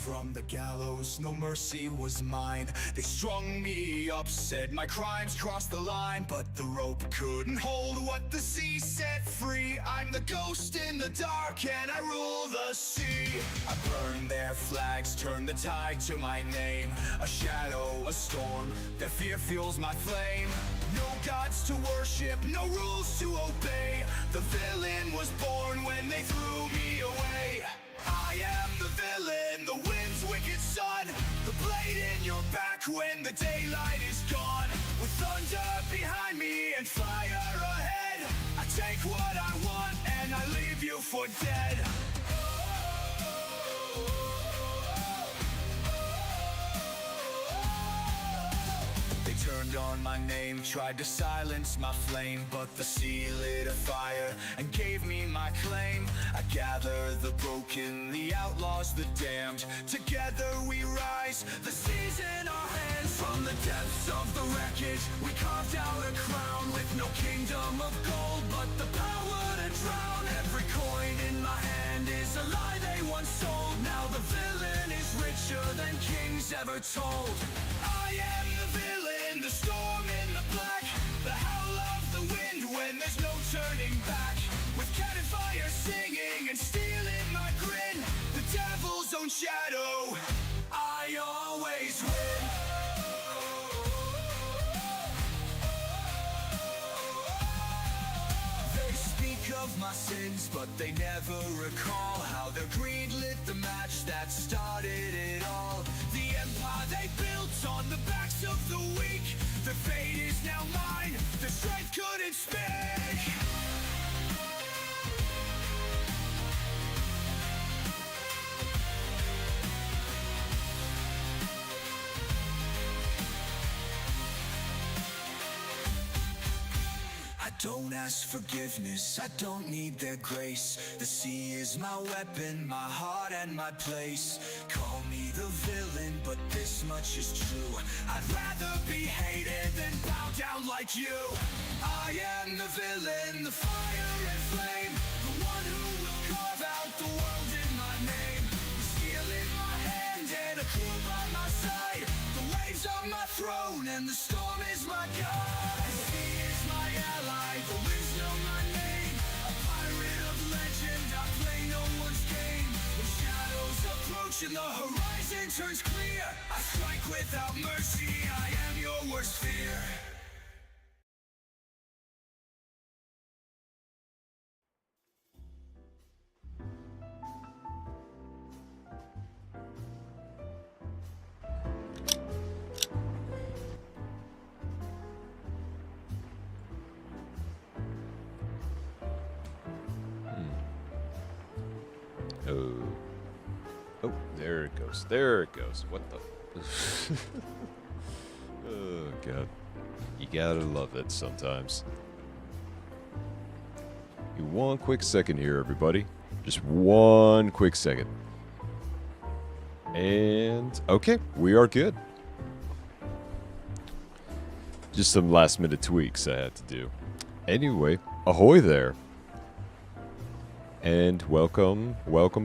from the gallows, no mercy was mine. They strung me up, said my crimes crossed the line, but the rope couldn't hold what the sea set free. I'm the ghost in the dark and I rule the sea. I burn their flags, turn the tide to my name. A shadow, a storm, their fear fuels my flame. No gods to worship, no rules to obey. The villain was born when they threw me away. I am the villain, the wind's wicked son. The blade in your back when the daylight is gone. With thunder behind me and fire ahead, I take what I want and I leave you for dead. Turned on my name, tried to silence my flame, but the sea lit a fire and gave me my claim. I gather the broken, the outlaws, the damned. Together we rise, the seas in our hands. From the depths of the wreckage, we carved out a crown. With no kingdom of gold, but the power to drown. Every coin in my hand is a lie they once sold. Now the villain is richer than kings ever told. I am the villain, the storm in the black, the howl of the wind when there's no turning back. With cannon fire singing and steel in my grin, the devil's own shadow, I always win. They speak of my sins, but they never recall how their greed lit the match that started it all. The empire they built on the backs of the weak, their fate is now mine, their strength couldn't speak. I don't ask forgiveness, I don't need their grace. The sea is my weapon, my heart and my place. Call me the villain, but this much is true. I'd rather be hated than bow down like you. I am the villain, the fire and flame, the one who will carve out the world in my name. The steel in my hand and a crew by my side. The waves are my throne and the storm is my guide. The sea is my ally, the winds know my name. A pirate of legend, I play no one's game. When shadows approach and the horizon turns clear, I strike without mercy, I am your worst fear. Oh, there it goes. There it goes. What the? Oh, God. You gotta love it sometimes. One quick second here, everybody. Just one quick second. And, okay, we are good. Just some last minute tweaks I had to do. Anyway, ahoy there. And welcome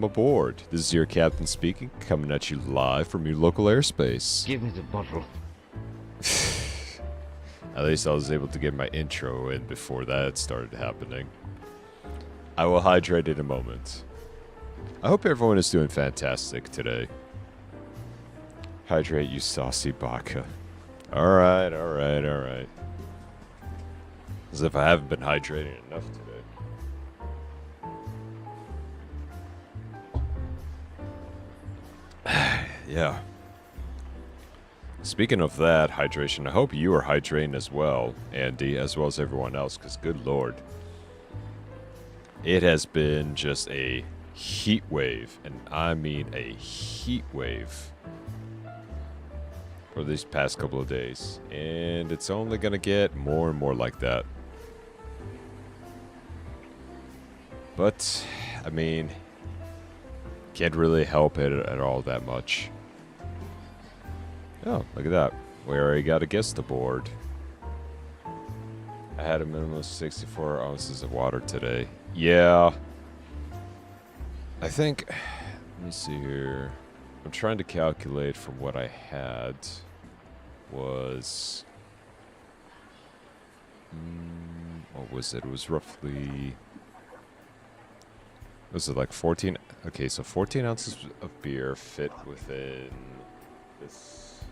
aboard. This is your captain speaking, coming at you live from your local airspace. Give me the bottle. At least I was able to get my intro in before that started happening. I will hydrate in a moment. I hope everyone is doing fantastic today. Hydrate, you saucy baka. Alright. As if I haven't been hydrating enough today. Yeah. Speaking of that, hydration, I hope you are hydrating as well, Andy, as well as everyone else, because good lord. It has been just a heat wave, and I mean a heat wave, for these past couple of days. And it's only going to get more and more like that. But, I mean, can't really help it at all that much. Oh, look at that. We already got a guest aboard. I had a minimum of 64 ounces of water today. Yeah. I think, let me see here. I'm trying to calculate from what I had was... what was it? It was roughly... Was it like 14? Okay, so 14 ounces of beer fit within this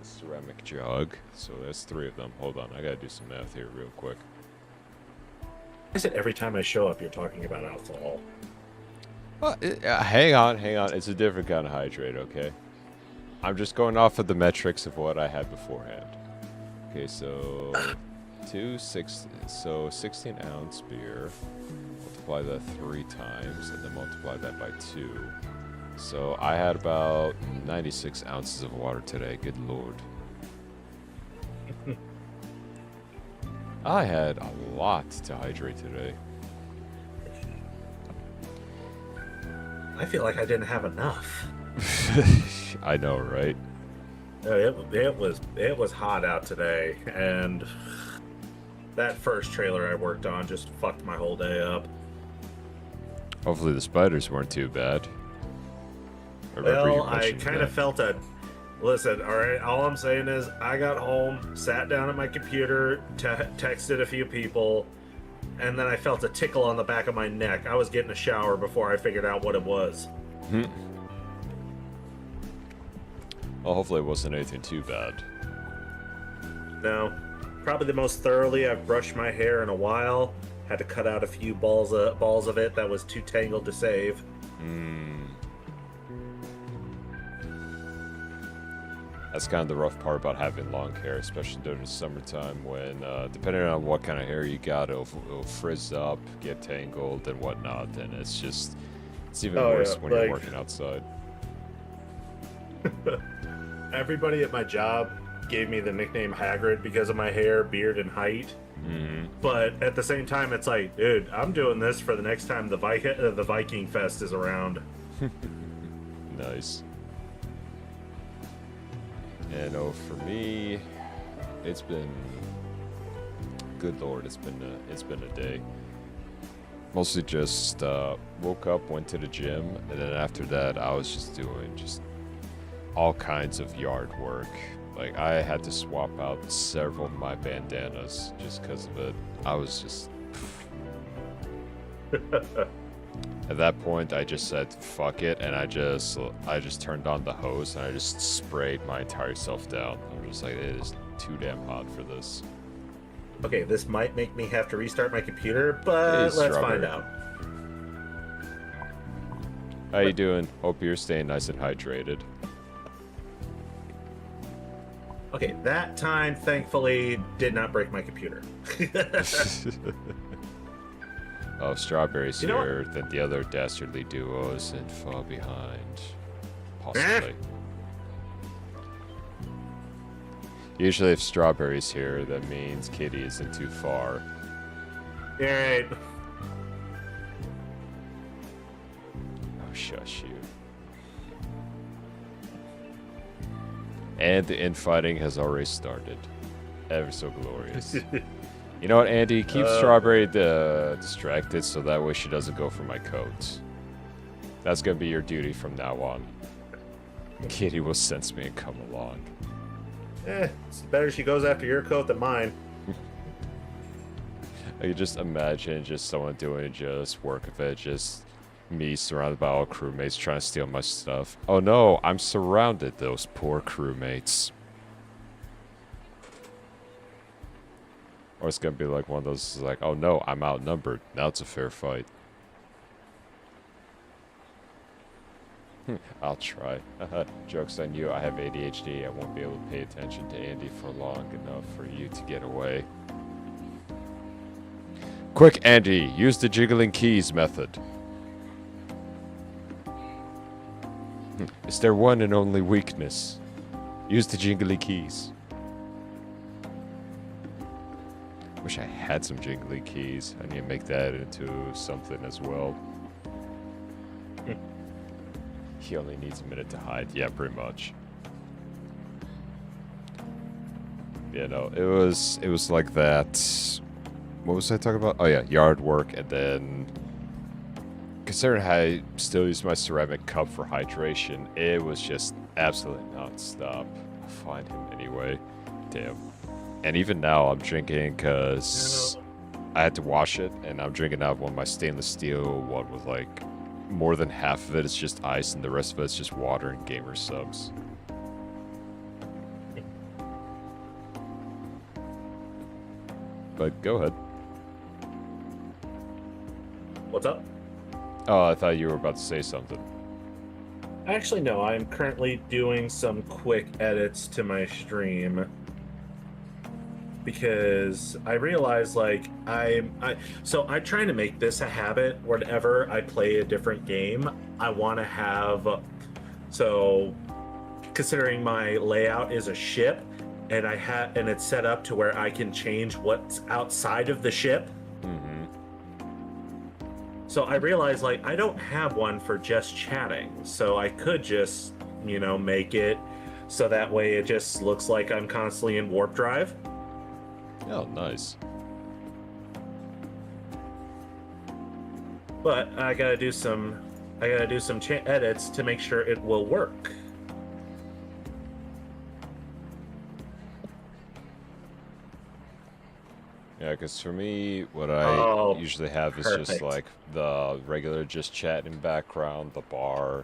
ceramic jug. So there's 3 of them. Hold on, I gotta do some math here real quick. Is it every time I show up you're talking about alcohol? Well, hang on. It's a different kind of hydrate, okay? I'm just going off of the metrics of what I had beforehand. Okay, so 16 ounce beer. Multiply that 3 times, and then multiply that by 2. So I had about 96 ounces of water today. Good lord. I had a lot to hydrate today. I feel like I didn't have enough. I know, right? It was hot out today, and that first trailer I worked on just fucked my whole day up. Hopefully the spiders weren't too bad. Well, I kind of felt a... Listen, alright, all I'm saying is I got home, sat down at my computer, texted a few people, and then I felt a tickle on the back of my neck. I was getting a shower before I figured out what it was. Well, hopefully it wasn't anything too bad. No. Probably the most thoroughly I've brushed my hair in a while. Had to cut out a few balls of it that was too tangled to save. That's kind of the rough part about having long hair, especially during the summertime when, depending on what kind of hair you got, it'll frizz up, get tangled, and whatnot. And it's even worse when you're working outside. Everybody at my job gave me the nickname Hagrid because of my hair, beard, and height. But at the same time, it's like, dude, I'm doing this for the next time the Viking Fest is around. Nice. And for me, it's been, good lord, it's been a day. Mostly just woke up, went to the gym, and then after that, I was just doing all kinds of yard work. Like, I had to swap out several of my bandanas just because of it. I was just... At that point, I just said, fuck it, and I just turned on the hose, and I just sprayed my entire self down. I'm just like, it is too damn hot for this. Okay, this might make me have to restart my computer, but let's find out. How you doing? Hope you're staying nice and hydrated. Okay, that time, thankfully, did not break my computer. Oh, Strawberry's here, then the other dastardly duo isn't far behind. Possibly. Usually if Strawberry's here, that means Kitty isn't too far. Alright. Oh, shush you. And the infighting has already started. Ever so glorious. You know what, Andy? Keep Strawberry distracted so that way she doesn't go for my coat. That's going to be your duty from now on. Kitty will sense me and come along. It's better she goes after your coat than mine. I can just imagine just someone doing just work of it, just me surrounded by all crewmates trying to steal my stuff. Oh no, I'm surrounded, those poor crewmates. Or it's gonna be like one of those, like, oh no, I'm outnumbered. Now it's a fair fight. I'll try. Joke's on you, I have ADHD. I won't be able to pay attention to Andy for long enough for you to get away. Quick, Andy, use the jiggling keys method. It's their one and only weakness. Use the jingly keys. Wish I had some jingly keys. I need to make that into something as well. He only needs a minute to hide. Yeah, pretty much. Yeah, no, it was like that. What was I talking about? Oh yeah, yard work, and then considering I still use my ceramic cup for hydration, it was just absolutely non-stop. Find him anyway. Damn. And even now, I'm drinking because I had to wash it, and I'm drinking out one of my stainless steel one with like more than half of it is just ice, and the rest of it's just water and gamer subs. But go ahead. What's up? Oh, I thought you were about to say something. Actually, no. I'm currently doing some quick edits to my stream because I realize, like, I'm trying to make this a habit. Whenever I play a different game, I want to have. So, considering my layout is a ship, and it's set up to where I can change what's outside of the ship. So I realized, like, I don't have one for just chatting, so I could just, make it so that way it just looks like I'm constantly in warp drive. Oh, nice. But I gotta do some edits to make sure it will work. Yeah, because for me, what I usually have is just perfect. like the regular just chat in background, the bar,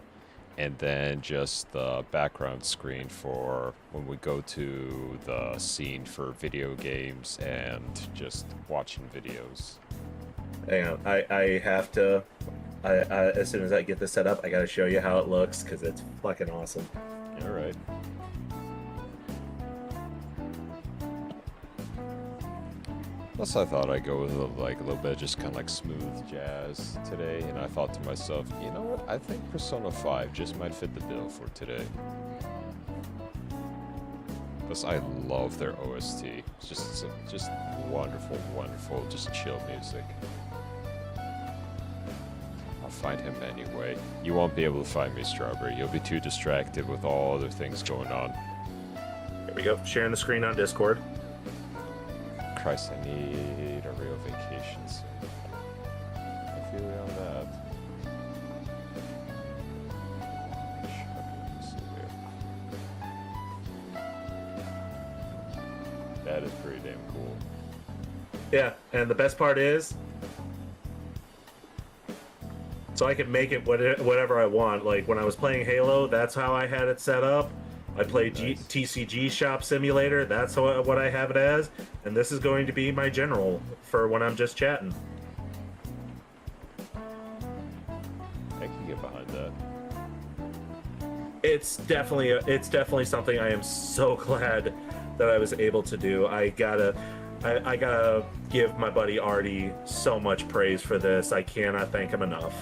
and then just the background screen for when we go to the scene for video games and just watching videos. Hang on, I have to. As soon as I get this set up, I gotta show you how it looks because it's fucking awesome. All right. Plus, I thought I'd go with a little bit of just kind of like smooth jazz today, and I thought to myself, you know what? I think Persona 5 just might fit the bill for today. Plus, I love their OST. It's just wonderful, wonderful, just chill music. I'll find him anyway. You won't be able to find me, Strawberry. You'll be too distracted with all other things going on. Here we go. Sharing the screen on Discord. Christ, I need a real vacation soon. I feel you on that. That is pretty damn cool. Yeah, and the best part is, so I can make it whatever I want. Like when I was playing Halo, that's how I had it set up. I play Nice. TCG Shop Simulator. That's what I have it as, and this is going to be my general for when I'm just chatting. I can get behind that. It's definitely something I am so glad that I was able to do. I gotta give my buddy Artie so much praise for this. I cannot thank him enough.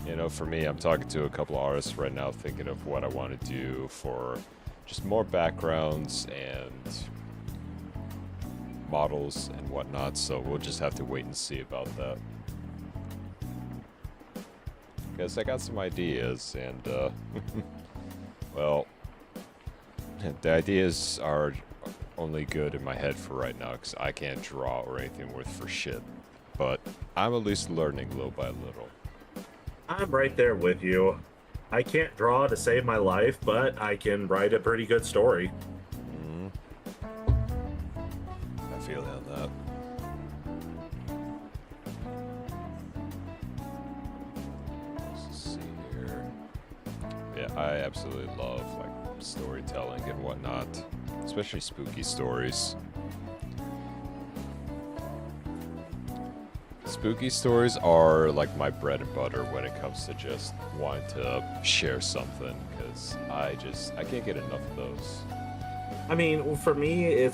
You know, for me, I'm talking to a couple of artists right now thinking of what I want to do for just more backgrounds and models and whatnot, so we'll just have to wait and see about that. Because I got some ideas, and, well, the ideas are only good in my head for right now, because I can't draw or anything worth for shit. But I'm at least learning little by little. I'm right there with you. I can't draw to save my life, but I can write a pretty good story. I feel you on that. Let's see here. Yeah, I absolutely love like storytelling and whatnot, especially spooky stories. Spooky stories are like my bread and butter when it comes to just wanting to share something, because I can't get enough of those. I mean, for me,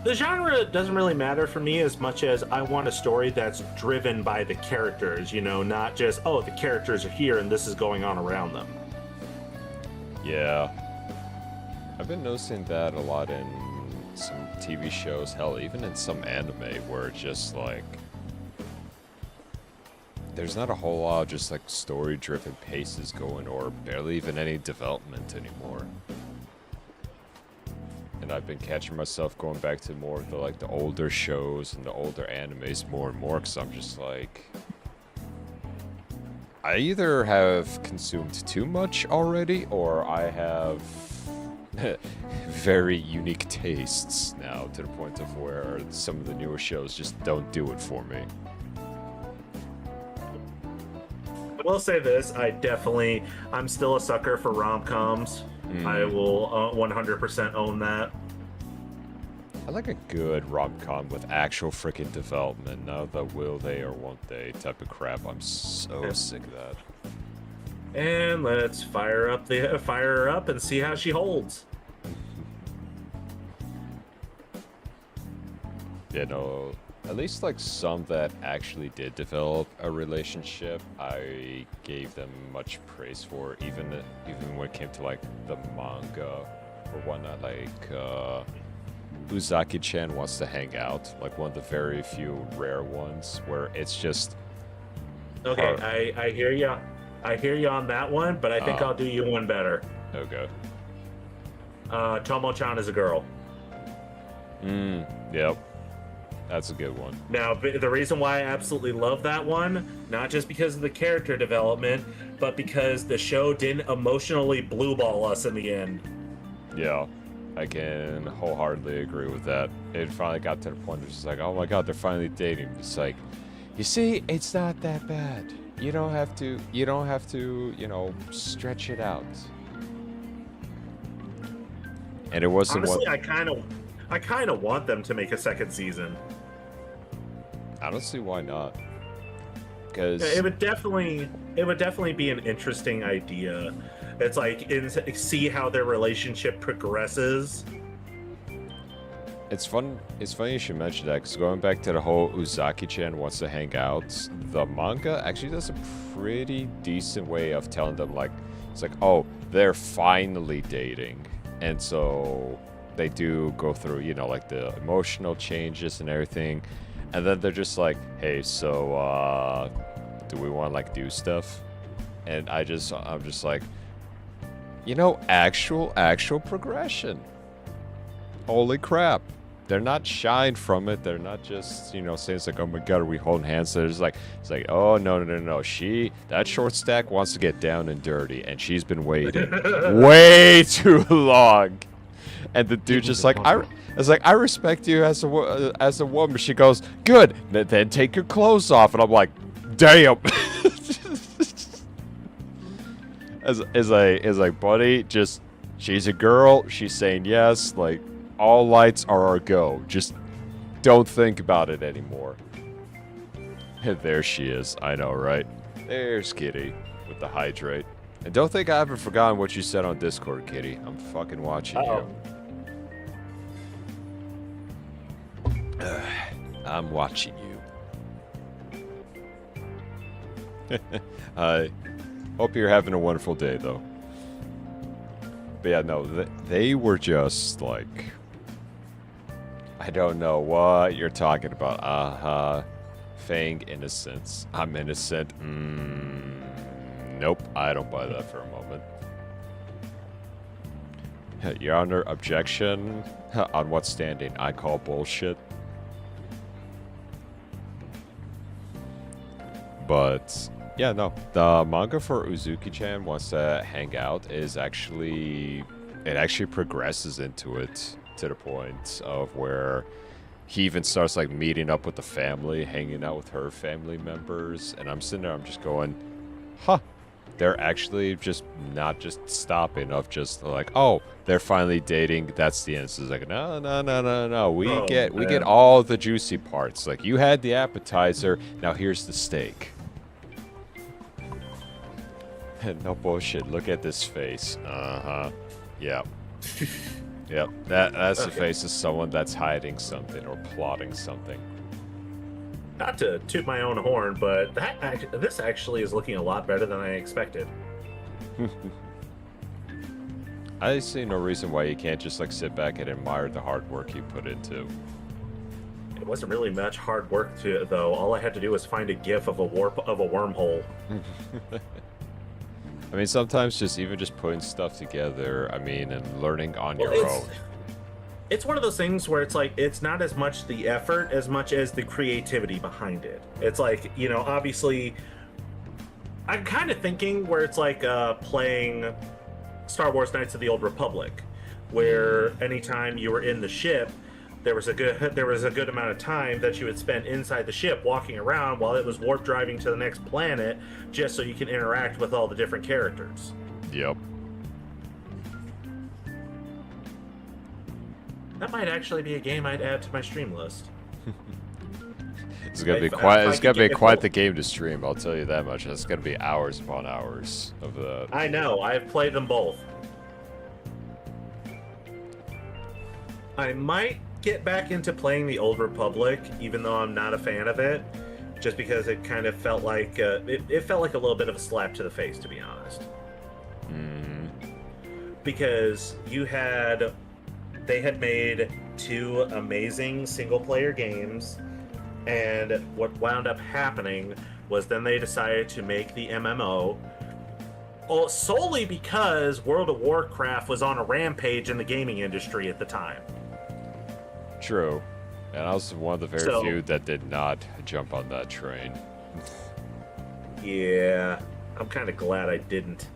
the genre doesn't really matter for me as much as I want a story that's driven by the characters, not just, oh, the characters are here and this is going on around them. Yeah. I've been noticing that a lot in some TV shows, hell, even in some anime, where it's just like there's not a whole lot of just like story-driven paces going, or barely even any development anymore. and I've been catching myself going back to more of the older shows and the older animes more and more, because I'm just like, I either have consumed too much already, or I have very unique tastes now, to the point of where some of the newer shows just don't do it for me. I will say this, I'm still a sucker for rom-coms. I will 100% own that. I like a good rom-com with actual freaking development, not the will they or won't they type of crap. I'm so sick of that. And let's fire her up and see how she holds. You know, at least like some that actually did develop a relationship, I gave them much praise for, even when it came to like the manga or whatnot, like Uzaki-chan Wants to Hang Out, like one of the very few rare ones where it's just okay. I hear you. I hear you on that one, but I think I'll do you one better. Okay. Tomo-chan is a girl. Yep. That's a good one. Now, the reason why I absolutely love that one, not just because of the character development, but because the show didn't emotionally blue ball us in the end. Yeah, I can wholeheartedly agree with that. It finally got to the point where it's just like, oh my god, they're finally dating. It's like, you see, it's not that bad. You don't have to, you know, stretch it out. And it wasn't honestly, I kind of want them to make a second season. I don't see why not. Because it would definitely be an interesting idea. It's like see how their relationship progresses. It's fun. It's funny you should mention that, because going back to the whole Uzaki-chan Wants to Hang Out, the manga actually does a pretty decent way of telling them, like, it's like, oh, they're finally dating, and so they do go through, you know, like the emotional changes and everything, and then they're just like, hey, so do we want to like do stuff? And I'm just like, you know, actual progression. Holy crap. They're not shying from it. They're not just, you know, saying it's like, oh my god, are we holding hands? They're just like, it's like, oh no. That short stack wants to get down and dirty, and she's been waiting way too long. And the dude just like, I respect you as a woman. She goes, good. Then take your clothes off. And I'm like, damn. Is like, buddy, just, she's a girl. She's saying yes. Like, all lights are our go. Just don't think about it anymore. And there she is. I know, right? There's Kitty with the hydrate. And don't think I haven't forgotten what you said on Discord, Kitty. I'm fucking watching you. I'm watching you. I hope you're having a wonderful day, though. But yeah, no, they were just like, I don't know what you're talking about. Feign innocence. I'm innocent. Nope, I don't buy that for a moment. Your Honor, objection on what standing? I call bullshit. But yeah, no, the manga for Uzaki-chan Wants to Hang Out is actually, it actually progresses into it to the point of where he even starts like meeting up with the family, hanging out with her family members, and I'm sitting there, I'm just going, huh, they're actually just not just stopping of just like, oh, they're finally dating, that's the end. So it's like, no, we get all the juicy parts. Like, you had the appetizer, now here's the steak. No bullshit, look at this face. Yep. Yep, that's the face of someone that's hiding something or plotting something. Not to toot my own horn, but this actually is looking a lot better than I expected. I see no reason why you can't just like sit back and admire the hard work you put into. It wasn't really much hard work though. All I had to do was find a GIF of a wormhole. I mean, sometimes just even just putting stuff together, I mean, and learning on your own. it's one of those things where it's like it's not as much the effort as much as the creativity behind it. It's like, you know, obviously I'm kind of thinking where it's like playing Star Wars Knights of the Old Republic, where anytime you were in the ship, there was a good amount of time that you would spend inside the ship walking around while it was warp driving to the next planet, just so you can interact with all the different characters. Yep. That might actually be a game I'd add to my stream list. It's gonna be quite. It's gonna be quite the game to stream. I'll tell you that much. It's gonna be hours upon hours of the. I know. I've played them both. I might get back into playing the Old Republic, even though I'm not a fan of it, just because it kind of felt like it felt like a little bit of a slap to the face, to be honest. Because they had made 2 amazing single-player games, and what wound up happening was then they decided to make the MMO solely because World of Warcraft was on a rampage in the gaming industry at the time. True. And I was one of the very few that did not jump on that train. Yeah, I'm kind of glad I didn't.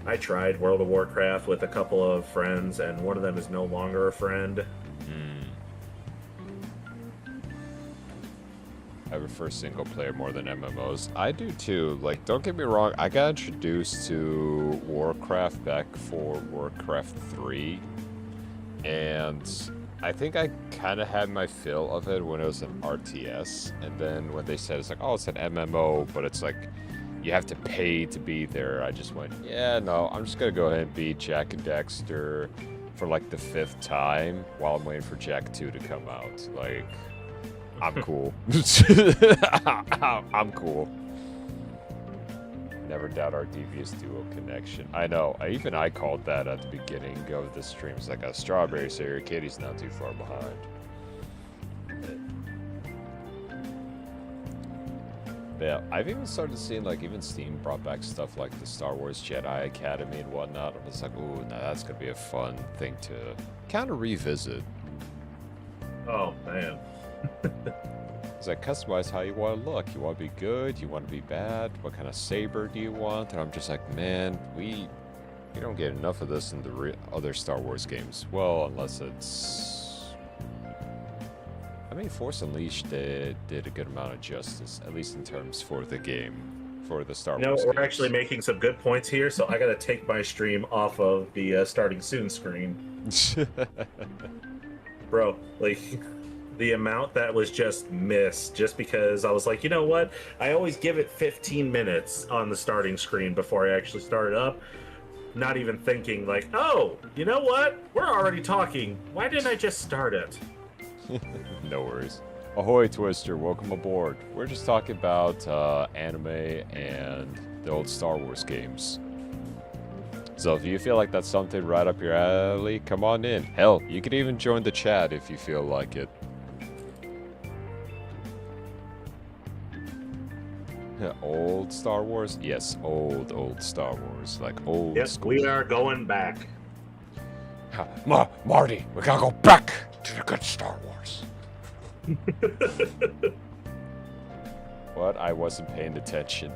I tried World of Warcraft with a couple of friends, and one of them is no longer a friend. I prefer single player more than MMOs. I do too. Like, don't get me wrong, I got introduced to Warcraft back for Warcraft 3, and I think I kind of had my fill of it when it was an RTS, and then when they said it's like, oh, it's an MMO, but it's like you have to pay to be there, I just went, yeah, no, I'm just gonna go ahead and beat Jak and Daxter for like the 5th time while I'm waiting for Jak 2 to come out. Like, I'm cool. I'm cool. Never doubt our devious duo connection. I know. I called that at the beginning of the stream. It's like a strawberry syrup. Katie's not too far behind. But yeah, I've even started seeing, like, even Steam brought back stuff like the Star Wars Jedi Academy and whatnot. I was like, ooh, now that's gonna be a fun thing to kind of revisit. Oh man. It's like, customize how you want to look. You want to be good? You want to be bad? What kind of saber do you want? And I'm just like, man, we don't get enough of this in the other Star Wars games. Well, unless it's... I mean, Force Unleashed did a good amount of justice, at least in terms for the game, for the Star Wars we're games. actually making some good points here, so I gotta take my stream off of the starting soon screen. Bro, like... the amount that was just missed just because I was like, you know what? I always give it 15 minutes on the starting screen before I actually start it up. Not even thinking like, oh, you know what? We're already talking. Why didn't I just start it? No worries. Ahoy, Twister. Welcome aboard. We're just talking about anime and the old Star Wars games. So if you feel like that's something right up your alley, come on in. Hell, you could even join the chat if you feel like it. Old Star Wars? Yes, old Star Wars. Like old Yes, school. we are going back. Marty, we gotta go back to the good Star Wars. What? I wasn't paying attention.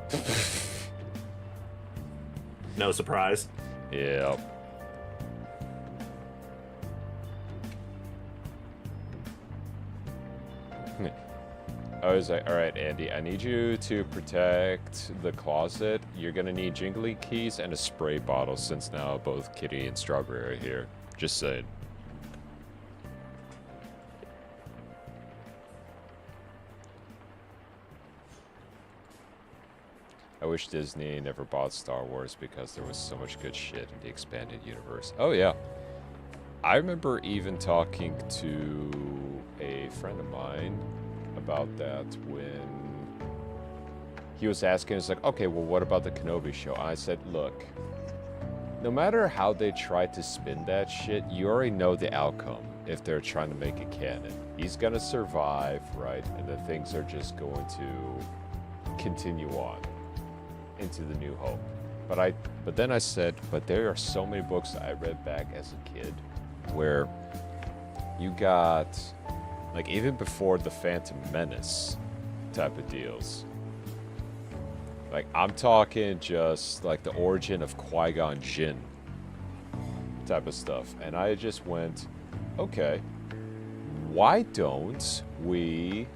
No surprise. Yep. I was like, alright, Andy, I need you to protect the closet. You're gonna need jingly keys and a spray bottle since now both Kitty and Strawberry are here. Just saying. I wish Disney never bought Star Wars because there was so much good shit in the expanded universe. Oh yeah. I remember even talking to a friend of mine about that when he was asking us like, okay, well, what about the Kenobi show? I said, look, no matter how they try to spin that shit, you already know the outcome if they're trying to make it canon. He's gonna survive, right? And then things are just going to continue on into the New Hope. But then I said, but there are so many books that I read back as a kid where you got, like, even before the Phantom Menace type of deals. Like, I'm talking just, like, the origin of Qui-Gon Jinn type of stuff. And I just went, okay, why don't we...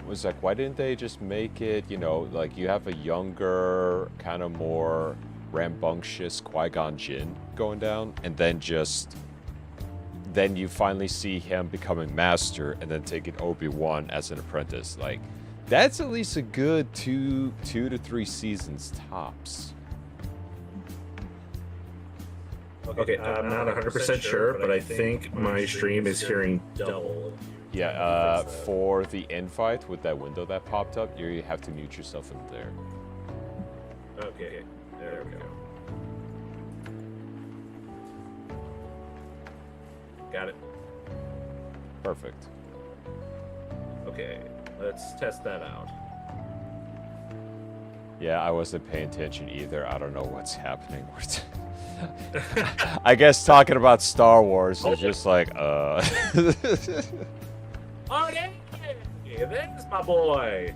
was like, why didn't they just make it, you know, like, you have a younger, kind of more rambunctious Qui-Gon Jinn going down, and then just... then you finally see him becoming master, and then taking Obi-Wan as an apprentice. Like, that's at least a good two to 3 seasons tops. Okay, I'm not 100% sure, but I think my stream is hearing double. Yeah, for the invite with that window that popped up, you have to mute yourself in there. Okay, there we go. Got it. Perfect. Okay, let's test that out. Yeah, I wasn't paying attention either. I don't know what's happening. I guess talking about Star Wars is just like, Oh, yeah! There's my boy!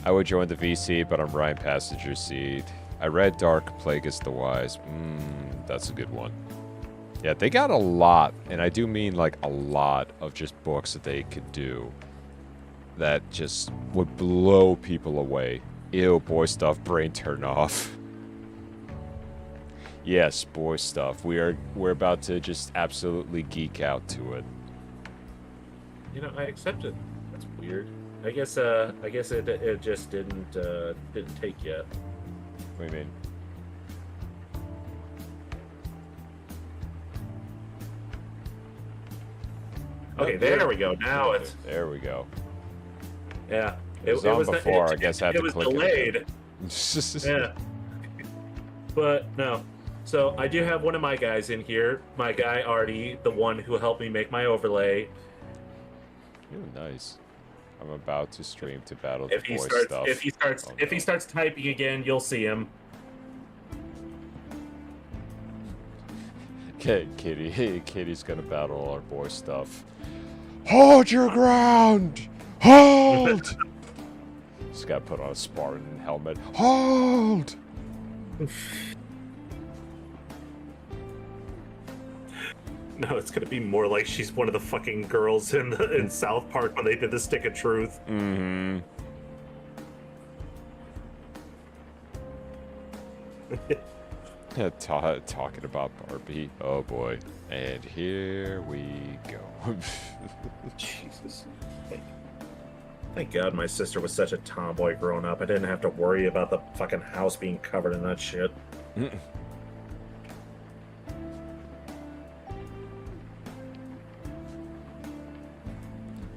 I would join the VC, but I'm Ryan passenger seat. I read Dark Plagueis the Wise. That's a good one. Yeah, they got a lot, and I do mean like a lot of just books that they could do that just would blow people away. Ew, boy stuff, brain turn off. Yes, boy stuff. We're about to just absolutely geek out to it. You know, I accept it. That's weird. I guess it just didn't take yet. What do you mean? Okay, there we go. Now it's... There we go. Yeah. It was on before. I guess I had to click delayed. it. Yeah. But no. So I do have one of my guys in here. My guy Artie, the one who helped me make my overlay. Ooh, nice. I'm about to stream to battle If the he boy starts, stuff. if he starts typing again, you'll see him. Okay, Kitty's gonna battle our boy stuff. Hold your ground! Hold! Just gotta put on a Spartan helmet. Hold! No, it's gonna be more like she's one of the fucking girls in South Park when they did the Stick of Truth. Mm-hmm. Talking about Barbie. Oh boy. And here we go. Jesus. Thank God my sister was such a tomboy growing up. I didn't have to worry about the fucking house being covered in that shit.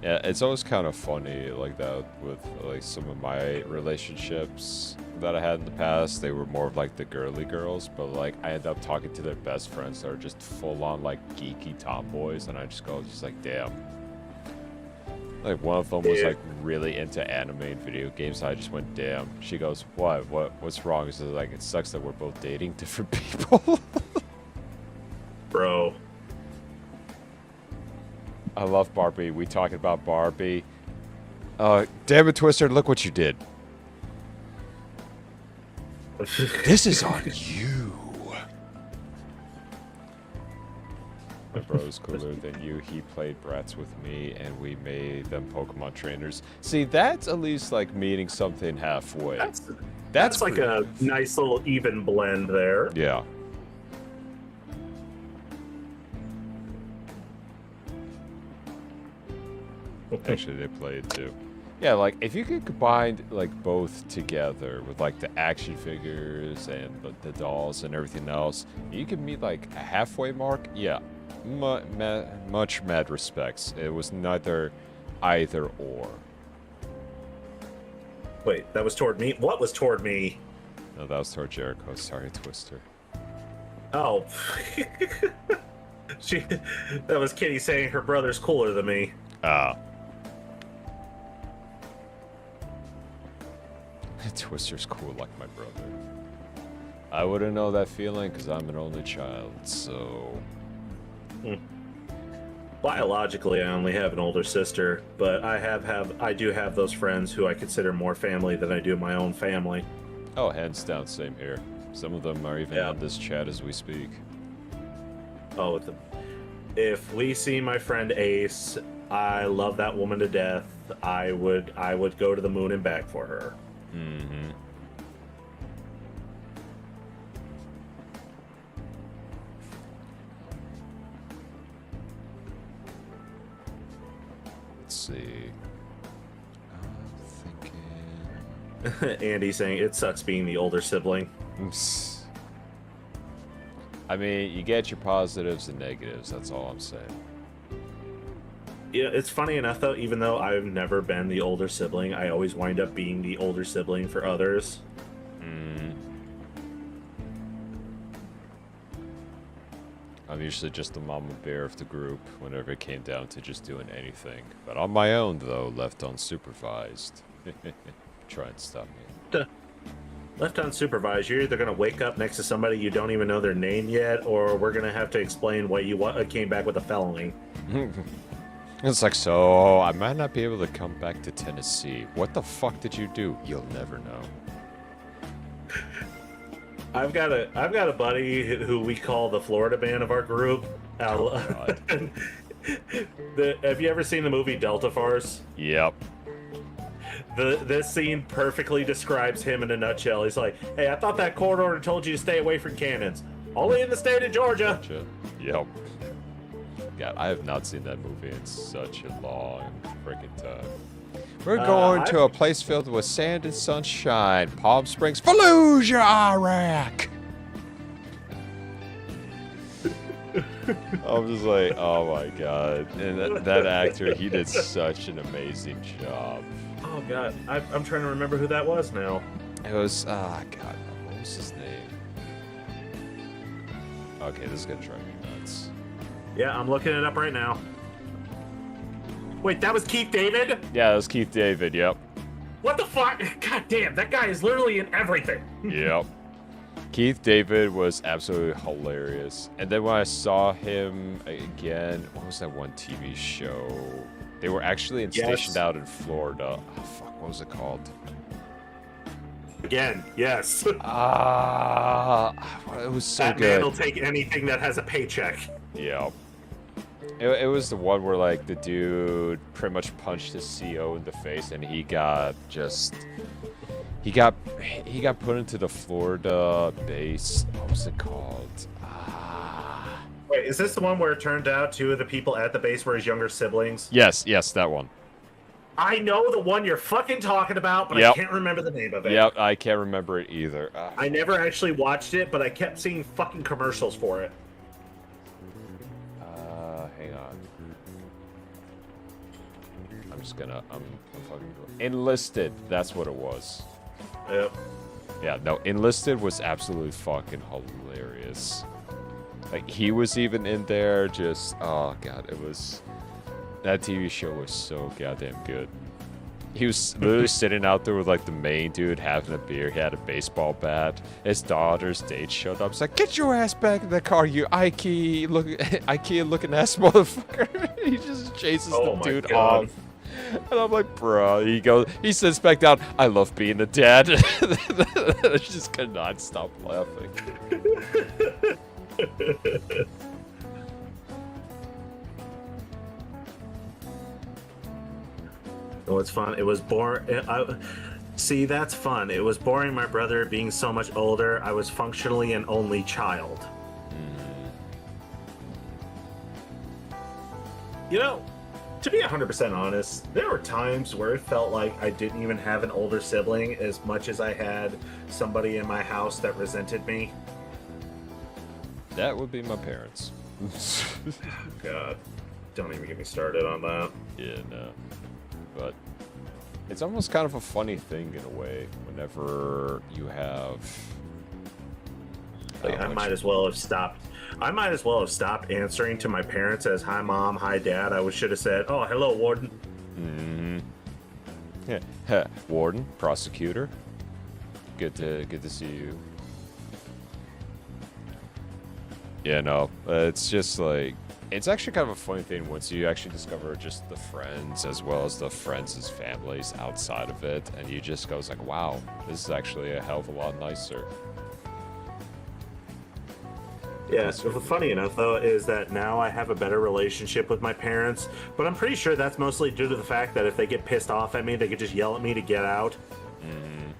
Yeah, it's always kind of funny like that with like some of my relationships that I had in the past. They were more of like the girly girls, but like I end up talking to their best friends that are just full on like geeky tomboys, and I just go just like, damn. Like one of them was like really into anime and video games, so I just went, damn. She goes, what's wrong? So like, it sucks that we're both dating different people. Bro. I love Barbie. We talking about Barbie. Damn it, Twister, look what you did. This is on you. My bro's cooler than you. He played Bratz with me, and we made them Pokemon trainers. See, that's at least like meeting something halfway. That's like a nice little even blend there. Yeah. Actually, they played too. Yeah, like if you could combine like both together with like the action figures and the dolls and everything else, you could meet like a halfway mark. Yeah, much mad respects. It was neither either or. Wait, that was toward me? What was toward me? No, that was toward Jericho. Sorry, Twister. Oh. That was Kitty saying her brother's cooler than me. Twister's cool like my brother. I wouldn't know that feeling because I'm an only child, so... Biologically, I only have an older sister, but I do have those friends who I consider more family than I do my own family. Oh, hands down, same here. Some of them are even Yeah. on this chat as we speak. Oh, if we see my friend Ace, I love that woman to death. I would go to the moon and back for her. Mm-hmm. Let's see. I'm thinking. Andy saying it sucks being the older sibling. I mean, you get your positives and negatives. That's all I'm saying. Yeah, it's funny enough though. Even though I've never been the older sibling, I always wind up being the older sibling for others. I'm usually just the mama bear of the group whenever it came down to just doing anything. But on my own, though, left unsupervised. Try and stop me. Left unsupervised, you're either gonna wake up next to somebody you don't even know their name yet, or we're gonna have to explain why you came back with a felony. It's like, so I might not be able to come back to Tennessee. What the fuck did you do? You'll never know. I've got a buddy who we call the Florida man of our group. Oh, God. Have you ever seen the movie Delta Force? Yep. This scene perfectly describes him in a nutshell. He's like, "Hey, I thought that court order told you to stay away from cannons. Only in the state of Georgia." Gotcha. Yep. God, I have not seen that movie in such a long freaking time. We're going to a place filled with sand and sunshine. Palm Springs, Fallujah, Iraq. I'm just like, oh my god. And that actor, he did such an amazing job. Oh god, I'm trying to remember who that was now. It was, god, what was his name? Okay, this is gonna drive me nuts. Yeah, I'm looking it up right now. Wait, that was Keith David? Yeah, that was Keith David, yep. What the fuck? God damn, that guy is literally in everything. Yep. Keith David was absolutely hilarious. And then when I saw him again, what was that one TV show? They were actually stationed out in Florida. Oh, fuck, what was it called? Again, yes. It was so that good. man will take anything that has a paycheck. Yeah. It was the one where, like, the dude pretty much punched his CO in the face, and he got put into the Florida base. What was it called? Wait, is this the one where it turned out two of the people at the base were his younger siblings? Yes, that one. I know the one you're fucking talking about, but Yep. I can't remember the name of it. Yep, I can't remember it either. I never actually watched it, but I kept seeing fucking commercials for it. Hang on. I'm fucking... Enlisted, that's what it was. Yep. Yeah, no, Enlisted was absolutely fucking hilarious. Like, he was even in there, just... Oh, God, it was... That TV show was so goddamn good. He was literally sitting out there with, like, the main dude having a beer. He had a baseball bat. His daughter's date showed up. It's like, get your ass back in the car, you IKEA-looking ass motherfucker. He just chases the dude off. And I'm like, bro. He sits back down. I love being a dad. I just could not stop laughing. Oh, it's fun. It was boring. See, that's fun. It was boring my brother being so much older. I was functionally an only child. You know, to be 100% honest, there were times where it felt like I didn't even have an older sibling as much as I had somebody in my house that resented me. That would be my parents. God, don't even get me started on that. Yeah, no. But it's almost kind of a funny thing in a way whenever you have... Like, I might as well have stopped answering to my parents as "Hi, Mom," "Hi, Dad." I should have said, "Oh, hello, Warden." Yeah. Warden, prosecutor. Good to see you. Yeah, no, it's just like It's actually kind of a funny thing once you actually discover just the friends as well as the friends' families outside of it, and you just goes like, wow, this is actually a hell of a lot nicer. Yeah, funny enough, though, is that now I have a better relationship with my parents, but I'm pretty sure that's mostly due to the fact that if they get pissed off at me, they could just yell at me to get out. Mm-hmm.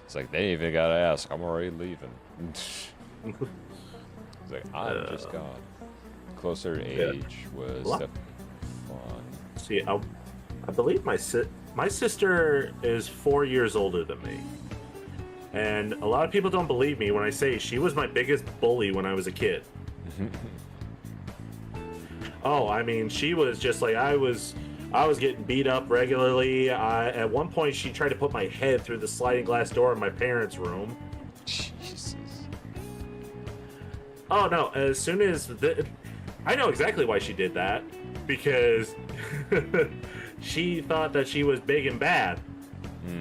It's like, they ain't even gotta ask, I'm already leaving. It's like, I'm just gone. Closer age was definitely fun. See, I believe my sister is 4 years older than me. And a lot of people don't believe me when I say she was my biggest bully when I was a kid. Oh, I mean, she was just like, I was getting beat up regularly. At one point, she tried to put my head through the sliding glass door in my parents' room. Jesus. Oh, no, as soon as... I know exactly why she did that. Because she thought that she was big and bad.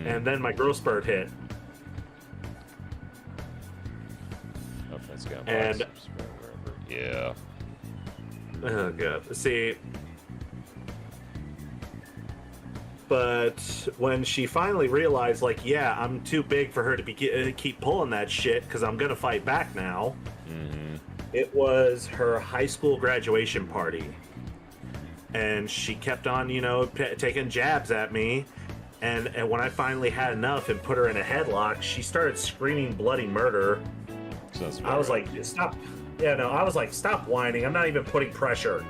And then my growth spurt hit. And yeah. Oh god. See, but when she finally realized, like, yeah, I'm too big for her to keep pulling that shit because I'm gonna fight back now. Mm-hmm. It was her high school graduation party, and she kept on, taking jabs at me. And when I finally had enough and put her in a headlock, she started screaming bloody murder. I was like, stop. Yeah, no, I was like, stop whining. I'm not even putting pressure.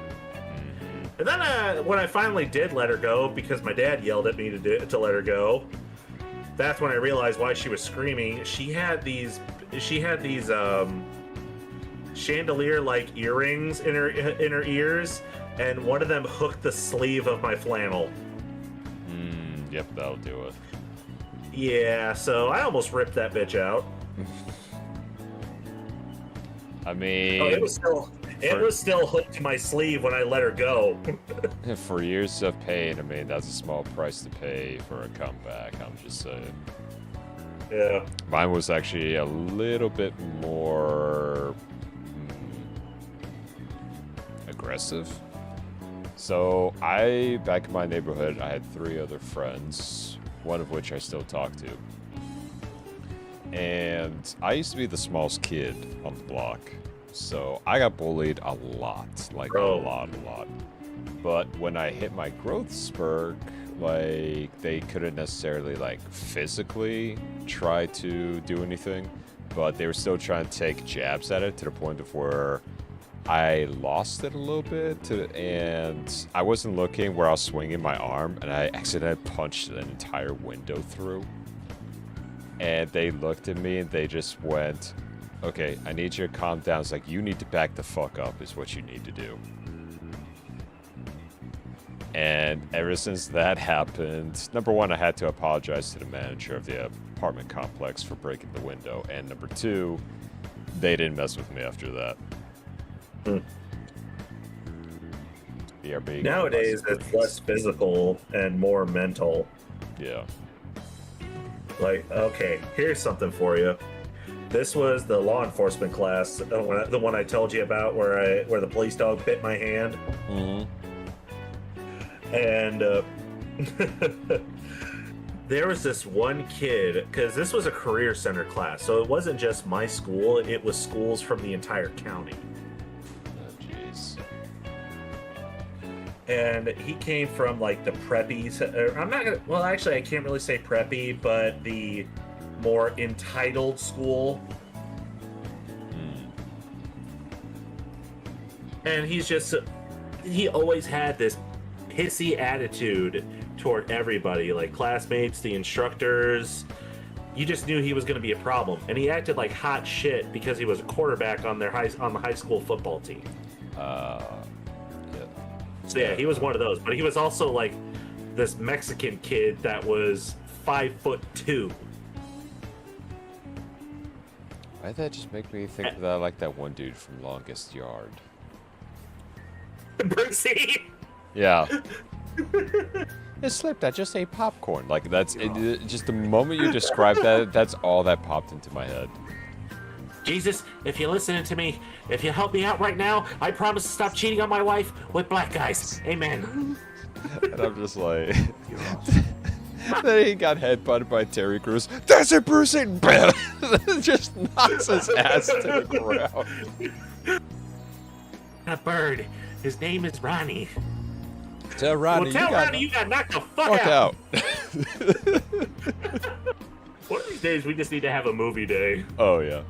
And then when I finally did let her go, because my dad yelled at me to let her go, that's when I realized why she was screaming. She had these chandelier-like earrings in her ears, and one of them hooked the sleeve of my flannel. Yep, that'll do it. Yeah, so I almost ripped that bitch out. I mean... Oh, it was still hooked to my sleeve when I let her go. For years of pain, I mean, that's a small price to pay for a comeback, I'm just saying. Yeah. Mine was actually a little bit more... aggressive. So, back in my neighborhood, I had 3 other friends, one of which I still talk to. And I used to be the smallest kid on the block. So I got bullied a lot. Like, a lot. But when I hit my growth spurt, like, they couldn't necessarily, like, physically try to do anything. But they were still trying to take jabs at it to the point of where I lost it a little bit. And I wasn't looking where I was swinging my arm. And I accidentally punched an entire window through. And they looked at me and they just went, okay, I need you to calm down. It's like, you need to back the fuck up is what you need to do. And ever since that happened, number one, I had to apologize to the manager of the apartment complex for breaking the window. And number 2, they didn't mess with me after that. BRB. Nowadays, it's less physical and more mental. Yeah. Like, okay, here's something for you. This was the law enforcement class, the one I told you about, where the police dog bit my hand. Mm-hmm. And there was this one kid, because this was a career center class, so it wasn't just my school; it was schools from the entire county. Oh, jeez. And he came from, like, the preppies. I'm not gonna. Well, actually, I can't really say preppy, but the more entitled school. And he always had this pissy attitude toward everybody, like classmates, the instructors. You just knew he was going to be a problem, and he acted like hot shit because he was a quarterback on the high school football team. Yeah. So yeah, he was one of those, but he was also like this Mexican kid that was 5'2". Why'd that just make me think that I like that one dude from Longest Yard? Brucey. Yeah. It slipped. I just ate popcorn. Like, that's it, just the moment you described that. That's all that popped into my head. Jesus, if you're listening to me, if you help me out right now, I promise to stop cheating on my wife with black guys. Amen. And I'm just like... Then he got headbutted by Terry Crews. That's it, Bruce! And bam! Just knocks his ass to the ground. That bird, his name is Ronnie. Tell Ronnie, well, tell Ronnie you got knocked the fuck out. One of these days, we just need to have a movie day. Oh, yeah.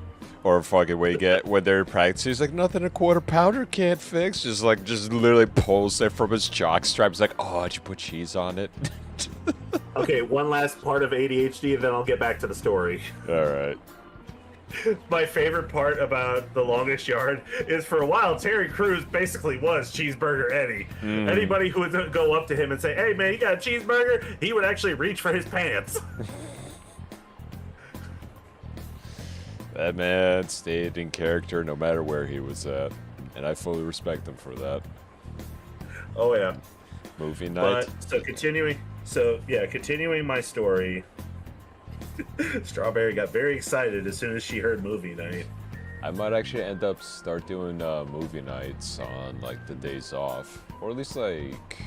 Or fucking when they're practicing, he's like, nothing a quarter pounder can't fix. Just literally pulls it from his jock strap. He's like, oh, did you put cheese on it? Okay, one last part of ADHD, and then I'll get back to the story. All right. My favorite part about The Longest Yard is for a while, Terry Crews basically was Cheeseburger Eddie. Anybody who would go up to him and say, hey, man, you got a cheeseburger? He would actually reach for his pants. That man stayed in character no matter where he was at, and I fully respect him for that. Oh, yeah. Movie night. But, continuing my story, Strawberry got very excited as soon as she heard movie night. I might actually end up start doing movie nights on like the days off, or at least like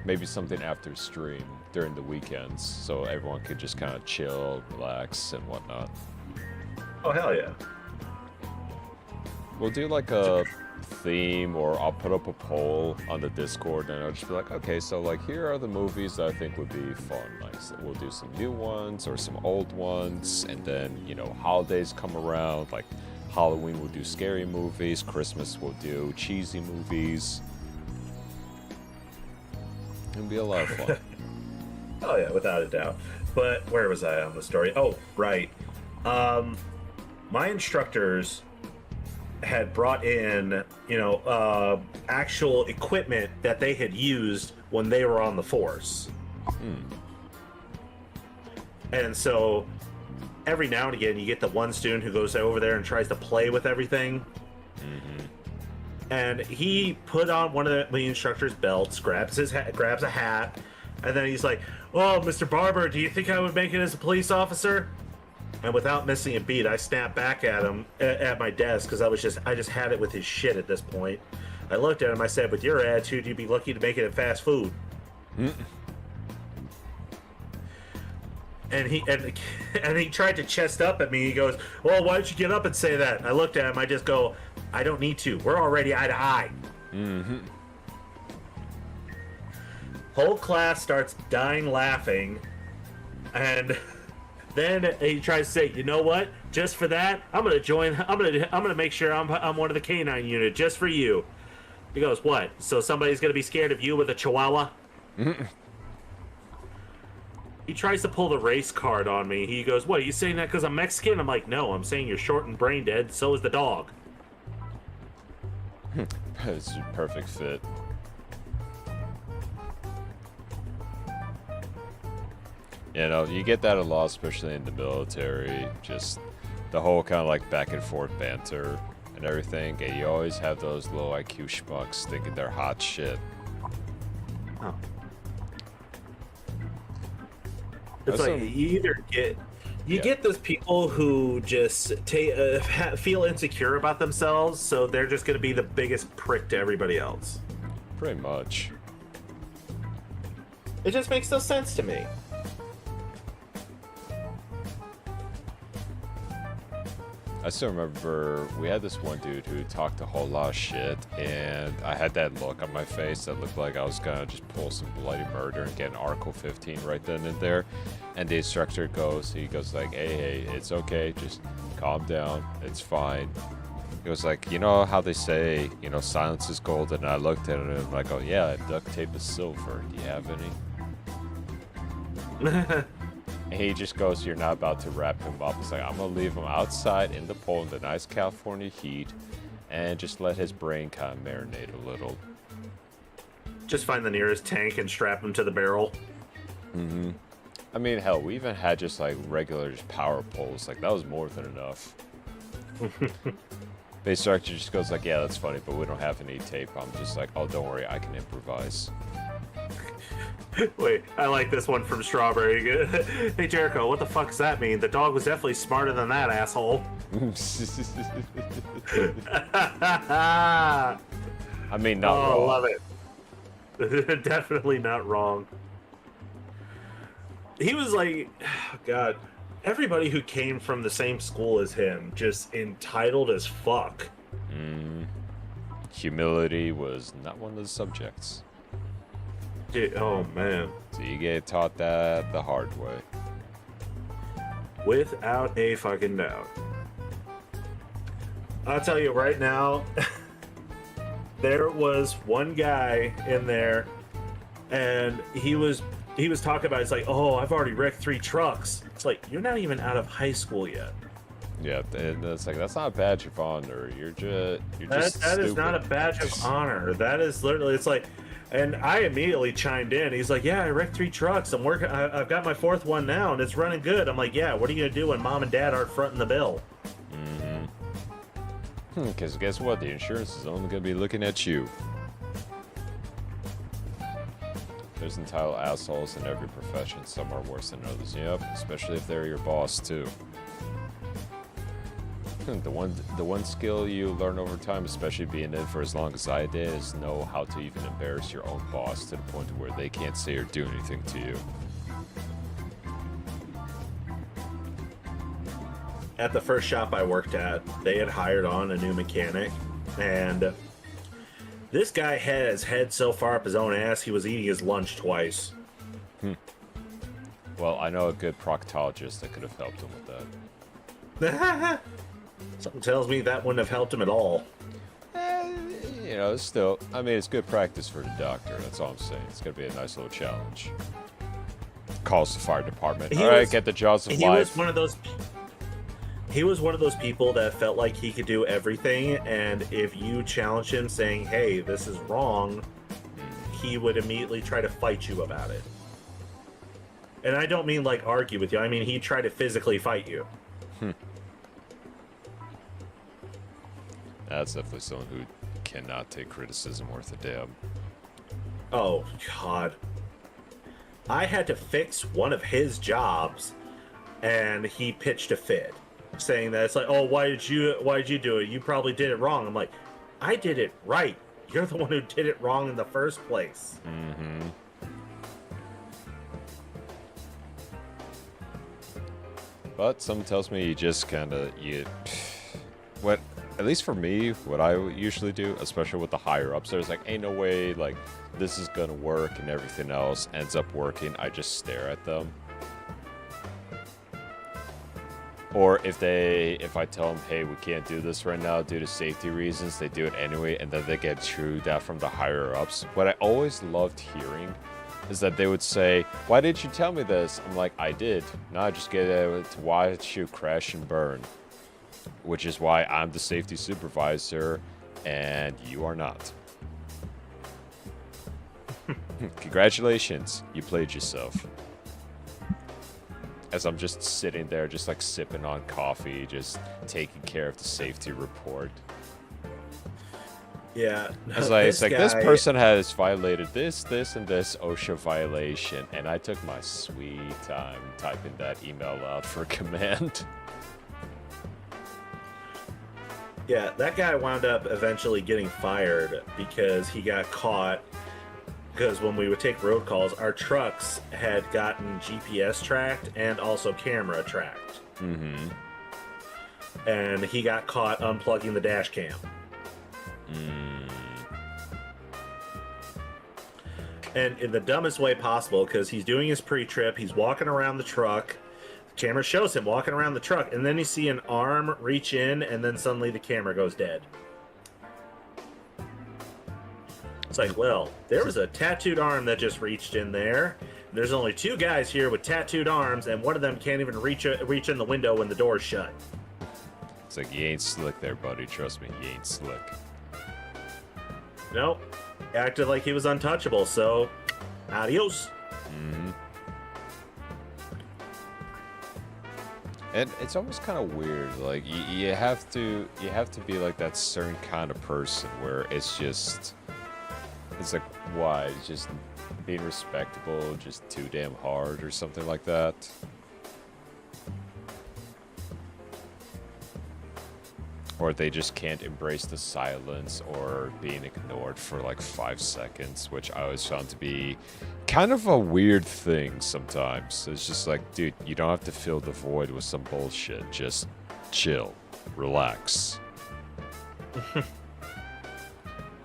maybe something after stream during the weekends, so everyone could just kind of chill, relax, and whatnot. Oh, hell yeah. We'll do like a theme, or I'll put up a poll on the Discord, and I'll just be like, okay, so like here are the movies that I think would be fun. Like, so we'll do some new ones or some old ones, and then, you know, holidays come around, like Halloween we'll do scary movies, Christmas we'll do cheesy movies. It'll be a lot of fun. Oh yeah, without a doubt. But where was I on the story? Oh, right. My instructors had brought in, actual equipment that they had used when they were on the force. And so every now and again you get the one student who goes over there and tries to play with everything. And he put on one of the instructor's belts, grabs a hat, and then he's like, "Oh, Mr. Barber, do you think I would make it as a police officer?" And without missing a beat, I snapped back at him at my desk, because I just had it with his shit at this point. I looked at him, I said, "With your attitude, you'd be lucky to make it at fast food." And he tried to chest up at me. He goes, "Well, why don't you get up and say that?" I looked at him, I just go, "I don't need to. We're already eye to eye." Whole class starts dying laughing, and then he tries to say, "You know what? Just for that, I'm gonna make sure I'm one of the canine unit just for you." He goes, "What? So somebody's gonna be scared of you with a chihuahua?" He tries to pull the race card on me. He goes, "What, are you saying that because I'm Mexican?" I'm like, "No, I'm saying you're short and brain dead. So is the dog." It's a perfect fit. You know, you get that a lot, especially in the military. Just the whole kind of like back and forth banter and everything. And you always have those low IQ schmucks thinking they're hot shit. Oh. It's like you either get those people who just feel insecure about themselves, so they're just going to be the biggest prick to everybody else. Pretty much. It just makes no sense to me. I still remember we had this one dude who talked a whole lot of shit, and I had that look on my face that looked like I was gonna just pull some bloody murder and get an Article 15 right then and there. And the instructor goes like, hey, it's okay, just calm down, it's fine. He was like, you know how they say, silence is gold? And I looked at him and I'm like, oh yeah, duct tape is silver. Do you have any? And he just goes, you're not about to wrap him up. It's like, I'm going to leave him outside in the pole in the nice California heat and just let his brain kind of marinate a little. Just find the nearest tank and strap him to the barrel. I mean, hell, we even had just like regular just power poles. Like, that was more than enough. The instructor just goes like, yeah, that's funny, but we don't have any tape. I'm just like, oh, don't worry, I can improvise. Wait, I like this one from Strawberry. Hey Jericho, what the fuck does that mean? The dog was definitely smarter than that, asshole. I mean, not wrong. Oh, love it. Definitely not wrong. He was like, God, everybody who came from the same school as him, just entitled as fuck. Humility was not one of the subjects. Dude, oh man. So you get taught that the hard way. Without a fucking doubt. I'll tell you right now, there was one guy in there, and he was talking about, it's like, oh, I've already wrecked 3 trucks. It's like, you're not even out of high school yet. Yeah, and it's like, that's not a badge of honor. You're just That is not a stupid. badge of honor. That is literally, it's like, and I immediately chimed in. He's like, yeah, I wrecked 3 trucks. I'm working. I've got my 4th one now, and it's running good. I'm like, yeah, what are you gonna do when mom and dad aren't fronting the bill? Because guess what? The insurance is only going to be looking at you. There's entitled assholes in every profession. Some are worse than others. Yep, especially if they're your boss too. The one skill you learn over time, especially being in for as long as I did, is know how to even embarrass your own boss to the point where they can't say or do anything to you. At the first shop I worked at, they had hired on a new mechanic, and this guy had his head so far up his own ass he was eating his lunch twice. Well, I know a good proctologist that could have helped him with that. Something tells me that wouldn't have helped him at all. You know, still, I mean, it's good practice for the doctor. That's all I'm saying. It's gonna be a nice little challenge. Calls the fire department. All right, get the jaws of He life. was one of those. He was one of those people that felt like he could do everything, and if you challenged him saying, "Hey, this is wrong," he would immediately try to fight you about it. And I don't mean like argue with you. I mean he'd try to physically fight you. That's definitely someone who cannot take criticism worth a damn. Oh God! I had to fix one of his jobs, and he pitched a fit, saying that it's like, "Oh, why did you do it? You probably did it wrong." I'm like, "I did it right. You're the one who did it wrong in the first place." But something tells me you just kind of what. At least for me, what I usually do, especially with the higher ups, there's like, ain't no way like this is gonna work, and everything else ends up working. I just stare at them. Or if I tell them, hey, we can't do this right now due to safety reasons, they do it anyway, and then they get chewed out from the higher ups. What I always loved hearing is that they would say, why didn't you tell me this? I'm like, I did. Now I just get to watch you crash and burn. Which is why I'm the safety supervisor, and you are not. Congratulations, you played yourself. As I'm just sitting there, just like sipping on coffee, just taking care of the safety report. Yeah. It's like, this person has violated this, and this OSHA violation, and I took my sweet time typing that email out for command. Yeah, that guy wound up eventually getting fired because he got caught. Because when we would take road calls, our trucks had gotten GPS tracked and also camera tracked. And he got caught unplugging the dash cam. And in the dumbest way possible, because he's doing his pre-trip, he's walking around the truck. Camera shows him walking around the truck, and then you see an arm reach in, and then suddenly the camera goes dead. It's like, well, there was a tattooed arm that just reached in there. There's only 2 guys here with tattooed arms, and one of them can't even reach in the window when the door's shut. It's like, you ain't slick there, buddy. Trust me, you ain't slick. Nope. Acted like he was untouchable, so adios. And it's almost kind of weird. Like you have to be like that certain kind of person where it's just It's like, why? Just being respectable, just too damn hard or something like that? Or they just can't embrace the silence or being ignored for like 5 seconds, which I always found to be kind of a weird thing sometimes. It's just like, dude, you don't have to fill the void with some bullshit. Just chill, relax.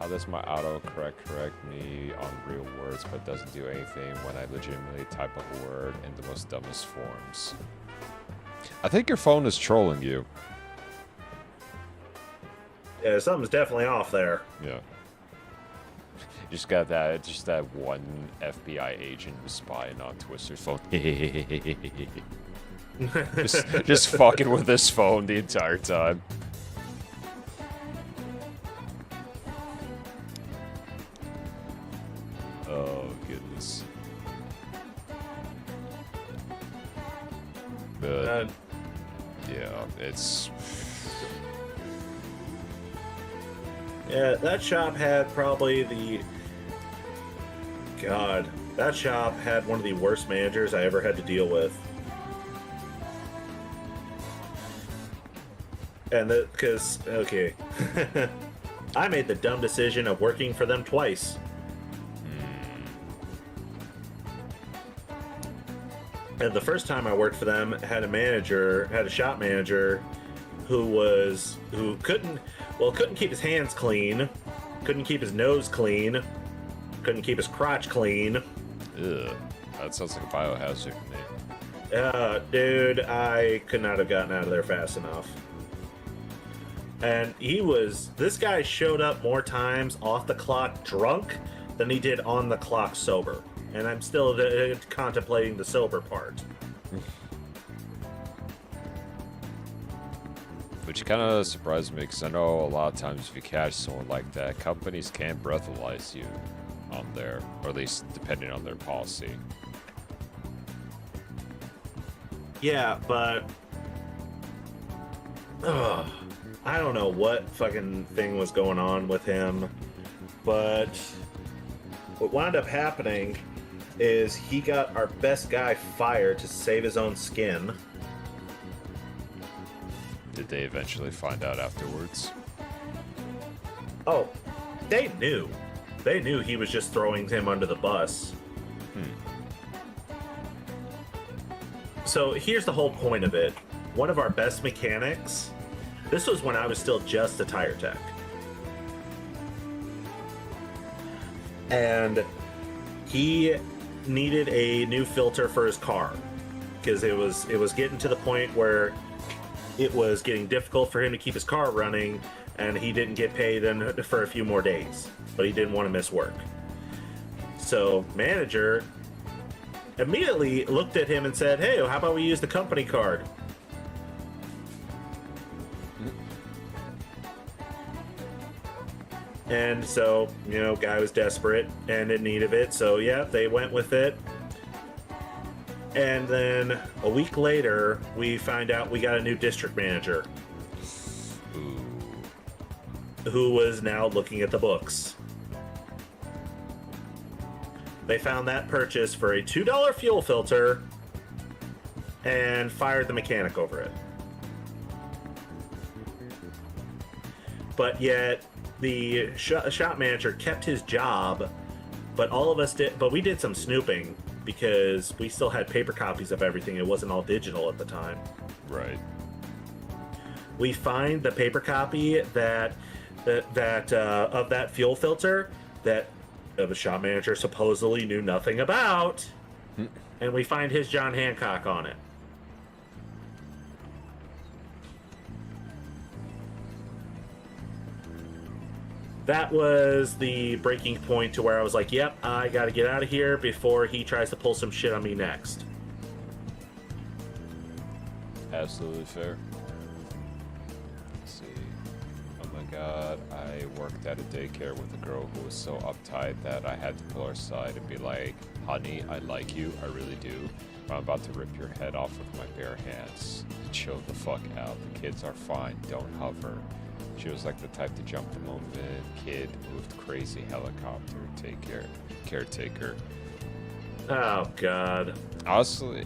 How does my autocorrect correct me on real words but doesn't do anything when I legitimately type a word in the most dumbest forms? I think your phone is trolling you. Yeah, something's definitely off there. Yeah. Just got that one FBI agent was spying on Twister's phone. just fucking with his phone the entire time. Oh goodness. But yeah, it's. Yeah, that shop had probably the... God, that shop had one of the worst managers I ever had to deal with. And because, okay, I made the dumb decision of working for them twice. And the first time I worked for them, had a shop manager who couldn't keep his hands clean, couldn't keep his nose clean, couldn't keep his crotch clean. Ugh, that sounds like a biohazard to me. Dude, I could not have gotten out of there fast enough. And this guy showed up more times off the clock drunk than he did on the clock sober. And I'm still contemplating the sober part. Which kind of surprised me, because I know a lot of times if you catch someone like that, companies can breathalyze you on there, or at least depending on their policy. Yeah, but I don't know what fucking thing was going on with him, but what wound up happening is he got our best guy fired to save his own skin. Did they eventually find out afterwards? Oh, they knew. They knew he was just throwing him under the bus. So here's the whole point of it. One of our best mechanics, this was when I was still just a tire tech. And he needed a new filter for his car because it was getting to the point where it was getting difficult for him to keep his car running, and he didn't get paid for a few more days, but he didn't want to miss work. So manager immediately looked at him and said, "Hey, how about we use the company card?" And so, guy was desperate and in need of it, so yeah, they went with it. And then a week later, we find out we got a new district manager. Ooh. Who was now looking at the books. They found that purchase for a $2 fuel filter and fired the mechanic over it. But yet, the shop manager kept his job, but all of us did. But we did some snooping because we still had paper copies of everything. It wasn't all digital at the time. Right. We find the paper copy of that fuel filter that the shop manager supposedly knew nothing about, and we find his John Hancock on it. That was the breaking point to where I was like, yep, I gotta get out of here before he tries to pull some shit on me next. Absolutely fair. Let's see. Oh my god, I worked at a daycare with a girl who was so uptight that I had to pull her aside and be like, "Honey, I like you, I really do. I'm about to rip your head off with my bare hands. Chill the fuck out. The kids are fine. Don't hover. She was like the type to jump the moment kid moved crazy helicopter caretaker. Oh God. Honestly,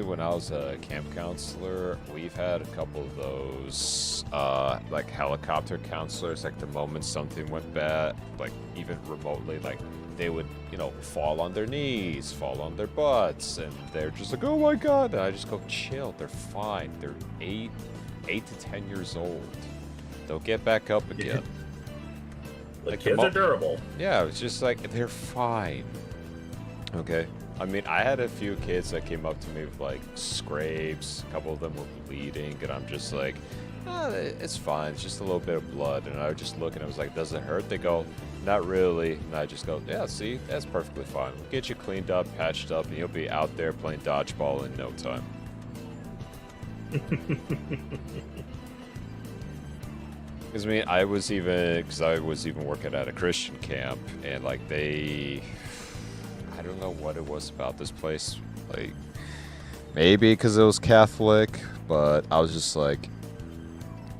when I was a camp counselor, we've had a couple of those, like helicopter counselors. Like the moment something went bad, like even remotely, like they would, fall on their knees, fall on their butts, and they're just like, "Oh my God!" And I just go, "Chill, they're fine. They're 8 to 10 years old. They'll get back up again." The kids are durable. Yeah, it's just like they're fine. Okay. I mean, I had a few kids that came up to me with like scrapes. A couple of them were bleeding, and I'm just like, it's fine. It's just a little bit of blood. And I would just look, and I was like, "Does it hurt?" They go, "Not really." And I just go, "Yeah, see, that's perfectly fine. We'll get you cleaned up, patched up, and you'll be out there playing dodgeball in no time." Because I was even working at a Christian camp, and like I don't know what it was about this place. Like, maybe because it was Catholic, but I was just like,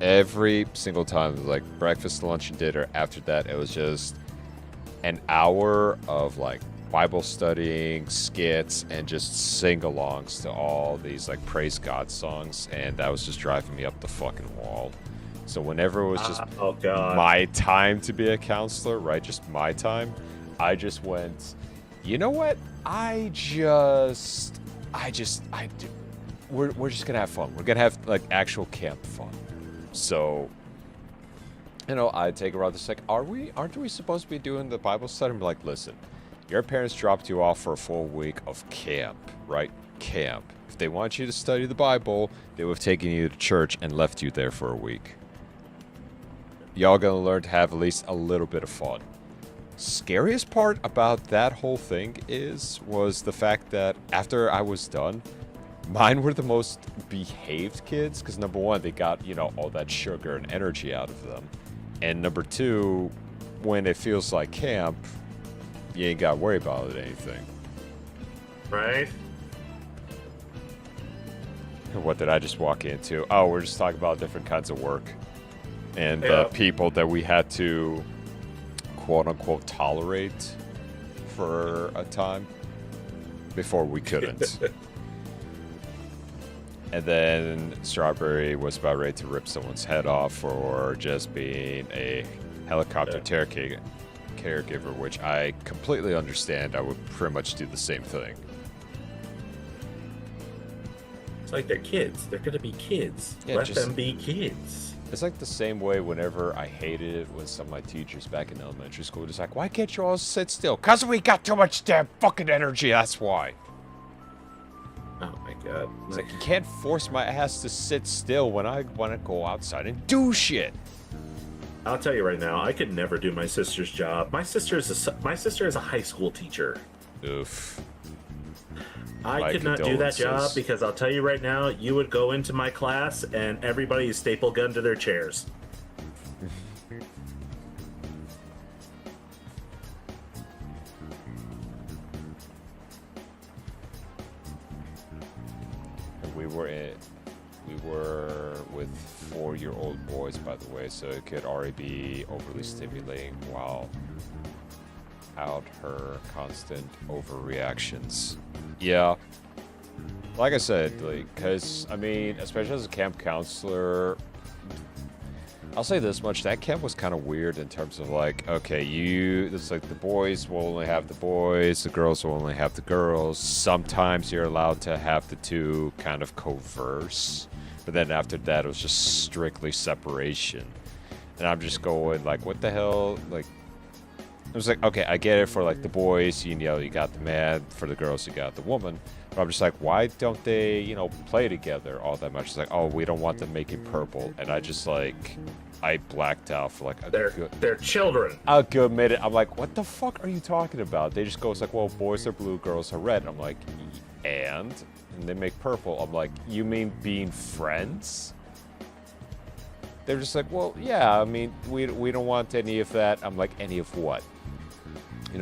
every single time, like breakfast, lunch, and dinner. After that, it was just an hour of like Bible studying, skits, and just sing-alongs to all these like praise God songs, and that was just driving me up the fucking wall. So whenever it was just my time to be a counselor, right, just my time, I just went, you know what? We're just gonna have fun. We're gonna have like actual camp fun. So, I take her out to like, aren't we supposed to be doing the Bible study? I'm like, listen, your parents dropped you off for a full week of camp, right? Camp. If they want you to study the Bible, they would have taken you to church and left you there for a week. Y'all gonna learn to have at least a little bit of fun. Scariest part about that whole thing was the fact that after I was done, mine were the most behaved kids, because number one, they got, all that sugar and energy out of them. And number two, when it feels like camp, you ain't got to worry about anything. Right? What did I just walk into? Oh, we're just talking about different kinds of work. And people that we had to quote-unquote tolerate for a time before we couldn't. And then Strawberry was about ready to rip someone's head off for just being a helicopter caregiver, which I completely understand. I would pretty much do the same thing. It's like they're kids. They're going to be kids. Yeah, Let them be kids. It's like the same way whenever I hated it when some of my teachers back in elementary school were just like, "Why can't you all sit still?" "'Cause we got too much damn fucking energy, that's why." Oh my God. It's like, you can't force my ass to sit still when I want to go outside and do shit. I'll tell you right now, I could never do my sister's job. My sister is a high school teacher. Oof. I could not do that job because I'll tell you right now, you would go into my class and everybody is staple gun to their chairs. We were with 4-year-old boys, by the way, so it could already be overly stimulating while out her constant overreactions. Yeah. Like I said, because, especially as a camp counselor, I'll say this much, that camp was kind of weird in terms of okay, it's like the boys will only have the boys, the girls will only have the girls. Sometimes you're allowed to have the two kind of converse, but then after that it was just strictly separation. And I'm just going what the hell? I was like, okay, I get it for the boys, you got the man, for the girls you got the woman. But I'm just like, why don't they, play together all that much? It's like, oh, we don't want them making purple. And I just I blacked out for they're children. A good minute. I'm like, what the fuck are you talking about? They just go, it's like, well, boys are blue, girls are red. I'm like, and they make purple. I'm like, you mean being friends? They're just like, well, yeah, we don't want any of that. I'm like, any of what?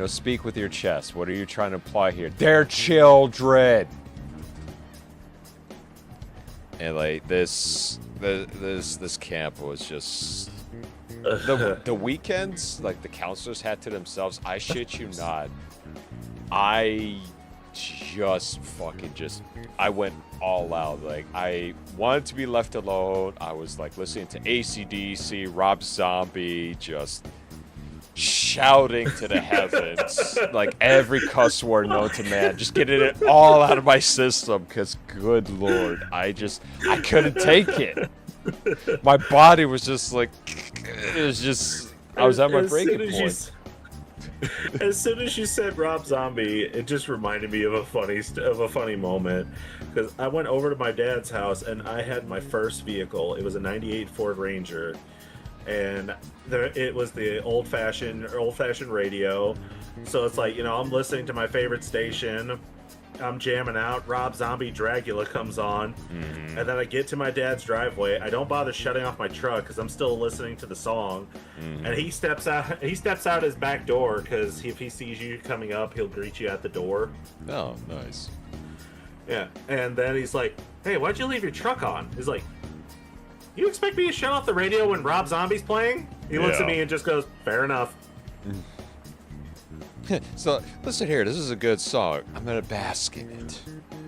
Speak with your chest. What are you trying to imply here? They're children! and like this camp was just the weekends, like the counselors had to themselves. I shit you not. I went all out. Like, I wanted to be left alone. I was like listening to AC/DC, Rob Zombie, just shouting to the heavens, like every cuss word known to man, just getting it all out of my system. Because, good lord, I couldn't take it. My body was just like, it was just, I was at my breaking point. As soon as you said Rob Zombie, it just reminded me of a funny moment, because I went over to my dad's house and I had my first vehicle. It was a '98 Ford Ranger, and it was the old-fashioned radio. So it's like, I'm listening to my favorite station. I'm jamming out. Rob Zombie Dracula comes on, and then I get to my dad's driveway. I don't bother shutting off my truck because I'm still listening to the song. And he steps out. He steps out his back door because if he sees you coming up, he'll greet you at the door. Oh, nice. Yeah, and then he's like, "Hey, why'd you leave your truck on?" He's like, "You expect me to shut off the radio when Rob Zombie's playing?" He looks at me and just goes, "Fair enough." So, listen here, this is a good song. I'm gonna bask in it.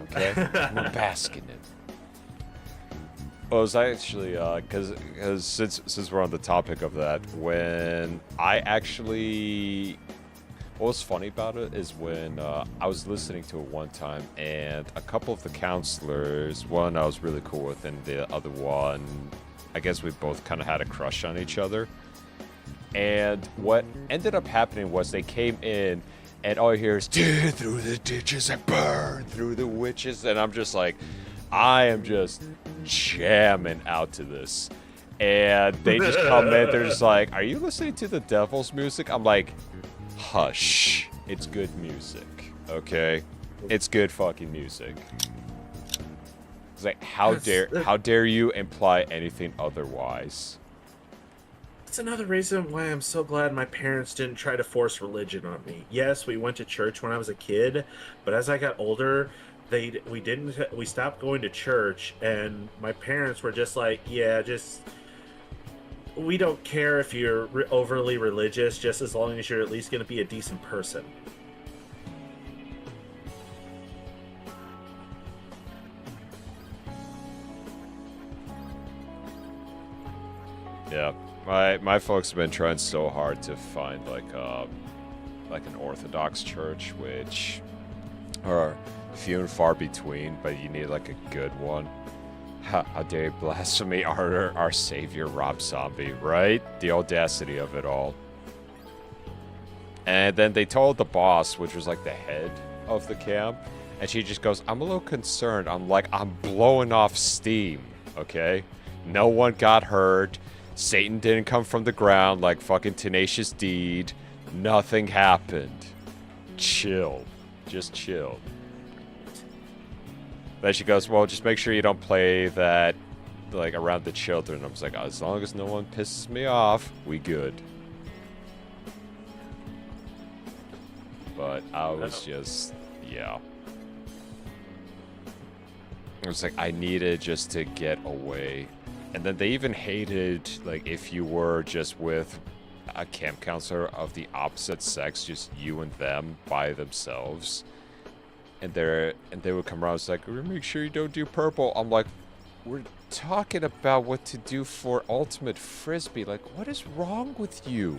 Okay? I'm gonna bask in it. Well, it was actually, because since we're on the topic of that, when I actually... What was funny about it is when I was listening to it one time, and a couple of the counselors, one I was really cool with, and the other one, I guess we both kind of had a crush on each other. And what ended up happening was they came in, and all you hear is "Tear through the ditches and burn through the witches," and I'm just like, I am just jamming out to this. And they just come in, they're just like, "Are you listening to the devil's music?" I'm like, hush, it's good music, okay? It's good fucking music. It's like, how dare you imply anything otherwise? That's another reason why I'm so glad my parents didn't try to force religion on me. Yes, we went to church when I was a kid, but as I got older, we stopped going to church, and my parents were just like, "Yeah, we don't care if you're overly religious, just as long as you're at least going to be a decent person." Yeah. My folks have been trying so hard to find like an Orthodox church, which are few and far between, but you need like a good one. How dare you blaspheme our savior Rob Zombie, right? The audacity of it all. And then they told the boss, which was like the head of the camp, and she just goes, "I'm a little concerned." I'm like, I'm blowing off steam, okay? No one got hurt. Satan didn't come from the ground like fucking Tenacious Deed. Nothing happened. Chill. Just chill. Then she goes, "Well, just make sure you don't play that like around the children." I was like, as long as no one pisses me off, we good. But I was just, yeah. It was like, I needed just to get away. And then they even hated, like, if you were just with a camp counselor of the opposite sex, just you and them by themselves. And they would come around, it's like, "Make sure you don't do purple." I'm like, we're talking about what to do for Ultimate Frisbee. Like, what is wrong with you?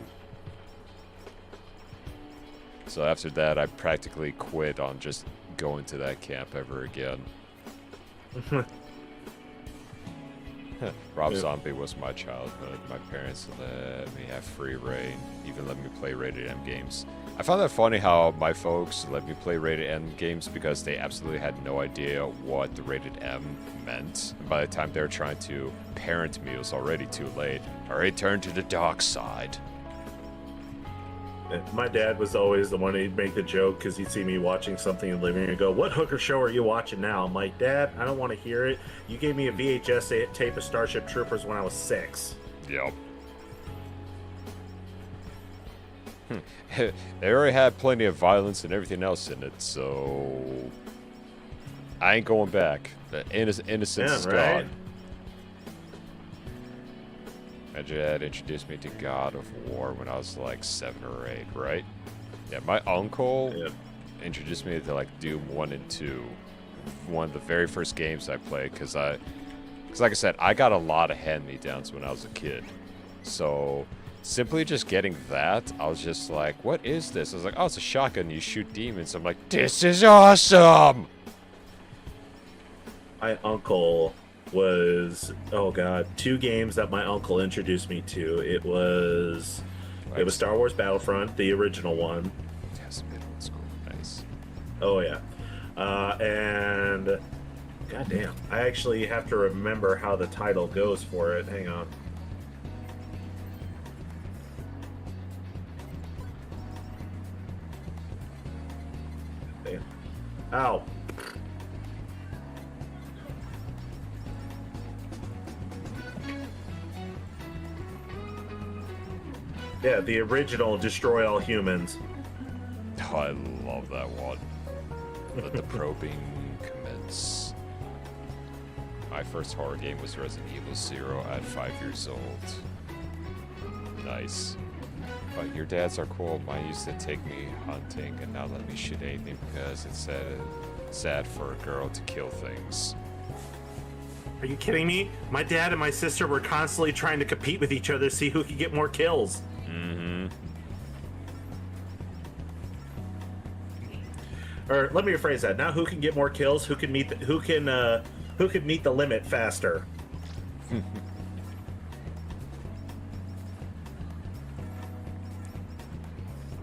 So after that, I practically quit on just going to that camp ever again. Rob Zombie was my childhood. My parents let me have free reign, even let me play rated M games. I found that funny how my folks let me play rated M games because they absolutely had no idea what the rated M meant. And by the time they were trying to parent me, it was already too late. Alright, turn to the dark side. My dad was always the one who'd make the joke because he'd see me watching something in the living room and go, "What hooker show are you watching now?" I'm like, "Dad, I don't want to hear it. You gave me a VHS tape of Starship Troopers when I was 6. Yep. They already had plenty of violence and everything else in it, so... I ain't going back. The innocence is right? gone. My dad introduced me to God of War when I was like 7 or 8, right? Yeah, my uncle introduced me to like Doom 1 and 2. One of the very first games I played, because like I said, I got a lot of hand-me-downs when I was a kid. So simply just getting that, I was just like, what is this? I was like, oh, it's a shotgun, you shoot demons. I'm like, this is awesome! My uncle was, oh god, 2 games that my uncle introduced me to. It was Star Wars Battlefront, the original one. Yes, middle school, nice. Oh yeah. And goddamn, I actually have to remember how the title goes for it. Hang on. Damn. Ow. Yeah, the original Destroy All Humans. Oh, I love that one. Let the probing commence. My first horror game was Resident Evil 0 at 5 years old. Nice. But your dads are cool. Mine used to take me hunting and not let me shoot anything because it's sad for a girl to kill things. Are you kidding me? My dad and my sister were constantly trying to compete with each other to see who could get more kills. Mm-hmm. Or let me rephrase that. Now, who can get more kills? Who can meet the limit faster?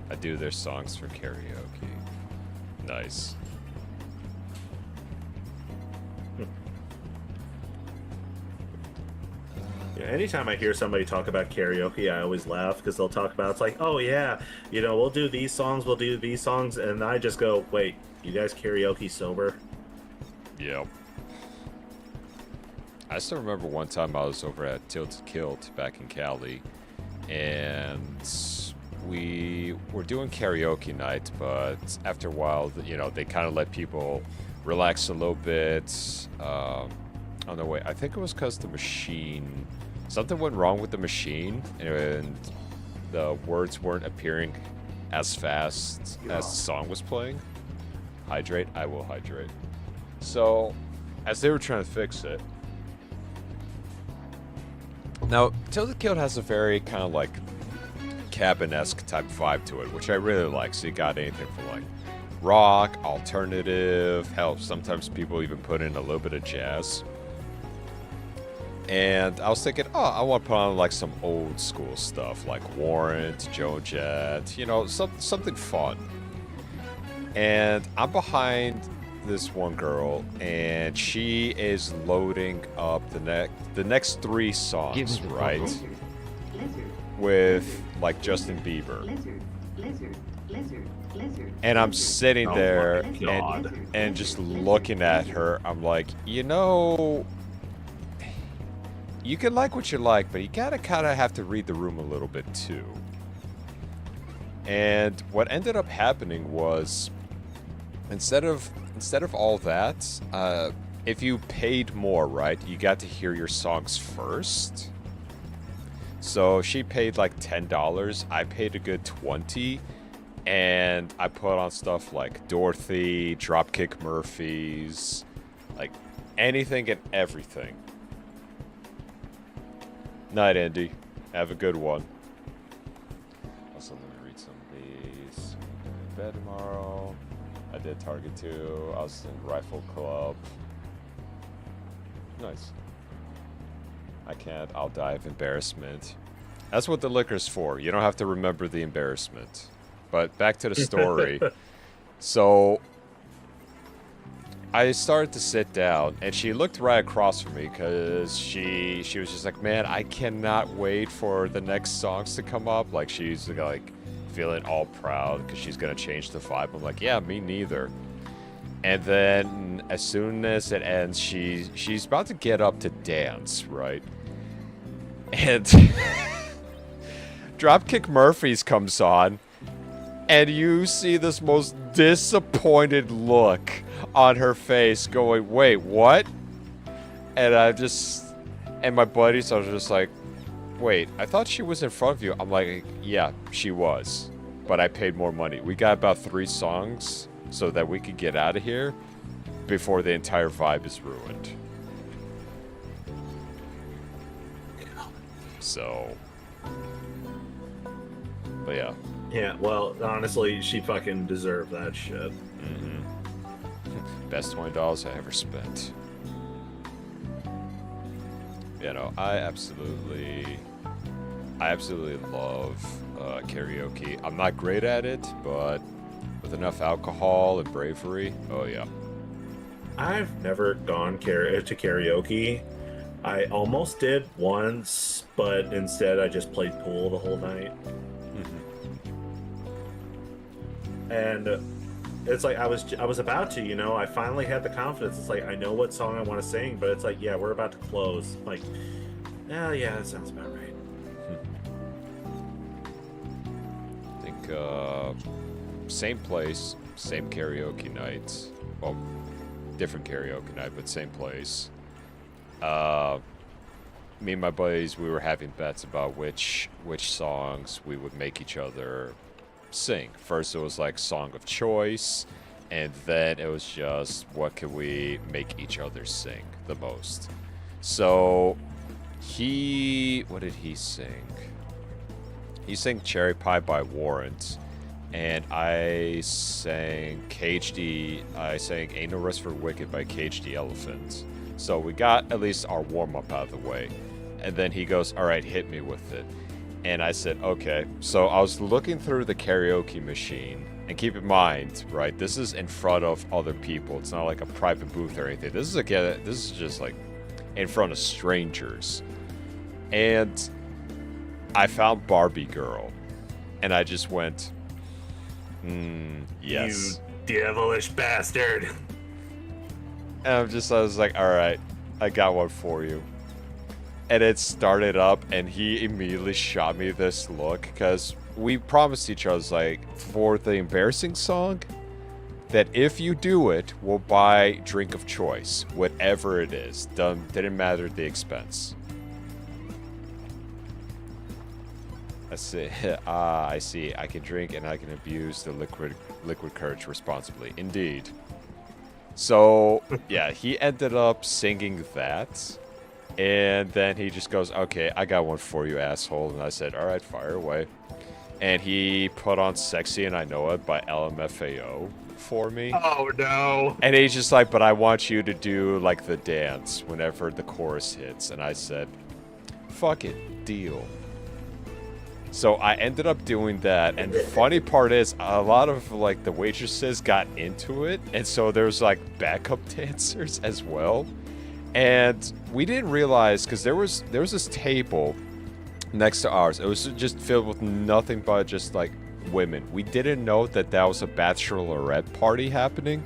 I do their songs for karaoke. Nice. Yeah, anytime I hear somebody talk about karaoke, I always laugh because they'll talk about, it's like, oh yeah, we'll do these songs, and I just go, wait, you guys karaoke sober? Yep. I still remember one time I was over at Tilted Kilt back in Cali, and we were doing karaoke night, but after a while, they kind of let people relax a little bit on their way. I think it was because the machine, something went wrong with the machine, and the words weren't appearing as fast as the song was playing. Hydrate, I will hydrate. So, as they were trying to fix it, now, Tilted Kilt has a very kind of like cabin-esque type vibe to it, which I really like. So you got anything from like rock, alternative, hell, sometimes people even put in a little bit of jazz. And I was thinking, oh, I want to put on like some old school stuff, like Warrant, Joan Jett, something fun. And I'm behind this one girl, and she is loading up the next 3 songs, right? With like Justin Bieber. And I'm sitting there and just looking at her. I'm like, you can like what you like, but you gotta kind of have to read the room a little bit too. And what ended up happening was, instead of all that, if you paid more, right, you got to hear your songs first. So she paid like $10. I paid a good $20, and I put on stuff like Dorothy, Dropkick Murphys, like anything and everything. Night, Andy. Have a good one. Also, let me read some of these. I'm going to bed tomorrow. I did Target 2. I was in Rifle Club. Nice. I can't. I'll die of embarrassment. That's what the liquor's for. You don't have to remember the embarrassment. But back to the story. So I started to sit down, and she looked right across from me because she was just like, man, I cannot wait for the next songs to come up. Like, she's like feeling all proud because she's gonna change the vibe. I'm like, yeah, me neither. And then as soon as it ends, she's about to get up to dance, right? And Dropkick Murphys comes on, And you see this most disappointed look on her face going, wait, what? And and my buddies are just like, wait, I thought she was in front of you. I'm like, yeah, she was. But I paid more money. We got about 3 songs so that we could get out of here before the entire vibe is ruined. So, but yeah. Yeah, well, honestly, she fucking deserved that shit. Best $20 I ever spent. You know, I absolutely love karaoke. I'm not great at it, but with enough alcohol and bravery, oh yeah. I've never gone to karaoke. I almost did once, but instead I just played pool the whole night. And it's like I was about to, you know, I finally had the confidence. It's like I know what song I want to sing, but it's like, yeah, we're about to close. Like, oh yeah, that sounds about right. I think same place, same karaoke night. Well, different karaoke night, but same place. Me and my buddies, we were having bets about which songs we would make each other sing. First it was like song of choice, and then it was just what could we make each other sing the most. So what did he sing? He sang Cherry Pie by Warrant, and I sang Ain't No Rest for Wicked by Cage the Elephant. So we got at least our warm-up out of the way. And then he goes, all right, hit me with it. And I said, okay. So I was looking through the karaoke machine. And keep in mind, right, this is in front of other people. It's not like a private booth or anything. This is just like in front of strangers. And I found Barbie Girl. And I just went, yes. You devilish bastard. And I was like, all right, I got one for you. And it started up, and he immediately shot me this look, because we promised each other, like, for the embarrassing song, that if you do it, we'll buy drink of choice, whatever it is. Didn't matter the expense. I see. I can drink and I can abuse the liquid courage responsibly. Indeed. So, yeah, he ended up singing that. And then he just goes, okay, I got one for you, asshole. And I said, all right, fire away. And he put on Sexy and I Know It by LMFAO for me. Oh, no. And he's just like, but I want you to do, like, the dance whenever the chorus hits. And I said, fuck it, deal. So I ended up doing that, and the funny part is, a lot of, like, the waitresses got into it, and so there's, like, backup dancers as well. And we didn't realize, because there was this table next to ours. It was just filled with nothing but just, like, women. We didn't know that was a bachelorette party happening.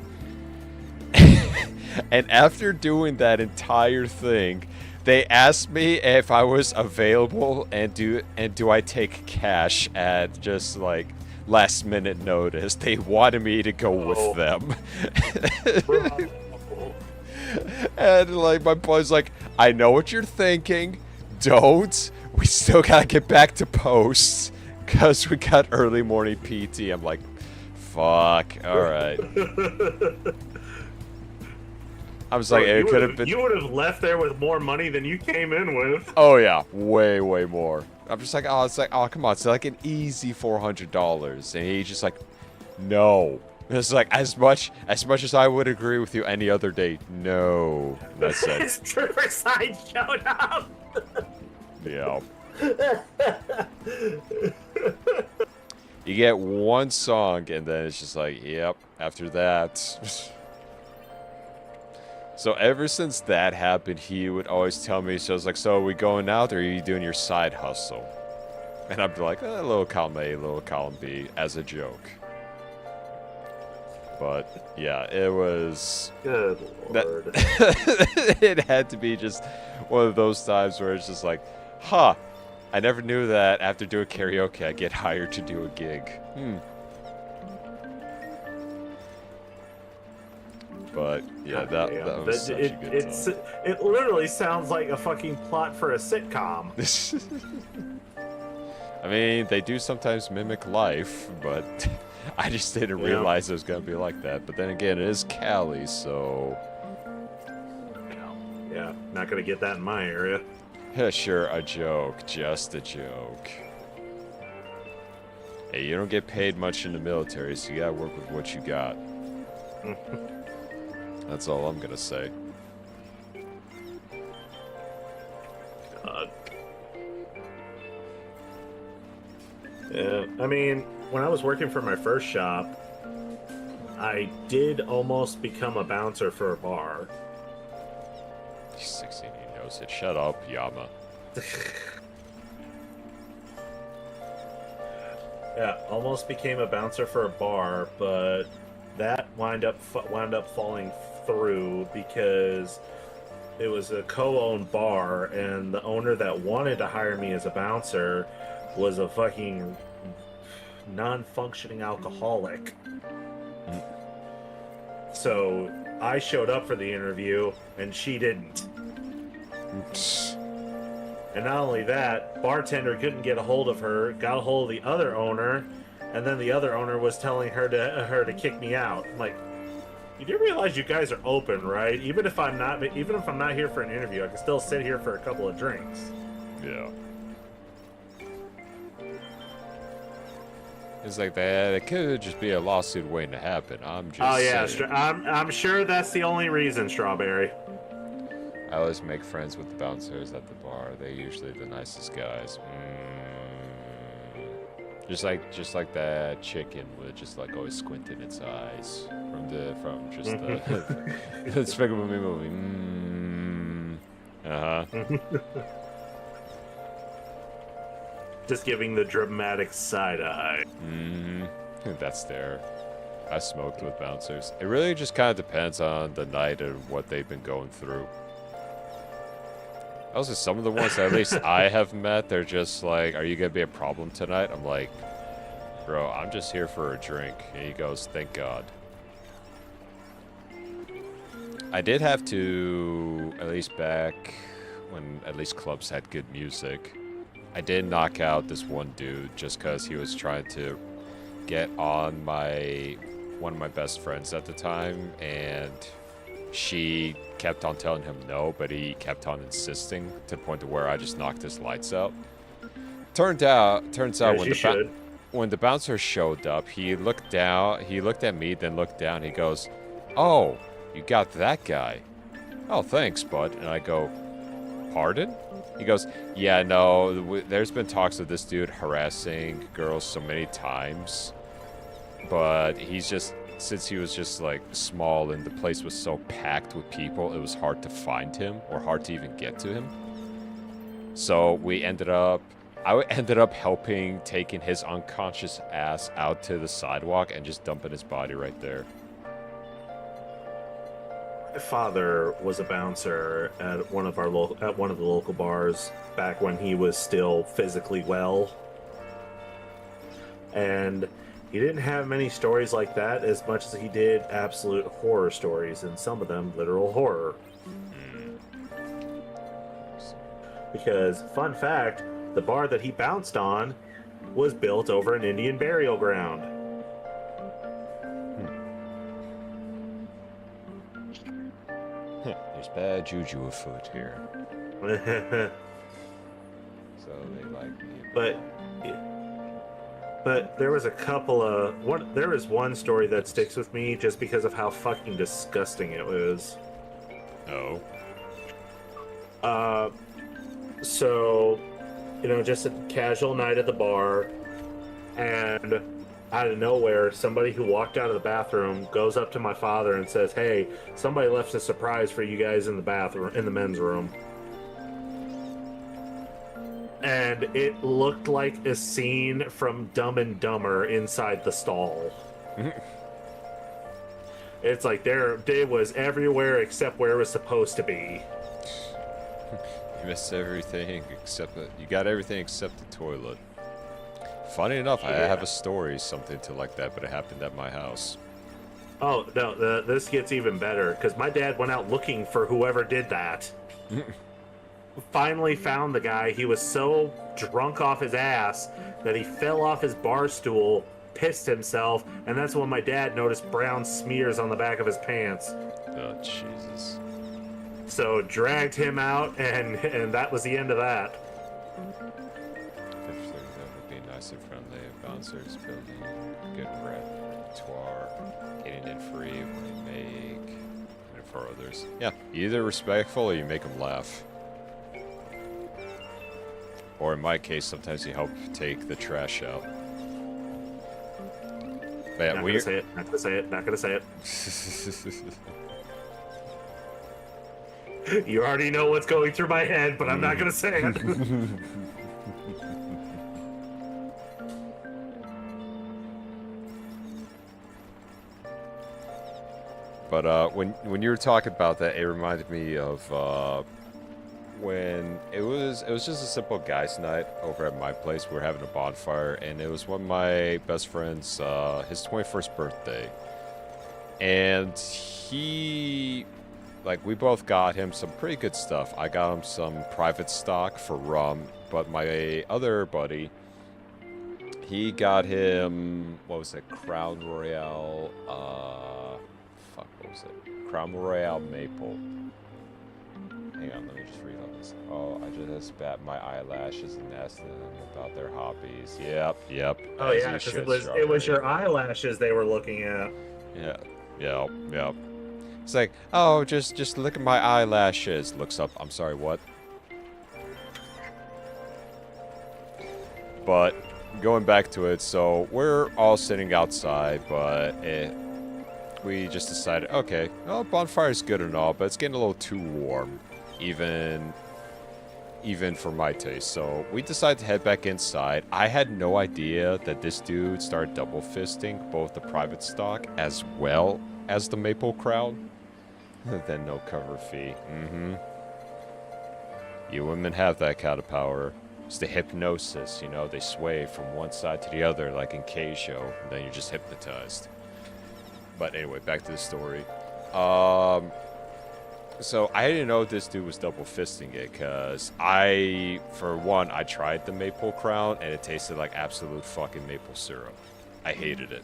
And after doing that entire thing, they asked me if I was available and do I take cash at just like last minute notice. They wanted me to go with them. And like my boy's like, I know what you're thinking. Don't. We still gotta get back to posts because we got early morning PT. I'm like, fuck. All right. I was like, it could have been. You would have left there with more money than you came in with. Oh yeah, way more. I'm just like, oh, come on, it's like an easy $400, and he's just like, no. It's like as much as I would agree with you any other day. No, that's it. His Riverside showed up. Yeah. You get one song, and then it's just like, yep. After that. So ever since that happened, he would always tell me, so I was like, so are we going out or are you doing your side hustle? And I'd be like, a little column A, little column B, as a joke. But, yeah, it was... Good lord. It had to be just one of those times where it's just like, huh, I never knew that after doing karaoke, I get hired to do a gig. But yeah, that was such a good time. It literally sounds like a fucking plot for a sitcom. I mean, they do sometimes mimic life, but I just didn't realize it was gonna be like that. But then again, it is Cali, so yeah, not gonna get that in my area. yeah, sure, a joke, just a joke. Hey, you don't get paid much in the military, so you gotta work with what you got. That's all I'm gonna say. God. Yeah, I mean, when I was working for my first shop, I did almost become a bouncer for a bar. He's 16, he knows it. Shut up, Yama. Yeah, almost became a bouncer for a bar, but that wound up falling through because it was a co-owned bar, and the owner that wanted to hire me as a bouncer was a fucking non-functioning alcoholic. So I showed up for the interview, and she didn't. And not only that, bartender couldn't get a hold of her, got a hold of the other owner, and then the other owner was telling her to kick me out. I'm like, you do realize you guys are open, right? Even if I'm not here for an interview, I can still sit here for a couple of drinks. Yeah. It's like that. It could just be a lawsuit waiting to happen. I'm just. Oh yeah, saying. I'm sure that's the only reason, Strawberry. I always make friends with the bouncers at the bar. They're usually the nicest guys. Just like that chicken with just like always squinting its eyes from just the Despicable Me movie. Just giving the dramatic side eye. That's there. I smoked with bouncers. It really just kind of depends on the night and what they've been going through. Also, some of the ones that at least I have met, they're just like, are you going to be a problem tonight? I'm like, bro, I'm just here for a drink. And he goes, thank God. I did have to, at least back when at least clubs had good music, I did knock out this one dude just because he was trying to get on one of my best friends at the time, and she kept on telling him no, but he kept on insisting to the point to where I just knocked his lights out. Turns out when the bouncer showed up, he looked at me, then looked down. He goes, "Oh, you got that guy. Oh, thanks, bud." And I go, "Pardon?" He goes, "Yeah, no, there's been talks of this dude harassing girls so many times, but he's just, since he was just like small and the place was so packed with people, it was hard to find him or hard to even get to him. So I ended up helping taking his unconscious ass out to the sidewalk and just dumping his body right there." My father was a bouncer at one of the local bars back when he was still physically well, and he didn't have many stories like that as much as he did absolute horror stories, and some of them literal horror. Because, fun fact, the bar that he bounced on was built over an Indian burial ground. There's bad juju afoot here. So they like me. But there was there was one story that sticks with me just because of how fucking disgusting it was. Oh. So, just a casual night at the bar, and out of nowhere, somebody who walked out of the bathroom goes up to my father and says, "Hey, somebody left a surprise for you guys in the bathroom, in the men's room." And it looked like a scene from Dumb and Dumber inside the stall. It's like it was everywhere except where it was supposed to be. You missed everything except you got everything except the toilet. Funny enough, I have a story something to like that, but it happened at my house. Oh no, this gets even better because my dad went out looking for whoever did that. Finally found the guy. He was so drunk off his ass that he fell off his bar stool, pissed himself, and that's when my dad noticed brown smears on the back of his pants. Oh, Jesus. So dragged him out, and that was the end of that. Preferably that would be nice and friendly. Bouncers building good repertoire, getting in free when you make, and for others. Yeah, either respectful or you make them laugh. Or in my case, sometimes you help take the trash out. But yeah, Not gonna say it. Not gonna say it. Not gonna say it. You already know what's going through my head, but I'm not gonna say it. But when you were talking about that, it reminded me of when it was just a simple guys' night over at my place. We were having a bonfire, and it was one of my best friends' his 21st birthday, and he, like, we both got him some pretty good stuff. I got him some private stock for rum, but my other buddy, he got him, what was it, Crown Royale, fuck, what was it? Crown Royale Maple. Hang on, let me just read all this. Oh, I just spat my eyelashes and asked them about their hobbies. Yep. Oh As yeah, you because should, it was your Strawberry. eyelashes they were looking at. Yep. It's like, oh, just look at my eyelashes. Looks up. I'm sorry, what? But going back to it, so we're all sitting outside, but we just decided, okay, well, bonfire's good and all, but it's getting a little too warm, even for my taste. So we decided to head back inside. I had no idea that this dude started double fisting both the private stock as well as the Maple Crown. Then no cover fee. You women have that kind of power. It's the hypnosis, you know, they sway from one side to the other like in K-Show, and then you're just hypnotized. But anyway, back to the story. So I didn't know this dude was double fisting it, because for one, I tried the Maple Crown, and it tasted like absolute fucking maple syrup. I hated it.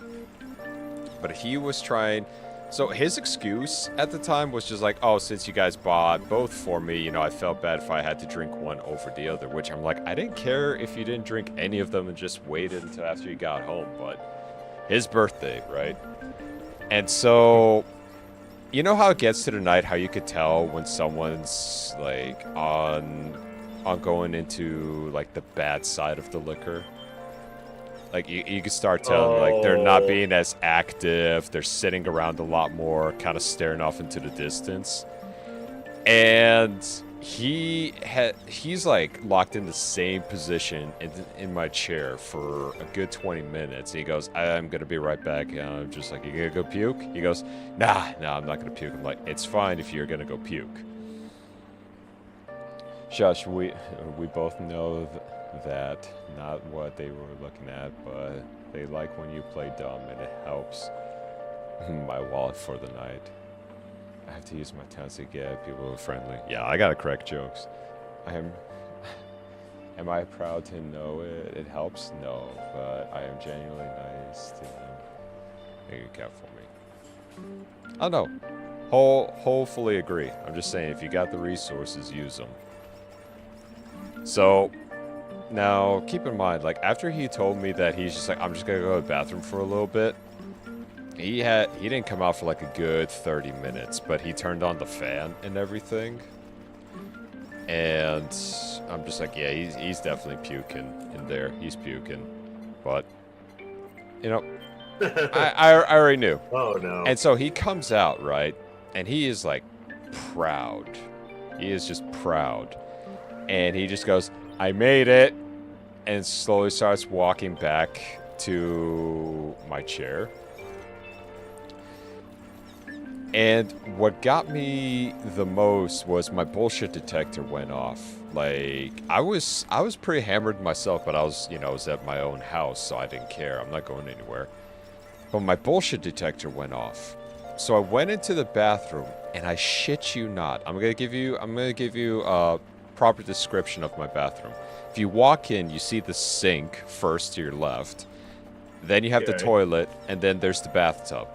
But he was trying... So his excuse at the time was just like, oh, since you guys bought both for me, you know, I felt bad if I had to drink one over the other, which I'm like, I didn't care if you didn't drink any of them and just waited until after you got home, but his birthday, right? And so, you know how it gets to the night, how you could tell when someone's, like, on going into, like, the bad side of the liquor? Like, you can start telling, like, they're not being as active, they're sitting around a lot more, kind of staring off into the distance. And he's, like, locked in the same position in my chair for a good 20 minutes. He goes, I'm going to be right back. And I'm just like, you going to go puke? He goes, nah, I'm not going to puke. I'm like, it's fine if you're going to go puke. Shush, we both know that not what they were looking at, but they like when you play dumb, and it helps my wallet for the night. I have to use my talents to get people friendly. Yeah, I gotta crack jokes. Am I proud to know it? It helps? No, but I am genuinely nice to them. Make a cap for me. I don't know. Wholly agree. I'm just saying, if you got the resources, use them. So, now, keep in mind, like, after he told me that he's just like, I'm just gonna go to the bathroom for a little bit, he didn't come out for like a good 30 minutes, but he turned on the fan and everything. And I'm just like, yeah, he's definitely puking in there. He's puking. But, you know, I already knew. Oh, no. And so he comes out, right? And he is, like, proud. He is just proud. And he just goes, I made it, and slowly starts walking back to my chair. And what got me the most was my bullshit detector went off. Like, I was pretty hammered myself, but I was at my own house, so I didn't care. I'm not going anywhere. But my bullshit detector went off. So I went into the bathroom, and I shit you not. I'm gonna give you a proper description of my bathroom. If you walk in, you see the sink first to your left. Then you have the toilet, and then there's the bathtub.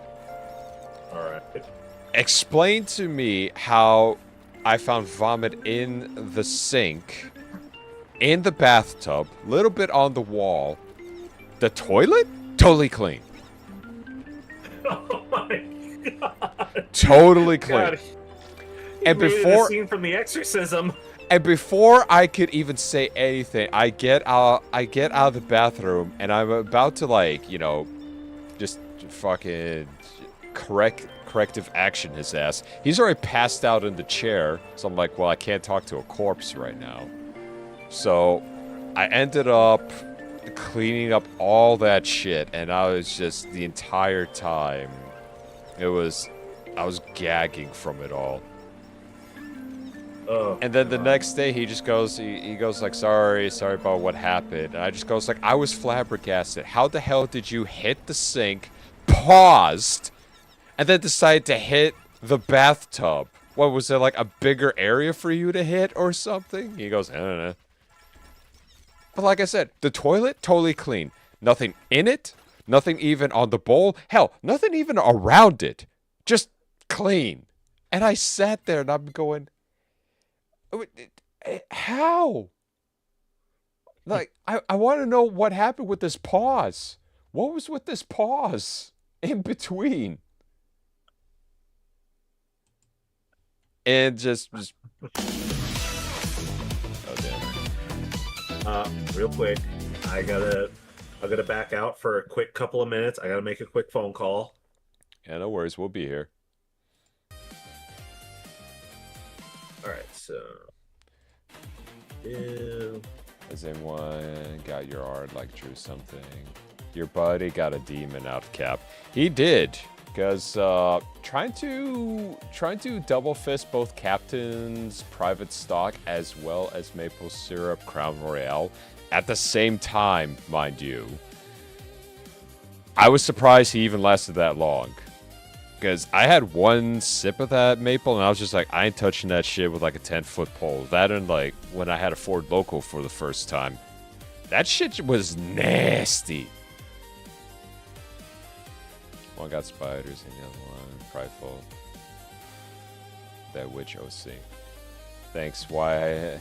All right. Explain to me how I found vomit in the sink, in the bathtub, little bit on the wall. The toilet? Totally clean. Oh my god. Totally clean. God, And made it a before scene from The Exorcism. and before I could even say anything, I get out of the bathroom and I'm about to, like, you know, just fucking corrective action his ass. He's already passed out in the chair, so I'm like, well, I can't talk to a corpse right now. So I ended up cleaning up all that shit, and I was just, the entire time, I was gagging from it all. Oh, And then the next day he just goes, he goes like, sorry about what happened. And I just goes like, I was flabbergasted. How the hell did you hit the sink, paused, and then decide to hit the bathtub? What, was there like a bigger area for you to hit or something? He goes, I don't know. But like I said, the toilet, totally clean. Nothing in it, nothing even on the bowl. Hell, nothing even around it. Just clean. And I sat there and I'm going, how? Like, I want to know what happened with this pause. What was with this pause in between? And just oh damn. real quick, I gotta back out for a quick couple of minutes. I gotta make a quick phone call. Yeah, no worries. We'll be here. All right, so yeah. Has anyone got your art, like drew something? Your buddy got a demon out of cap. He did, because trying to double fist both Captain's private stock as well as maple syrup Crown Royale at the same time, mind you. I was surprised he even lasted that long. Because I had one sip of that maple, and I was just like, I ain't touching that shit with like a 10-foot pole. That and like when I had a Ford Loco for the first time. That shit was nasty. One got spiders and the other one prideful. That witch OC. Thanks, why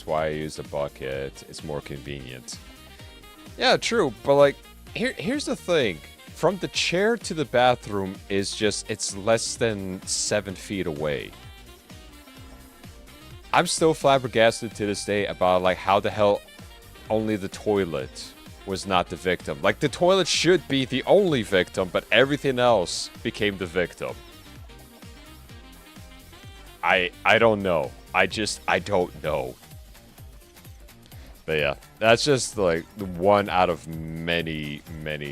I use a bucket. It's more convenient. Yeah, true, but like, here's the thing. From the chair to the bathroom is just, it's less than 7 feet away. I'm still flabbergasted to this day about like how the hell only the toilet was not the victim. Like, the toilet should be the only victim, but everything else became the victim. I don't know. I don't know. But yeah, that's just like one out of many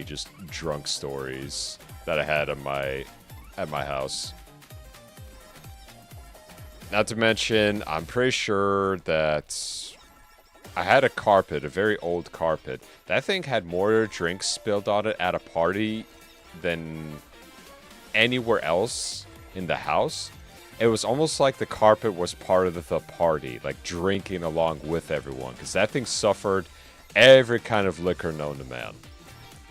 just drunk stories that I had at my house. Not to mention, I'm pretty sure that I had a carpet, a very old carpet. That thing had more drinks spilled on it at a party than anywhere else in the house. It was almost like the carpet was part of the party, like drinking along with everyone, because that thing suffered every kind of liquor known to man.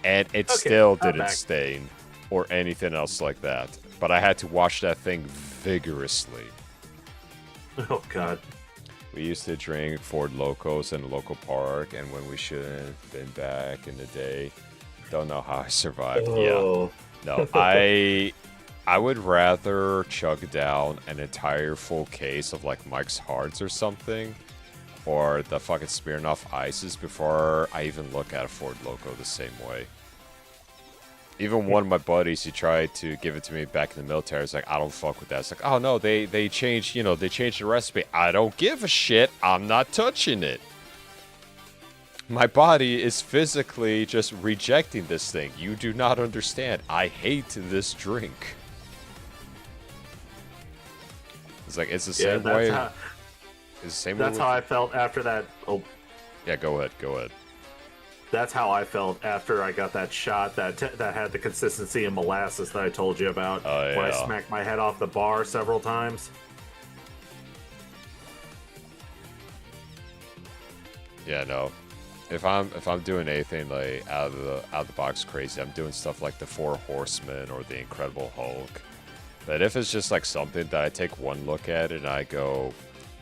And it still didn't stain or anything else like that. But I had to wash that thing vigorously. Oh, God. We used to drink Ford Locos in the local park, and when we shouldn't have been back in the day, don't know how I survived. Oh. Yeah. No, I would rather chug down an entire full case of like Mike's Hards or something, or the fucking Smirnoff Ices before I even look at a Ford Loco the same way. Even one of my buddies, he tried to give it to me back in the military. It's like, I don't fuck with that. It's like, oh no, they changed, they changed the recipe. I don't give a shit. I'm not touching it. My body is physically just rejecting this thing. You do not understand. I hate this drink. It's like, it's the same way. It's the same way. That's how I felt after that. Oh, yeah, go ahead. That's how I felt after I got that shot that had the consistency of molasses that I told you about. Oh, When I yeah. smacked my head off the bar several times. Yeah, no. If I'm doing anything like out of the box crazy, I'm doing stuff like the Four Horsemen or the Incredible Hulk. But if it's just like something that I take one look at and I go,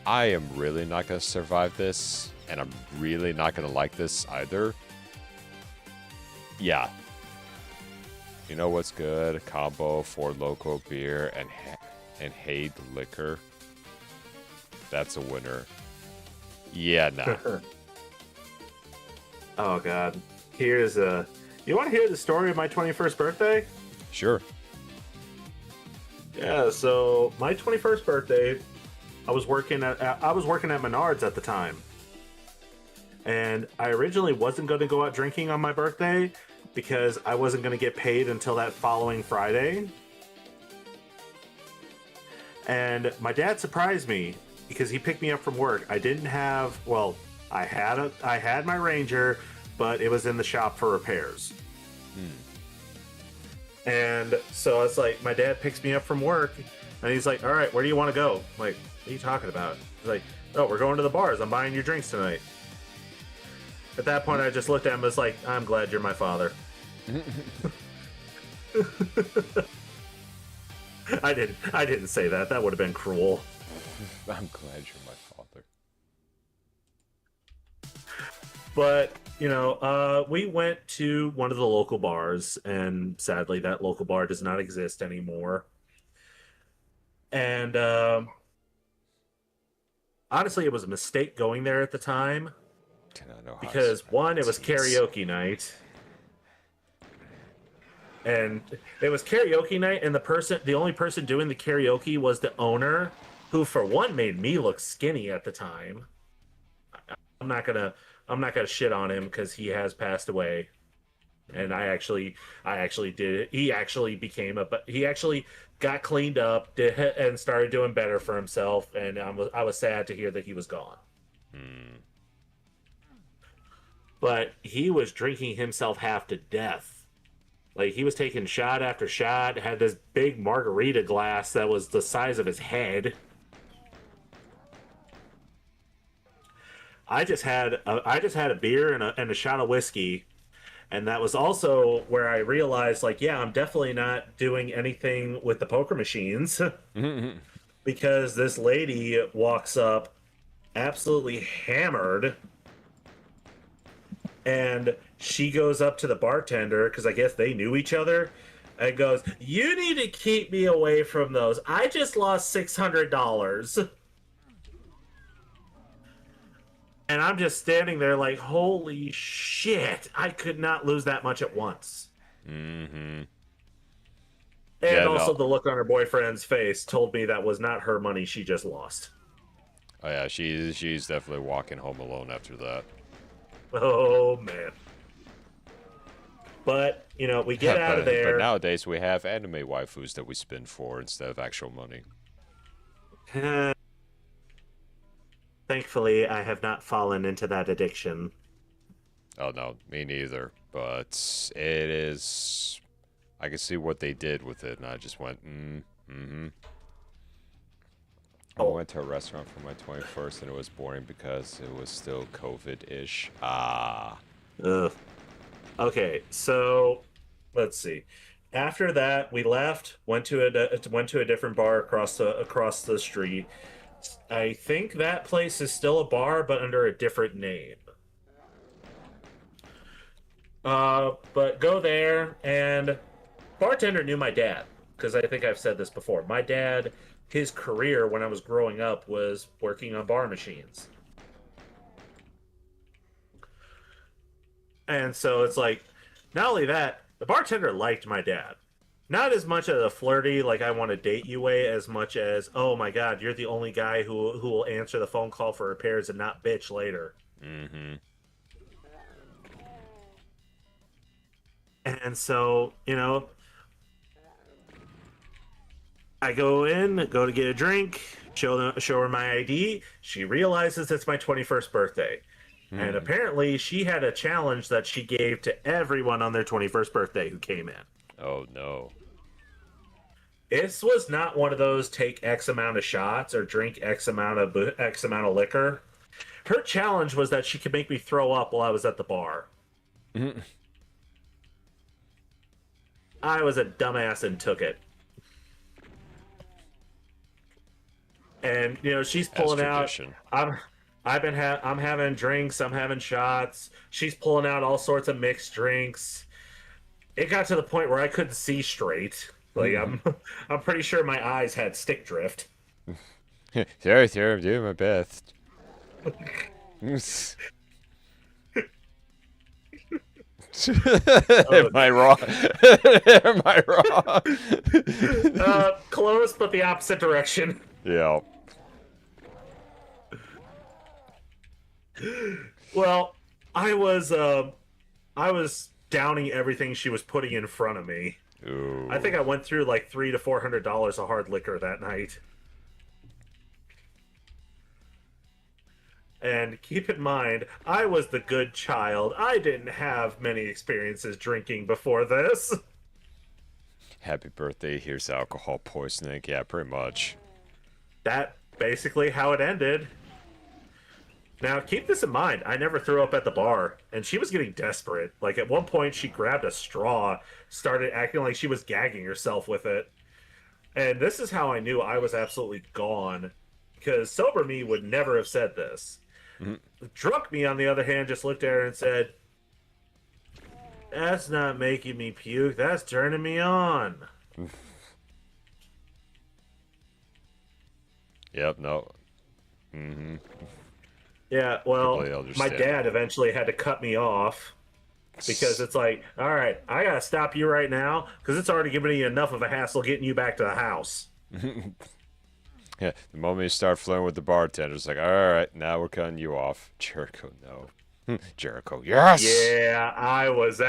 I am really not gonna survive this, and I'm really not gonna like this either. Yeah. You know what's good? A combo, 4 Loco beer and Haid liquor. That's a winner. Yeah, nah. Oh god. Here's a. You want to hear the story of my 21st birthday? Sure. Yeah. So my 21st birthday, I was working at Menards at the time, and I originally wasn't going to go out drinking on my birthday because I wasn't going to get paid until that following Friday. And my dad surprised me because he picked me up from work. I didn't have. Well, I had my Ranger, but it was in the shop for repairs. And so it's like my dad picks me up from work, and he's like, "All right, where do you want to go?" I'm like, "What are you talking about?" He's like, "Oh, we're going to the bars. I'm buying your drinks tonight." At that point, I just looked at him and was like, "I'm glad you're my father." I didn't say that. That would have been cruel. I'm glad you're my father. But, you know, we went to one of the local bars, and sadly, that local bar does not exist anymore. And honestly, it was a mistake going there at the time because, one, it was karaoke night. And it was karaoke night, and the only person doing the karaoke was the owner, who, for one, made me look skinny at the time. I'm not gonna shit on him because he has passed away, and I actually did. He actually got cleaned up and started doing better for himself, and I was sad to hear that he was gone. But he was drinking himself half to death. Like, he was taking shot after shot, had this big margarita glass that was the size of his head. I just had a beer and a shot of whiskey, and that was also where I realized, like, yeah, I'm definitely not doing anything with the poker machines because this lady walks up absolutely hammered, and she goes up to the bartender, because I guess they knew each other, and goes, "You need to keep me away from those. I just lost $600. And I'm just standing there like, holy shit, I could not lose that much at once. And also the look on her boyfriend's face told me that was not her money she just lost. Oh yeah, she's definitely walking home alone after that. Oh, man. But, you know, we get out of there. But nowadays we have anime waifus that we spin for instead of actual money. Thankfully, I have not fallen into that addiction. Oh no, me neither. But it is. I can see what they did with it, and I just went, I went to a restaurant for my 21st, and it was boring because it was still COVID-ish. Ugh. Okay, so let's see. After that, we left, went to a different bar across the street. I think that place is still a bar, but under a different name. But go there, and bartender knew my dad, because I think I've said this before. My dad, his career when I was growing up was working on bar machines. And so it's like, not only that, the bartender liked my dad. Not as much as a flirty, like, I want to date you way, as much as, oh my god, you're the only guy who will answer the phone call for repairs and not bitch later. And so, you know, I go to get a drink, show her my ID. She realizes it's my 21st birthday. And apparently she had a challenge that she gave to everyone on their 21st birthday who came in. Oh no. This was not one of those take X amount of shots or drink X amount of liquor. Her challenge was that she could make me throw up while I was at the bar. I was a dumbass and took it. And she's pulling out. I'm having drinks. I'm having shots. She's pulling out all sorts of mixed drinks. It got to the point where I couldn't see straight. Like I'm pretty sure my eyes had stick drift. Sorry, sir. I'm doing my best. Am I wrong? Am I wrong? Close, but the opposite direction. Yeah. Well, I was downing everything she was putting in front of me. Ooh. I think I went through like $300 to $400 of hard liquor that night. And keep in mind, I was the good child. I didn't have many experiences drinking before this. Happy birthday, here's alcohol poisoning. Yeah, pretty much. That basically how it ended. Now, keep this in mind. I never threw up at the bar, and she was getting desperate. Like, at one point, she grabbed a straw, started acting like she was gagging herself with it. And this is how I knew I was absolutely gone, because sober me would never have said this. Drunk me, on the other hand, just looked at her and said, "That's not making me puke. That's turning me on." Yep, no. Yeah, well, Totally my dad eventually had to cut me off because it's like, all right, I gotta stop you right now because it's already giving you enough of a hassle getting you back to the house. Yeah, the moment you start flirting with the bartender, it's like, all right, now we're cutting you off. Jericho, no. Jericho, yes. Yeah, I was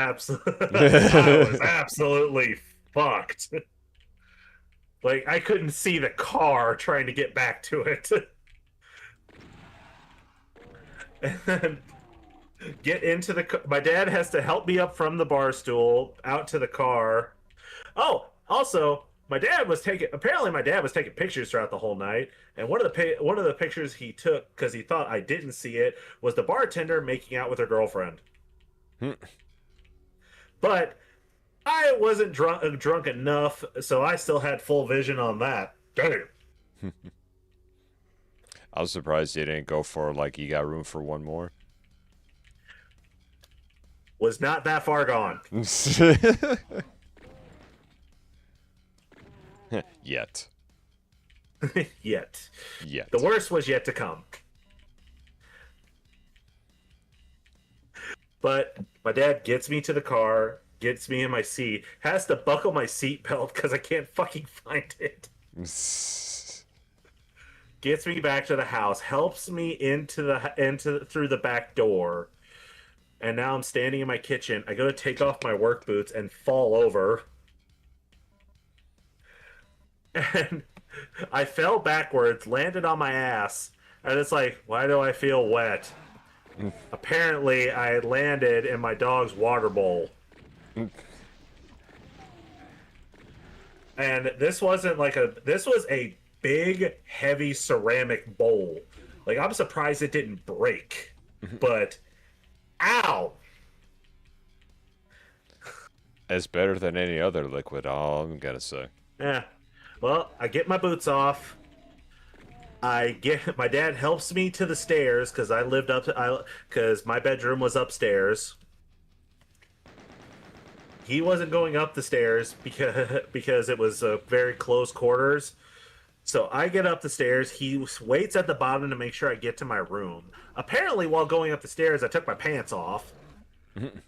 absolutely fucked. Like, I couldn't see the car trying to get back to it. And then get into the... My dad has to help me up from the bar stool out to the car. Oh, also, my dad was taking pictures throughout the whole night, and one of the pictures he took, because he thought I didn't see it, was the bartender making out with her girlfriend. But I wasn't drunk enough, so I still had full vision on that. Damn. I was surprised you didn't go for, like, you got room for one more. Was not that far gone. Yet. Yet. Yet. The worst was yet to come. But my dad gets me to the car, gets me in my seat, has to buckle my seatbelt because I can't fucking find it. Gets me back to the house, helps me through the back door, and now I'm standing in my kitchen. I go to take off my work boots and fall over. And I fell backwards, landed on my ass, and it's like, why do I feel wet? Apparently, I had landed in my dog's water bowl. And this was a big, heavy ceramic bowl. Like, I'm surprised it didn't break. But, ow! It's better than any other liquid, all I'm gonna say. Yeah. Well, I get my boots off. My dad helps me to the stairs because because my bedroom was upstairs. He wasn't going up the stairs because it was very close quarters. So I get up the stairs. He waits at the bottom to make sure I get to my room. Apparently, while going up the stairs, I took my pants off. And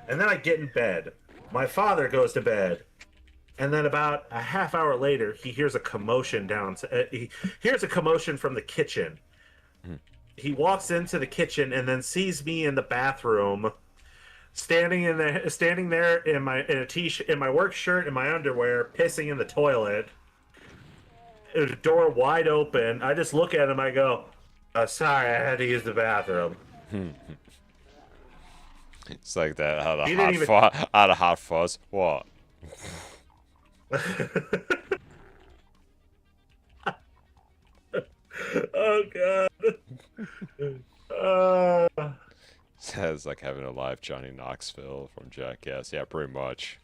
then I get in bed. My father goes to bed. And then about a half hour later, he hears a commotion he hears a commotion from the kitchen. He walks into the kitchen and then sees me in the bathroom, standing there in my work shirt and my underwear, pissing in the toilet. The door wide open. I just look at him. I go, Sorry, I had to use the bathroom. It's like that He didn't even- out of hot fuzz. What? Oh god. It's like having a live Johnny Knoxville from Jackass. Yeah, pretty much.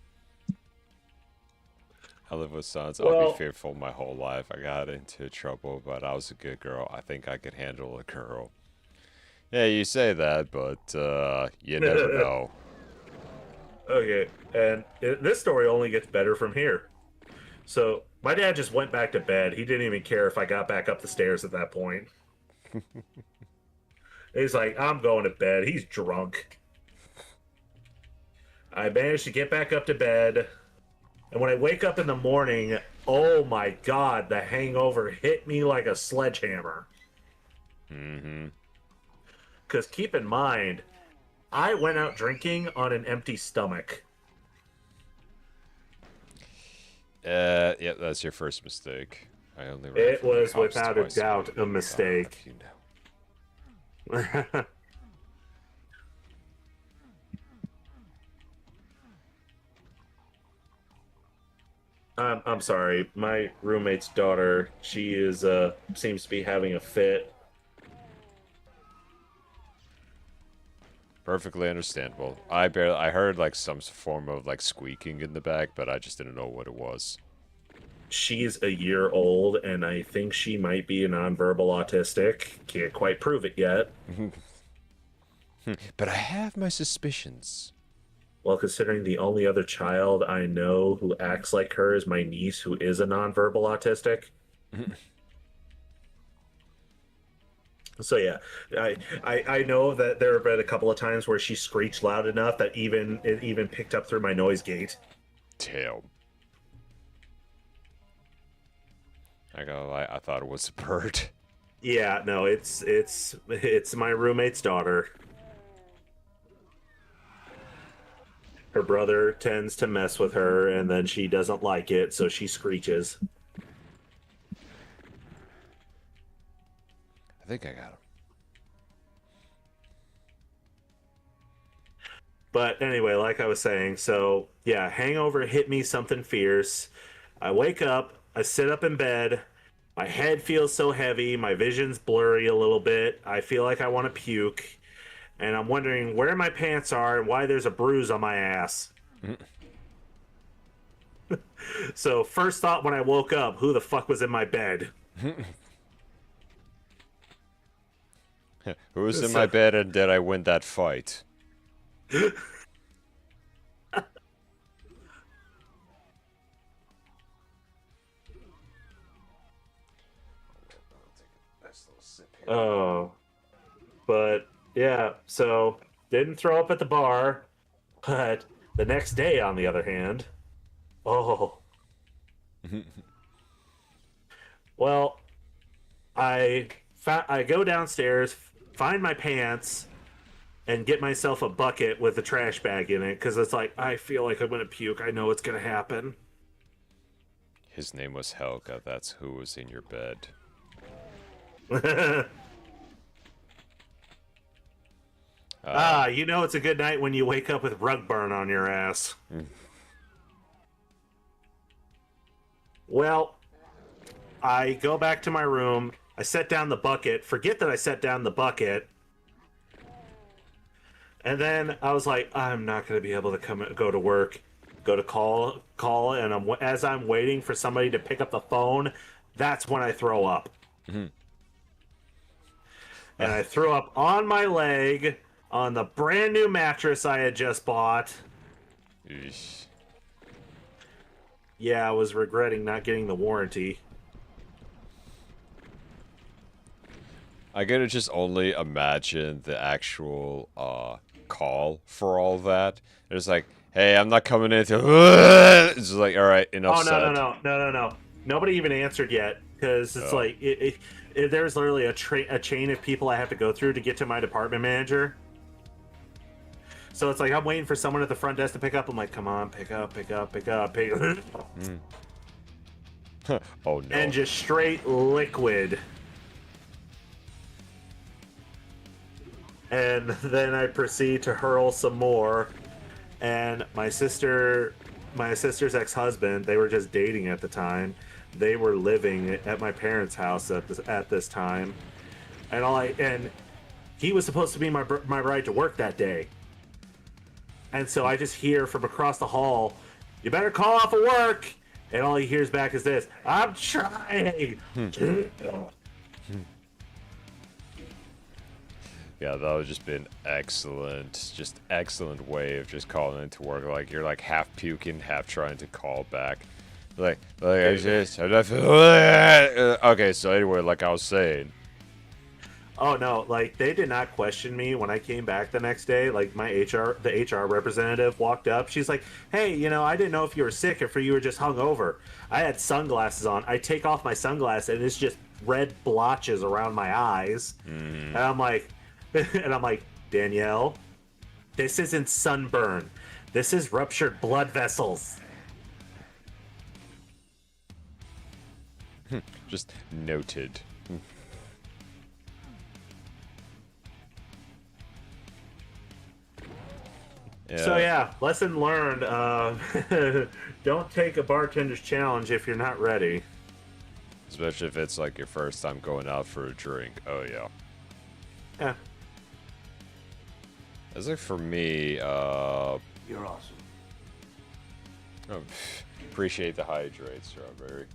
I live with sons. I'll Well- be fearful my whole life. I got into trouble, but I was a good girl. I think I could handle a girl. Yeah, you say that, but you never know. Okay, and this story only gets better from here. So, my dad just went back to bed. He didn't even care if I got back up the stairs at that point. He's like, I'm going to bed. He's drunk. I managed to get back up to bed. And when I wake up in the morning, oh my god, the hangover hit me like a sledgehammer. Mm-hmm. Because keep in mind, I went out drinking on an empty stomach. Yeah, that's your first mistake. I only ran It from the was cops without a twice. doubt a mistake. You know. I'm sorry. My roommate's daughter, she is seems to be having a fit. Perfectly understandable. I heard like some form of like squeaking in the back, but I just didn't know what it was. She's a year old, and I think she might be nonverbal autistic. Can't quite prove it yet. But I have my suspicions. Well, considering the only other child I know who acts like her is my niece, who is a nonverbal autistic. So yeah, I know that there have been a couple of times where she screeched loud enough that it even picked up through my noise gate. Damn. I gotta lie, I thought it was a bird. Yeah, no, it's my roommate's daughter. Her brother tends to mess with her, and then she doesn't like it, so she screeches. I think I got him. But anyway, like I was saying, so yeah, hangover hit me something fierce. I wake up, I sit up in bed, my head feels so heavy, my vision's blurry a little bit, I feel like I want to puke, and I'm wondering where my pants are and why there's a bruise on my ass. So first thought when I woke up, who the fuck was in my bed? Who was in my bed and did I win that fight? Oh, but yeah, so didn't throw up at the bar, but the next day, on the other hand, oh, well, I go downstairs, find my pants, and get myself a bucket with a trash bag in it because it's like I feel like I'm gonna puke. I know it's gonna happen. His name was Helga. That's who was in your bed. You know it's a good night when you wake up with rug burn on your ass. Well, I go back to my room. I set down the bucket. Forget that I set down the bucket. And then I was like, I'm not going to be able to go to work. Go to call, and as I'm waiting for somebody to pick up the phone, that's when I throw up. Mm-hmm. And I threw up on my leg on the brand new mattress I had just bought. Eesh. Yeah, I was regretting not getting the warranty. I gotta just only imagine the actual call for all that. It's like, hey, I'm not coming in till... It's just like, all right, enough said. No. Nobody even answered yet because it's like there's literally a chain of people I have to go through to get to my department manager. So it's like I'm waiting for someone at the front desk to pick up. I'm like, come on, pick up. Oh no. And just straight liquid. And then I proceed to hurl some more. And my sister's ex-husband, they were just dating at the time. They were living at my parents' house at this time. And he was supposed to be my ride to work that day. And so I just hear from across the hall, "You better call off of work." And all he hears back is this, "I'm trying." Yeah, that would just been excellent. Just excellent way of just calling into work. Like you're like half puking, half trying to call back. I just okay. So anyway, like I was saying. Oh no, like they did not question me when I came back the next day. Like the HR representative walked up. She's like, "Hey, I didn't know if you were sick or if you were just hungover." I had sunglasses on. I take off my sunglasses and it's just red blotches around my eyes. And I'm like, "Danielle, this isn't sunburn. This is ruptured blood vessels." Just noted. Yeah. So yeah, lesson learned. Don't take a bartender's challenge if you're not ready. Especially if it's like your first time going out for a drink. Oh yeah. Yeah. As like for me, You're awesome. Oh, appreciate the hydrate, Strawberry.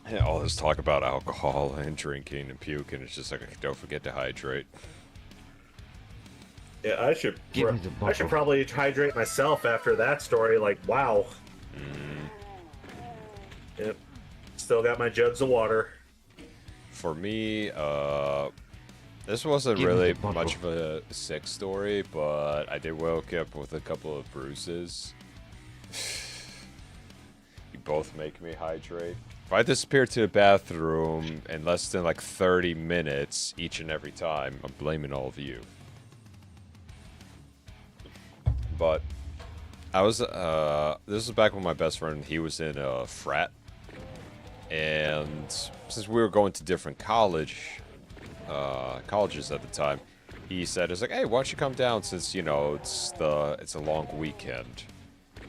Yeah, all this talk about alcohol and drinking and puking, it's just like, don't forget to hydrate. Yeah, I should probably hydrate myself after that story. Like, wow. Yep. Still got my jugs of water. For me, this wasn't really much of a sick story, but I did wake up with a couple of bruises. You both make me hydrate. If I disappear to the bathroom in less than like 30 minutes each and every time, I'm blaming all of you. But I was, this was back when my best friend, he was in a frat. And since we were going to different colleges at the time, he said, it's like, "Hey, why don't you come down since, it's a long weekend."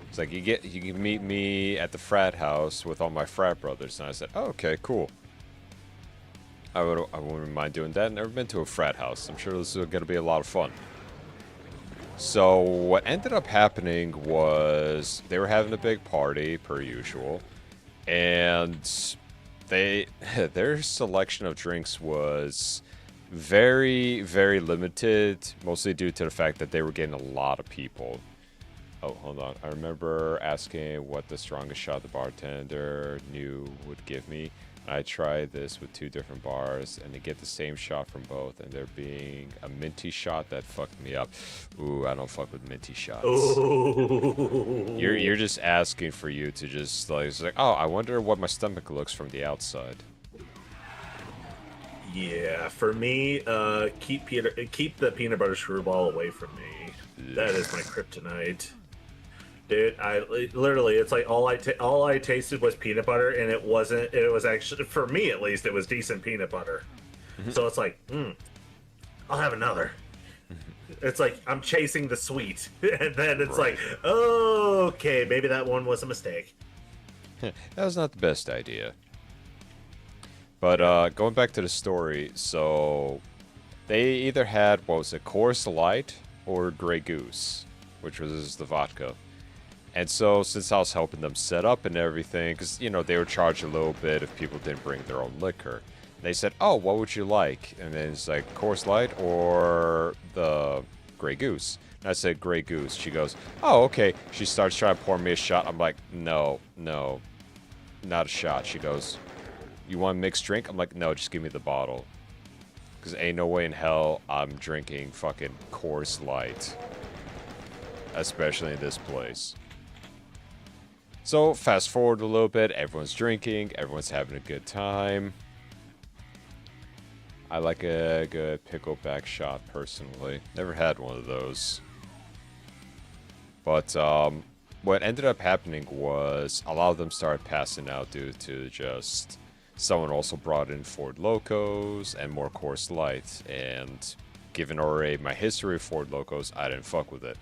It's like, you can meet me at the frat house with all my frat brothers. And I said, "Oh, okay, cool. I wouldn't mind doing that. I've never been to a frat house. I'm sure this is going to be a lot of fun." So what ended up happening was they were having a big party, per usual. And their selection of drinks was very, very limited, mostly due to the fact that they were getting a lot of people. Oh, hold on. I remember asking what the strongest shot the bartender knew would give me. I tried this with 2 different bars, and they get the same shot from both, and there being a minty shot that fucked me up. Ooh, I don't fuck with minty shots. Ooh. You're just asking for you to just like, it's like, oh, I wonder what my stomach looks from the outside. Yeah, for me, keep the peanut butter screwball away from me. That is my kryptonite. Dude, literally, it's like all I tasted was peanut butter, and it was actually, for me at least, it was decent peanut butter. So it's like, I'll have another. It's like I'm chasing the sweet, and then it's like, oh, okay, maybe that one was a mistake. That was not the best idea. But going back to the story, so they either had, what was it, Coors Light or Grey Goose, which was the vodka. And so, since I was helping them set up and everything, because, they were charged a little bit if people didn't bring their own liquor. They said, "Oh, what would you like?" And then it's like, Coors Light or the Grey Goose? And I said, Grey Goose. She goes, "Oh, okay." She starts trying to pour me a shot. I'm like, no, not a shot. She goes, "You want a mixed drink?" I'm like, "No, just give me the bottle." Because ain't no way in hell I'm drinking fucking Coors Light. Especially in this place. So, fast forward a little bit, everyone's drinking, everyone's having a good time. I like a good pickleback shot, personally. Never had one of those. But, what ended up happening was, a lot of them started passing out due to just someone also brought in Ford Locos and more Coors Light, and given already my history of Ford Locos, I didn't fuck with it.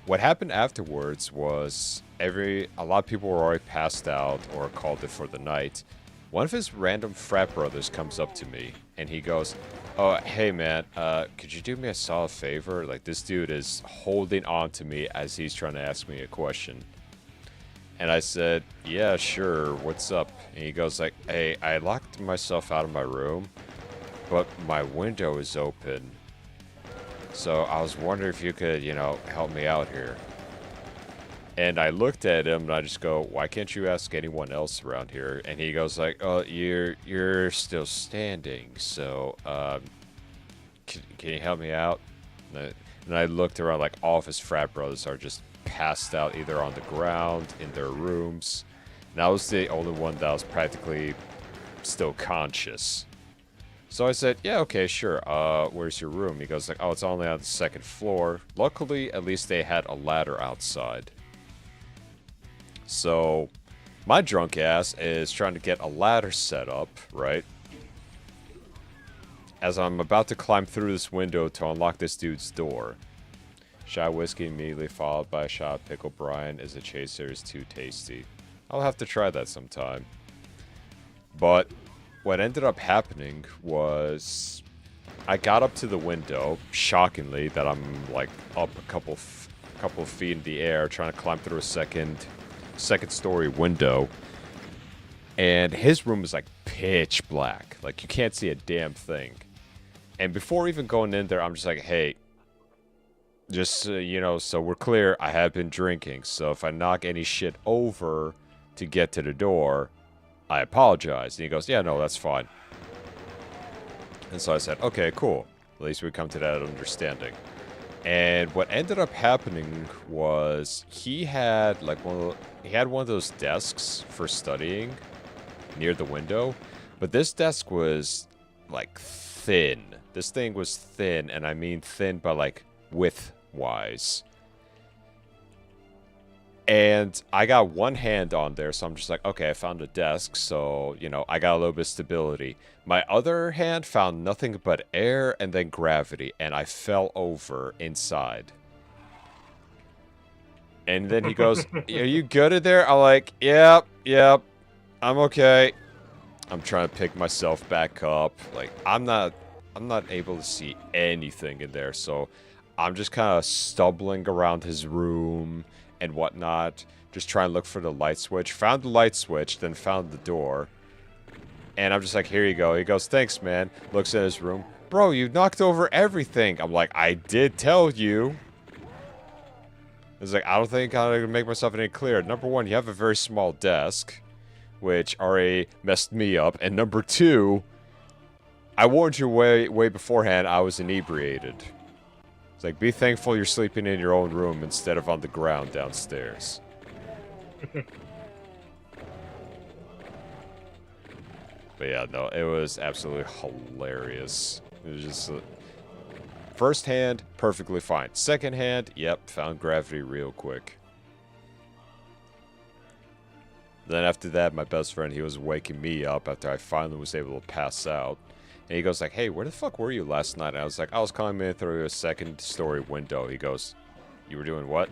What happened afterwards was a lot of people were already passed out or called it for the night. One of his random frat brothers comes up to me and he goes, "Oh, hey man, could you do me a solid favor? Like, this dude is holding on to me as he's trying to ask me a question." And I said, "Yeah, sure, what's up?" And he goes like, "Hey, I locked myself out of my room, but my window is open. So I was wondering if you could, help me out here." And I looked at him and I just go, "Why can't you ask anyone else around here?" And he goes like, "Oh, you're still standing, so can you help me out?" And I looked around, like all of his frat brothers are just passed out either on the ground, in their rooms. And I was the only one that was practically still conscious. So I said, "Yeah, okay, sure. Where's your room?" He goes like, "Oh, it's only on the second floor." Luckily, at least they had a ladder outside. So my drunk ass is trying to get a ladder set up, right? As I'm about to climb through this window to unlock this dude's door. Shot of whiskey immediately followed by a shot of pickle brine as a chaser is too tasty. I'll have to try that sometime. But what ended up happening was I got up to the window, shockingly, that I'm like up a couple of feet in the air trying to climb through a second story window. And his room is like pitch black. Like you can't see a damn thing. And before even going in there, I'm just like, "Hey, just so we're clear, I have been drinking. So if I knock any shit over to get to the door, I apologize." And he goes, "Yeah, no, that's fine." And so I said, "Okay, cool. At least we come to that understanding." And what ended up happening was he had one of those desks for studying near the window, but this desk was like thin. This thing was thin, and I mean thin by like width-wise. And I got one hand on there, so I'm just like, okay, I found a desk, so, I got a little bit of stability. My other hand found nothing but air and then gravity, and I fell over inside. And then he goes, "Are you good in there?" I'm like, yep, I'm okay. I'm trying to pick myself back up. Like, I'm not able to see anything in there, so I'm just kind of stumbling around his room and whatnot, just trying to look for the light switch. Found the light switch, then found the door. And I'm just like, "Here you go." He goes, "Thanks, man." Looks at his room. "Bro, you knocked over everything." I'm like, "I did tell you." It's like, I don't think I'm gonna make myself any clearer. Number one, you have a very small desk, which already messed me up. And number two, I warned you way beforehand I was inebriated. It's like, be thankful you're sleeping in your own room instead of on the ground downstairs. But yeah, no, it was absolutely hilarious. It was just... first hand, perfectly fine. Second hand, yep, found gravity real quick. Then after that, my best friend, he was waking me up after I finally was able to pass out. And he goes like, "Hey, where the fuck were you last night?" And I was like, "I was climbing in through a second story window." He goes, "You were doing what?"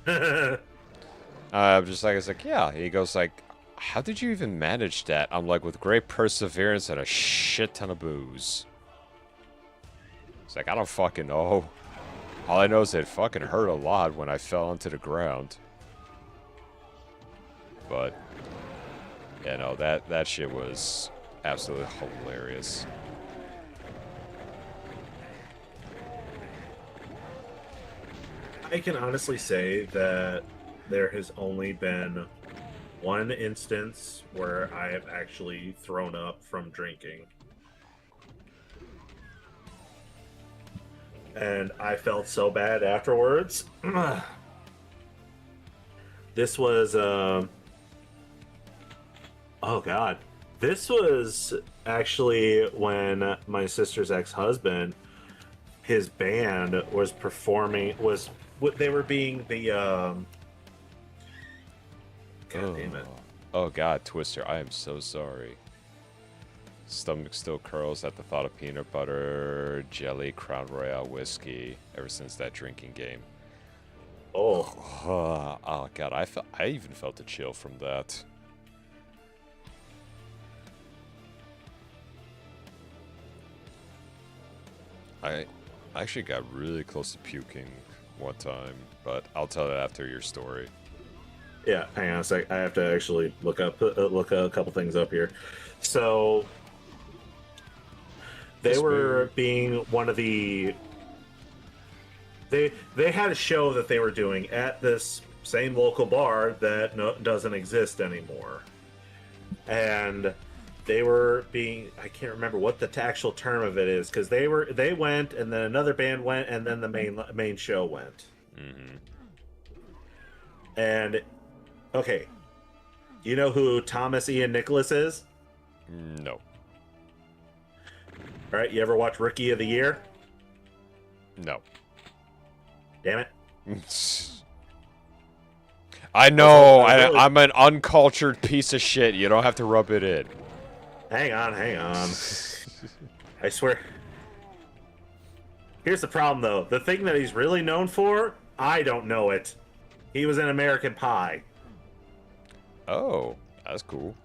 I was like, "Yeah." He goes like, "How did you even manage that?" I'm like, "With great perseverance and a shit ton of booze." It's like, I don't fucking know. All I know is it fucking hurt a lot when I fell onto the ground. But, yeah, no, that shit was absolutely hilarious. I can honestly say that there has only been one instance where I have actually thrown up from drinking. And I felt so bad afterwards. This was, oh God. This was actually when my sister's ex-husband, his band was performing, they were being the, God damn it. Oh god, Twister, I am so sorry. Stomach still curls at the thought of peanut butter, jelly, Crown Royale whiskey ever since that drinking game. Oh. Oh god, I even felt a chill from that. I actually got really close to puking one time, but I'll tell it after your story. Yeah, hang on a sec. I have to actually look a couple things up here. So they were being one of the. They had a show that they were doing at this same local bar that doesn't exist anymore, and they were being. I can't remember what the actual term of it is because they went and then another band went and then the main show went. Mm-hmm. And okay, you know who Thomas Ian Nicholas is? No. All right, you ever watch Rookie of the Year? No. Damn it. I know. Really... I'm an uncultured piece of shit. You don't have to rub it in. Hang on. I swear. Here's the problem, though. The thing that he's really known for, I don't know it. He was in American Pie. Oh, that's cool.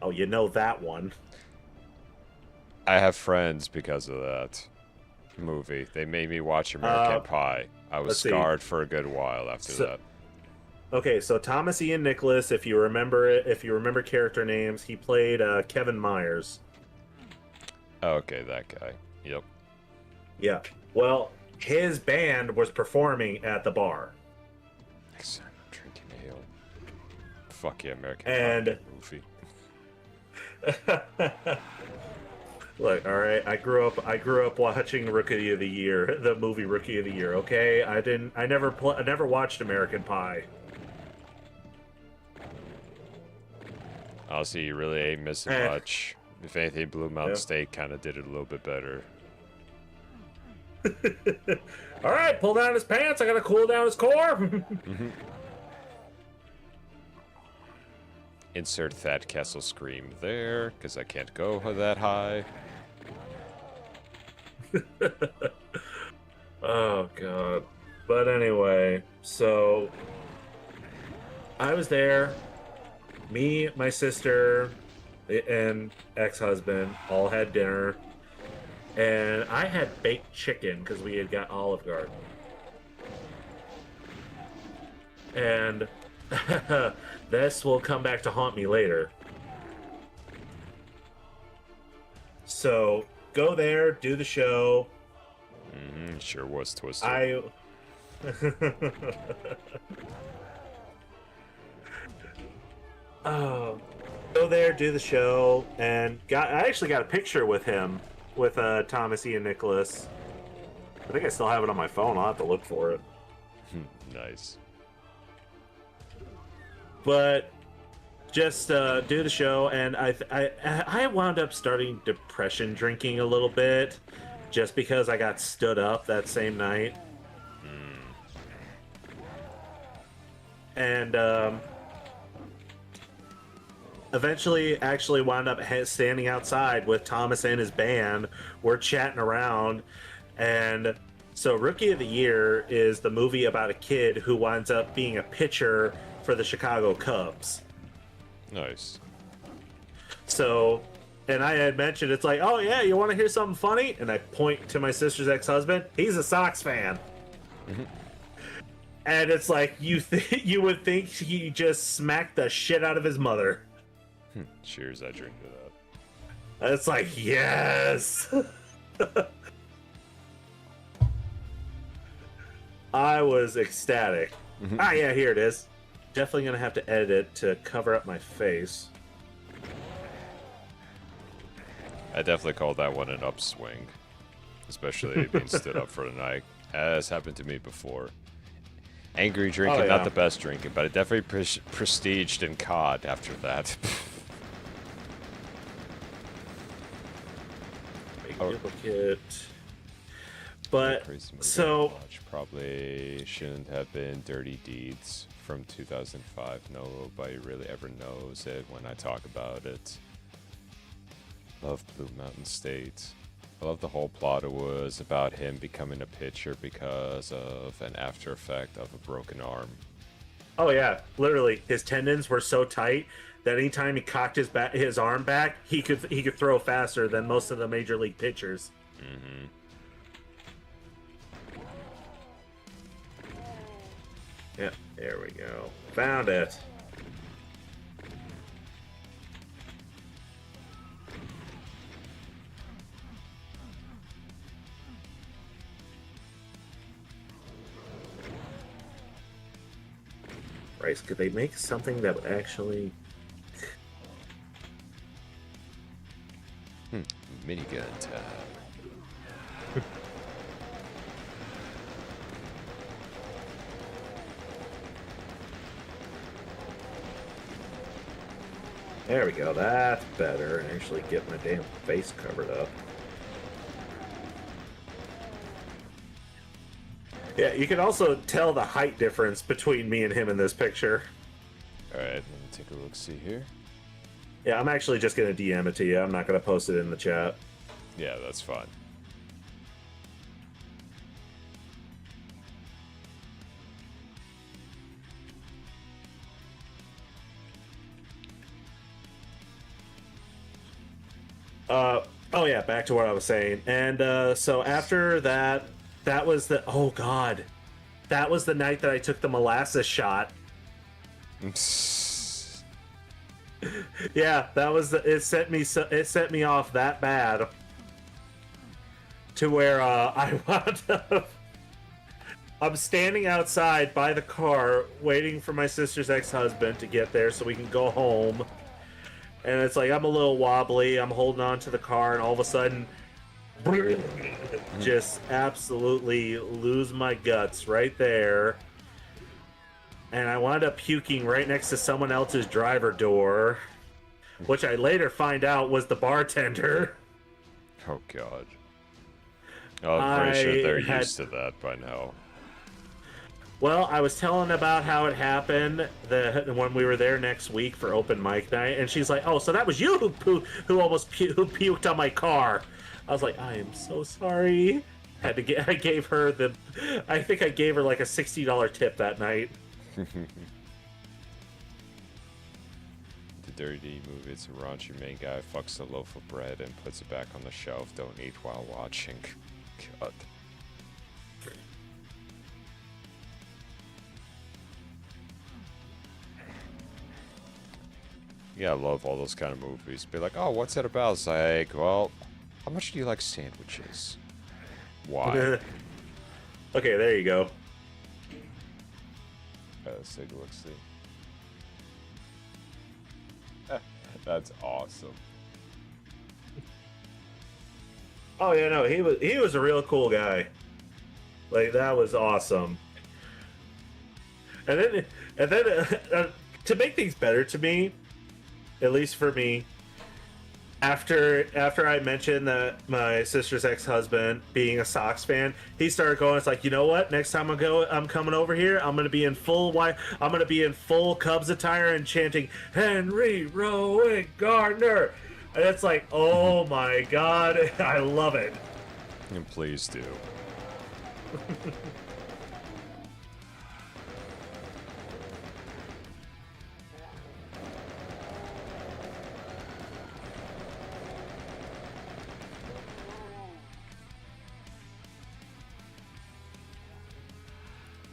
Oh, you know that one. I have friends because of that movie. They made me watch American Pie. I was scarred for a good while after that. Okay, so Thomas Ian Nicholas, if you remember character names, he played Kevin Myers. Okay, that guy. Yep. Yeah. Well, his band was performing at the bar. Next time I'm drinking ale. Fuck yeah, American Pie movie. Look, all right. I grew up watching Rookie of the Year, the movie Rookie of the Year. Okay, I never watched American Pie. Honestly, you really ain't missing much. If anything, Blue Mountain State kind of did it a little bit better. All right, pull down his pants. I gotta cool down his core. Insert Thad Castle scream there, because I can't go that high. Oh, God. But anyway, so I was there. Me, my sister, and ex-husband all had dinner. And I had baked chicken because we had got Olive Garden. And this will come back to haunt me later. So, go there, do the show. Sure was twisted. Go there, do the show, and I actually got a picture with him, with Thomas Ian Nicholas. I think I still have it on my phone. I'll have to look for it. Nice. But just do the show, and I wound up starting depression drinking a little bit, just because I got stood up that same night. And eventually actually wound up standing outside with Thomas and his band. We're chatting around, and so Rookie of the Year is the movie about a kid who winds up being a pitcher for the Chicago Cubs. Nice. So, and I had mentioned, it's like, oh yeah, you want to hear something funny? And I point to my sister's ex-husband. He's a Sox fan. And it's like, you would think he just smacked the shit out of his mother. Cheers, I drink to that. It's like, yes. I was ecstatic. Yeah, here it is. Definitely gonna have to edit it to cover up my face. I definitely call that one an upswing, especially being stood up for the night, as happened to me before. Angry drinking, not the best drinking, but it definitely prestiged in COD after that. But Crazy movie so to watch. Probably shouldn't have been Dirty Deeds from 2005. Nobody really ever knows it when I talk about it. Love Blue Mountain State. I love the whole plot. It was about him becoming a pitcher because of an after effect of a broken arm. oh yeah, literally his tendons were so tight that anytime he cocked his arm back, he could throw faster than most of the major league pitchers. Mm-hmm. Yeah, there we go. Found it. Right, could they make something that would actually... Minigun time. There we go, that's better. Actually get my damn face covered up. Yeah, you can also tell the height difference between me and him in this picture. Alright, let me take a look, see here. Yeah, I'm actually just going to DM it to you. I'm not going to post it in the chat. Yeah, that's fine. Oh yeah, back to what I was saying. And so after that, that was the... Oh god. That was the night that I took the molasses shot. Yeah, that was the... It set me off that bad. To where I wound up... I'm standing outside by the car waiting for my sister's ex-husband to get there so we can go home. And it's like I'm a little wobbly, I'm holding on to the car, and all of a sudden, just absolutely lose my guts right there. And I wound up puking right next to someone else's driver door, which I later find out was the bartender. Oh god. Oh, I'm pretty sure they're used to that by now. Well, I was telling about how it happened when we were there next week for open mic night, and she's like, "Oh, so that was you who almost puked on my car." I was like, "I am so sorry." I gave her I think I gave her like a $60 tip that night. The Dirty movie, it's a raunchy main guy fucks a loaf of bread and puts it back on the shelf. Don't eat while watching. God. Yeah, I love all those kind of movies. Be like, oh, what's it about? It's like, well, how much do you like sandwiches? Why? Okay, there you go. Let's take a look, see. That's awesome. Oh yeah, no, he was a real cool guy. Like that was awesome. And then to make things better to me, at least for me, after I mentioned that my sister's ex-husband being a Sox fan, he started going, it's like, you know what? Next time I'm coming over here, I'm gonna be in full Cubs attire and chanting Henry Rowan Gardner. And it's like, oh my god, I love it. And please do.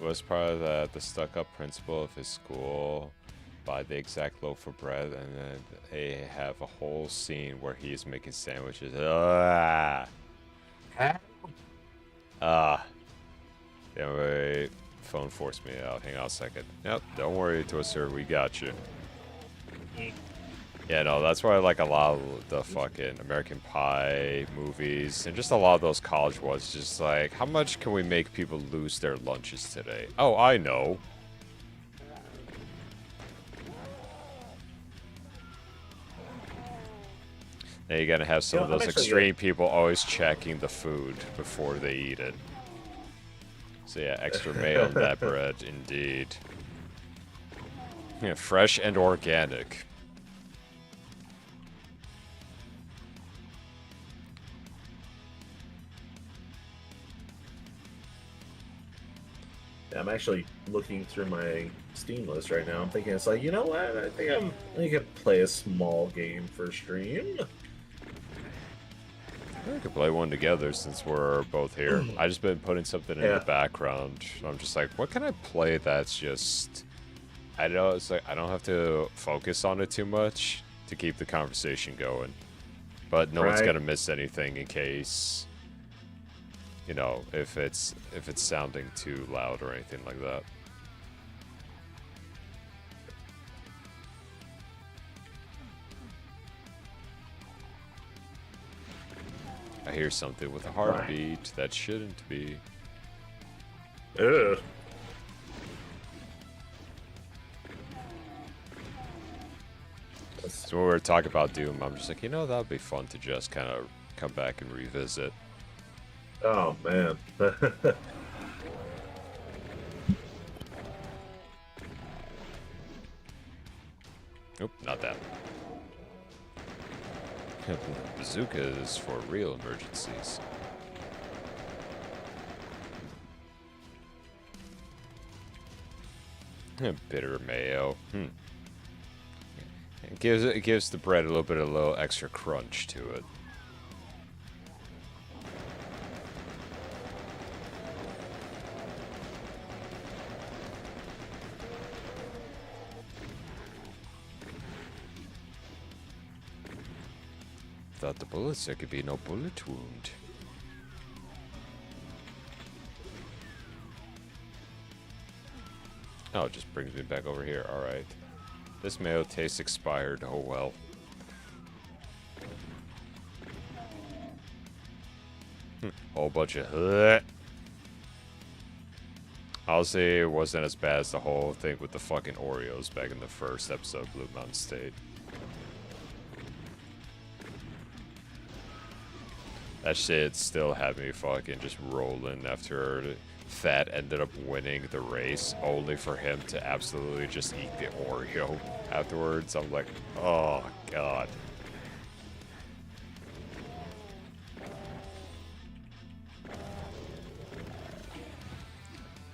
Was part of the stuck-up principal of his school buy the exact loaf of bread, and then they have a whole scene where he's making sandwiches. Yeah, wait. Phone forced me out. Hang on a second. Yep, don't worry, Twister. We got you. Yeah, no, that's why I like a lot of the fucking American Pie movies and just a lot of those college ones. Just like, how much can we make people lose their lunches today? Oh, I know. Now you're gonna have some of I'm those actually extreme people always checking the food before they eat it. So yeah, extra mayo on that bread, indeed. Yeah, fresh and organic. I'm actually looking through my Steam list right now. I'm thinking it's like, you know what? I think I could play a small game for stream. We could play one together since we're both here. I just been putting something in the background. I'm just like, what can I play that's just... I know it's like I don't have to focus on it too much to keep the conversation going. But no one's gonna miss anything in case, you know, if it's sounding too loud or anything like that. I hear something with a heartbeat that shouldn't be. Ugh. So when we were talking about Doom, I'm just like, you know, that'd be fun to just kind of come back and revisit. Oh, man. Nope, not that. Bazooka is for real emergencies. Bitter mayo. It gives the bread a little extra crunch to it. Without the bullets, there could be no bullet wound. Oh, it just brings me back over here. Alright. This mayo tastes expired. Oh well. Whole bunch of... Honestly, it wasn't as bad as the whole thing with the fucking Oreos back in the first episode of Blue Mountain State. That shit still had me fucking just rolling after Fat ended up winning the race, only for him to absolutely just eat the Oreo afterwards. I'm like, oh god.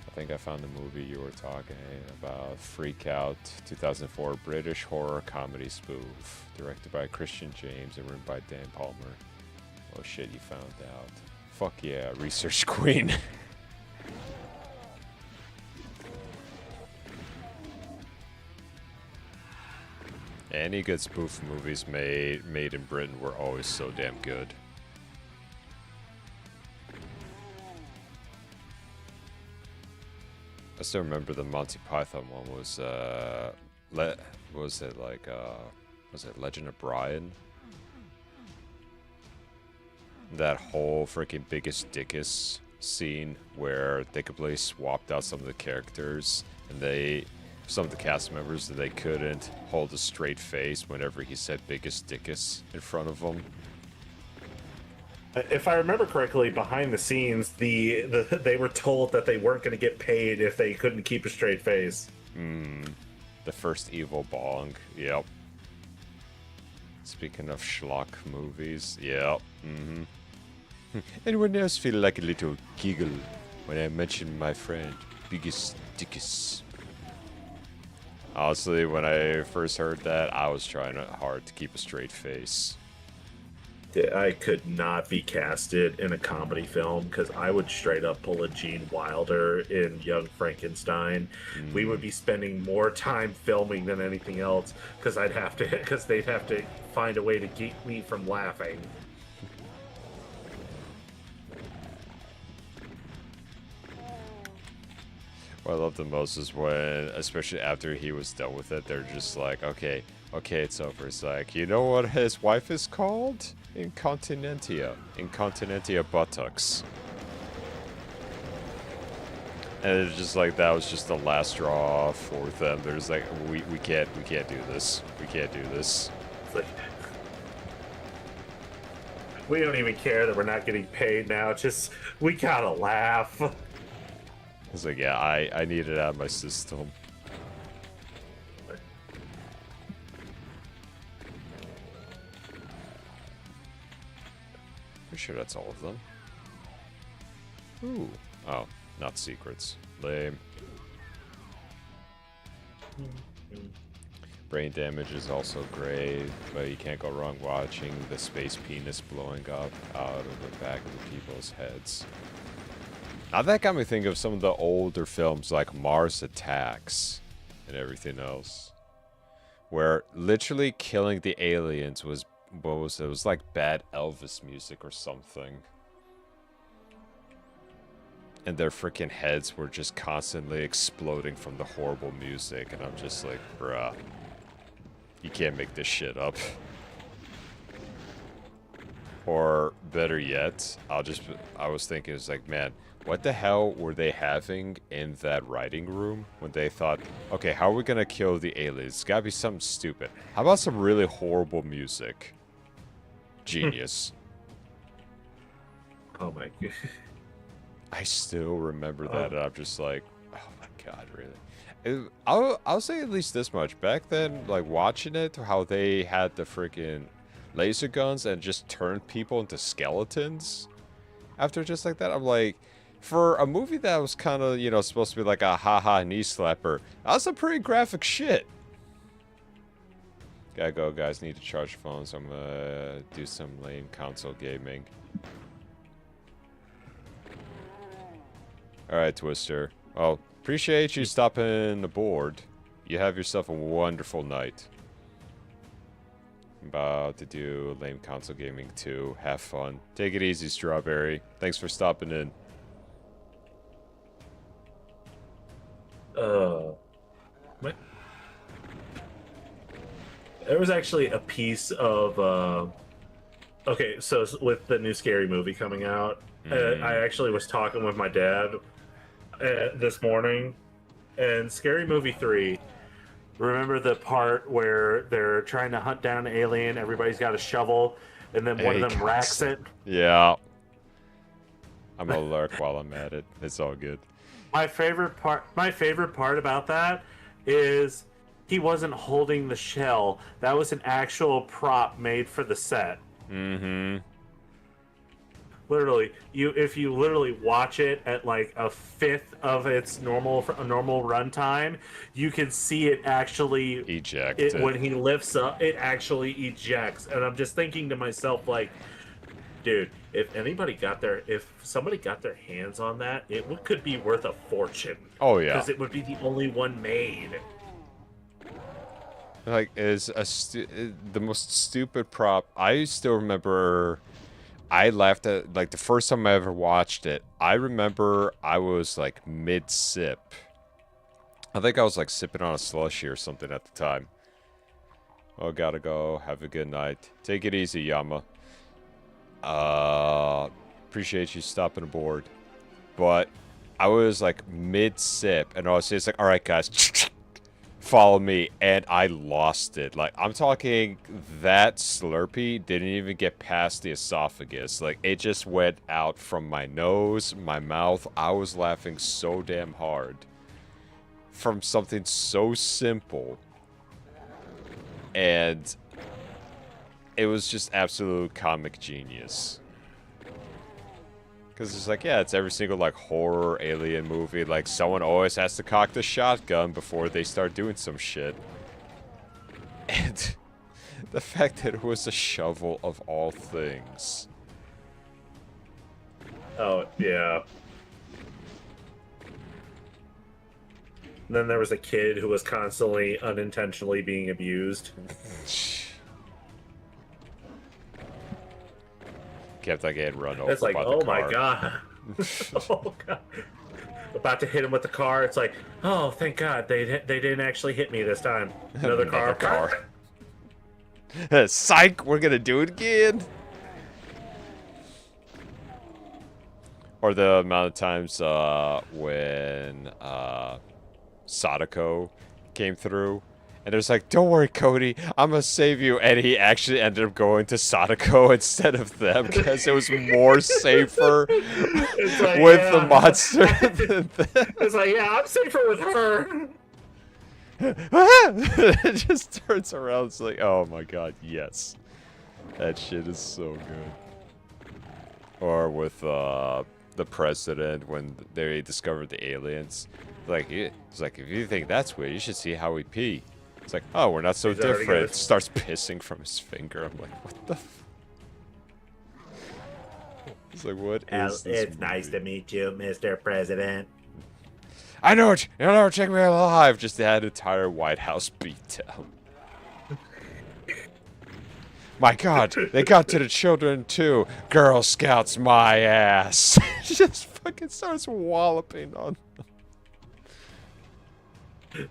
I think I found the movie you were talking about, Freak Out, 2004 British horror comedy spoof, directed by Christian James and written by Dan Palmer. Oh shit, you found out. Fuck yeah, research queen. Any good spoof movies made in Britain were always so damn good. I still remember the Monty Python one was was it Legend of Brian? That whole freaking Biggest Dickus scene where they completely swapped out some of the characters and some of the cast members, that they couldn't hold a straight face whenever he said Biggest Dickus in front of them. If I remember correctly, behind the scenes, they were told that they weren't going to get paid if they couldn't keep a straight face. The first Evil Bong, yep. Speaking of schlock movies, yep. Anyone else feel like a little giggle when I mention my friend, Biggest Dickus? Honestly, when I first heard that, I was trying hard to keep a straight face. I could not be casted in a comedy film because I would straight up pull a Gene Wilder in Young Frankenstein. We would be spending more time filming than anything else because they'd have to find a way to keep me from laughing. What I love the most is when, especially after he was done with it, they're just like, okay, it's over. It's like, you know what his wife is called? Incontinentia buttocks. And it's just like, that was just the last straw for them. They're just like, we can't do this. We can't do this. It's like, We don't even care that we're not getting paid now. Just, we gotta laugh. It's like, yeah, I need it out of my system. Pretty sure that's all of them. Ooh. Oh, not secrets. Lame. Brain damage is also great, but you can't go wrong watching the space penis blowing up out of the back of the people's heads. Now that got me thinking of some of the older films like Mars Attacks and everything else, where literally killing the aliens was it was like bad Elvis music or something. And their freaking heads were just constantly exploding from the horrible music, and I'm just like, bruh, you can't make this shit up. Or better yet, I was thinking, it's like, man, what the hell were they having in that writing room when they thought, okay, how are we gonna kill the aliens? It's gotta be something stupid. How about some really horrible music? Genius. Oh my god. I still remember that, and I'm just like, oh my god, really? I'll say at least this much. Back then, like, watching it, how they had the freaking laser guns and just turned people into skeletons after just like that, I'm like, for a movie that was kind of, you know, supposed to be like a haha knee slapper, that was some pretty graphic shit. Gotta go, guys. Need to charge phones. I'm gonna do some lame console gaming. Alright, Twister. Well, appreciate you stopping aboard. You have yourself a wonderful night. I'm about to do lame console gaming too. Have fun. Take it easy, Strawberry. Thanks for stopping in. What? There was actually a piece of okay, so with the new Scary Movie coming out, I actually was talking with my dad this morning, and Scary Movie 3, remember the part where they're trying to hunt down an alien, everybody's got a shovel, and then one of them racks it? Yeah. I'm gonna lurk while I'm at it. It's all good. My favorite part about that is he wasn't holding the shell. That was an actual prop made for the set. Mm-hmm. Literally, if you literally watch it at like a fifth of its normal runtime, you can see it actually eject. When he lifts up, it actually ejects. And I'm just thinking to myself, like, dude, if somebody got their hands on that, could be worth a fortune. Oh yeah, because it would be the only one made. Like, is the most stupid prop. I still remember. I laughed at, like, the first time I ever watched it. I remember I was like mid-sip. I think I was like sipping on a slushie or something at the time. Oh, gotta go. Have a good night. Take it easy, Yama. Appreciate you stopping aboard. But I was like mid-sip, and I was just like, all right, guys, follow me, and I lost it. Like, I'm talking, that Slurpee didn't even get past the esophagus. Like, it just went out from my nose, my mouth. I was laughing so damn hard from something so simple, and it was just absolute comic genius. Because it's like, yeah, it's every single, like, horror alien movie. Like, someone always has to cock the shotgun before they start doing some shit. And the fact that it was a shovel of all things. Oh, yeah. And then there was a kid who was constantly unintentionally being abused. Kept like getting run over. It's like, by the oh car. my god. Oh god. About to hit him with the car. It's like, oh, thank god they didn't actually hit me this time. Another car. Psych, we're gonna do it again. Or the amount of times when Sadako came through, And it was like, don't worry, Cody, I'm gonna save you. And he actually ended up going to Sadako instead of them because it was more safer Like, with yeah. the monster than them. It's like, yeah, I'm safer with her. It just turns around. It's like, oh my god, yes. That shit is so good. Or with the president when they discovered the aliens. Like, it's like, if you think that's weird, you should see how we pee. It's like, oh, we're not so He's already different. got Starts pissing from his finger. I'm like, what the f... It's like, what is this It's nice to meet you, Mr. President. I know it. You'll never take me alive. Just that entire White House beat down. My god, they got to the children too. Girl Scouts my ass. Just fucking starts walloping on them.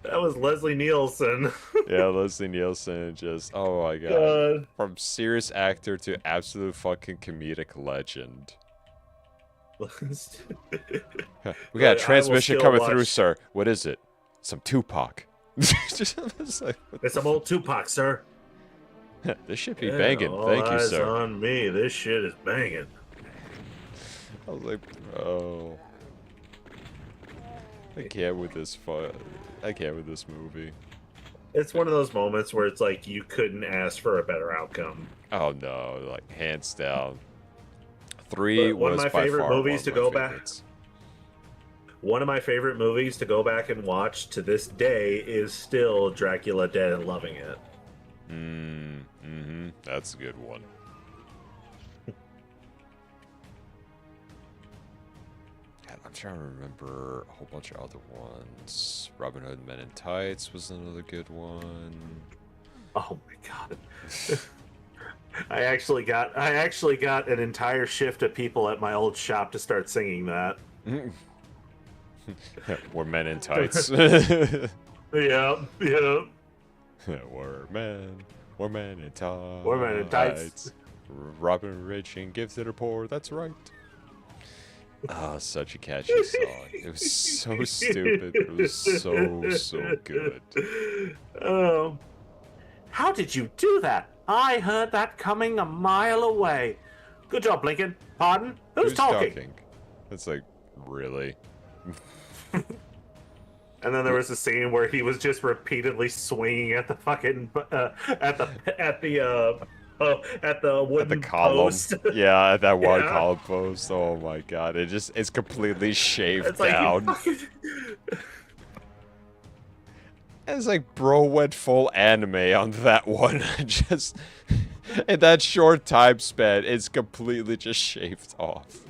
That was Leslie Nielsen. Yeah, Leslie Nielsen just, oh my god. From serious actor to absolute fucking comedic legend. We got a transmission coming through, sir. What is it? Some Tupac. It's like, It's some old Tupac, sir. this should be banging. All Thank you, eyes sir. on me. This shit is banging. I was like, bro. I can't with this I can't with this movie. It's one of those moments where it's like you couldn't ask for a better outcome. Oh no, like hands down. 3 But one of was my by favorite far movies one to of my go back. favorites. One of my favorite movies to go back and watch to this day is still Dracula Dead and Loving It. That's a good one. God, I'm trying to remember a whole bunch of other ones. Robin Hood Men in Tights was another good one. Oh my god. I actually got an entire shift of people at my old shop to start singing that. We're men in tights. Yeah. We're men in tights. We're men in tights. Robin rich and gives it a pour. That's right. Ah, such a catchy song. It was so stupid, but it was so good. How did you do that? I heard that coming a mile away. Good job, Lincoln. Pardon? Who's talking? It's like, really? And then there was a scene where he was just repeatedly swinging at the fucking at the wooden column. post. Yeah, at that one Yeah. column post. Oh my god, it's completely shaved It's like down. fucking... It's like bro went full anime on that one. Just in that short time span, it's completely just shaved off.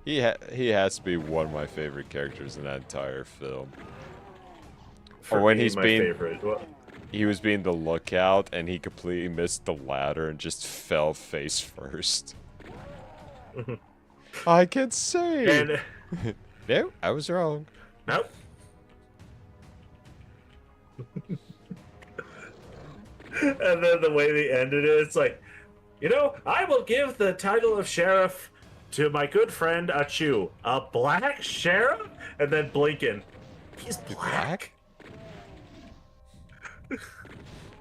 He has to be one of my favorite characters in that entire film. For or when me, he's my being favorite. he was being the lookout and he completely missed the ladder and just fell face first. I can say. And No, I was wrong. nope. And then the way they ended it, it's like, I will give the title of sheriff to my good friend Achu. A black sheriff? And then Blinken. He's black?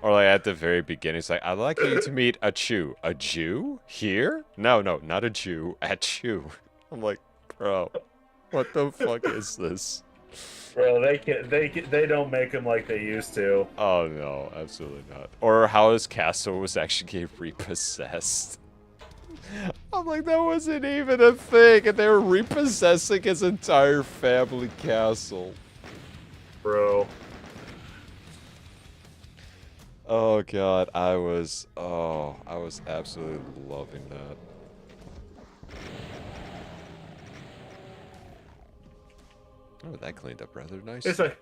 Or like at the very beginning, it's like, I'd like you to meet a Jew. A Jew? Here? No, not a Jew. A Jew. I'm like, bro, what the fuck is this? Bro, they don't make him like they used to. Oh no, absolutely not. Or how his castle was actually getting repossessed. I'm like, that wasn't even a thing, and they were repossessing his entire family castle. Bro. Oh god, I was absolutely loving that. Oh, that cleaned up rather nice. It's like,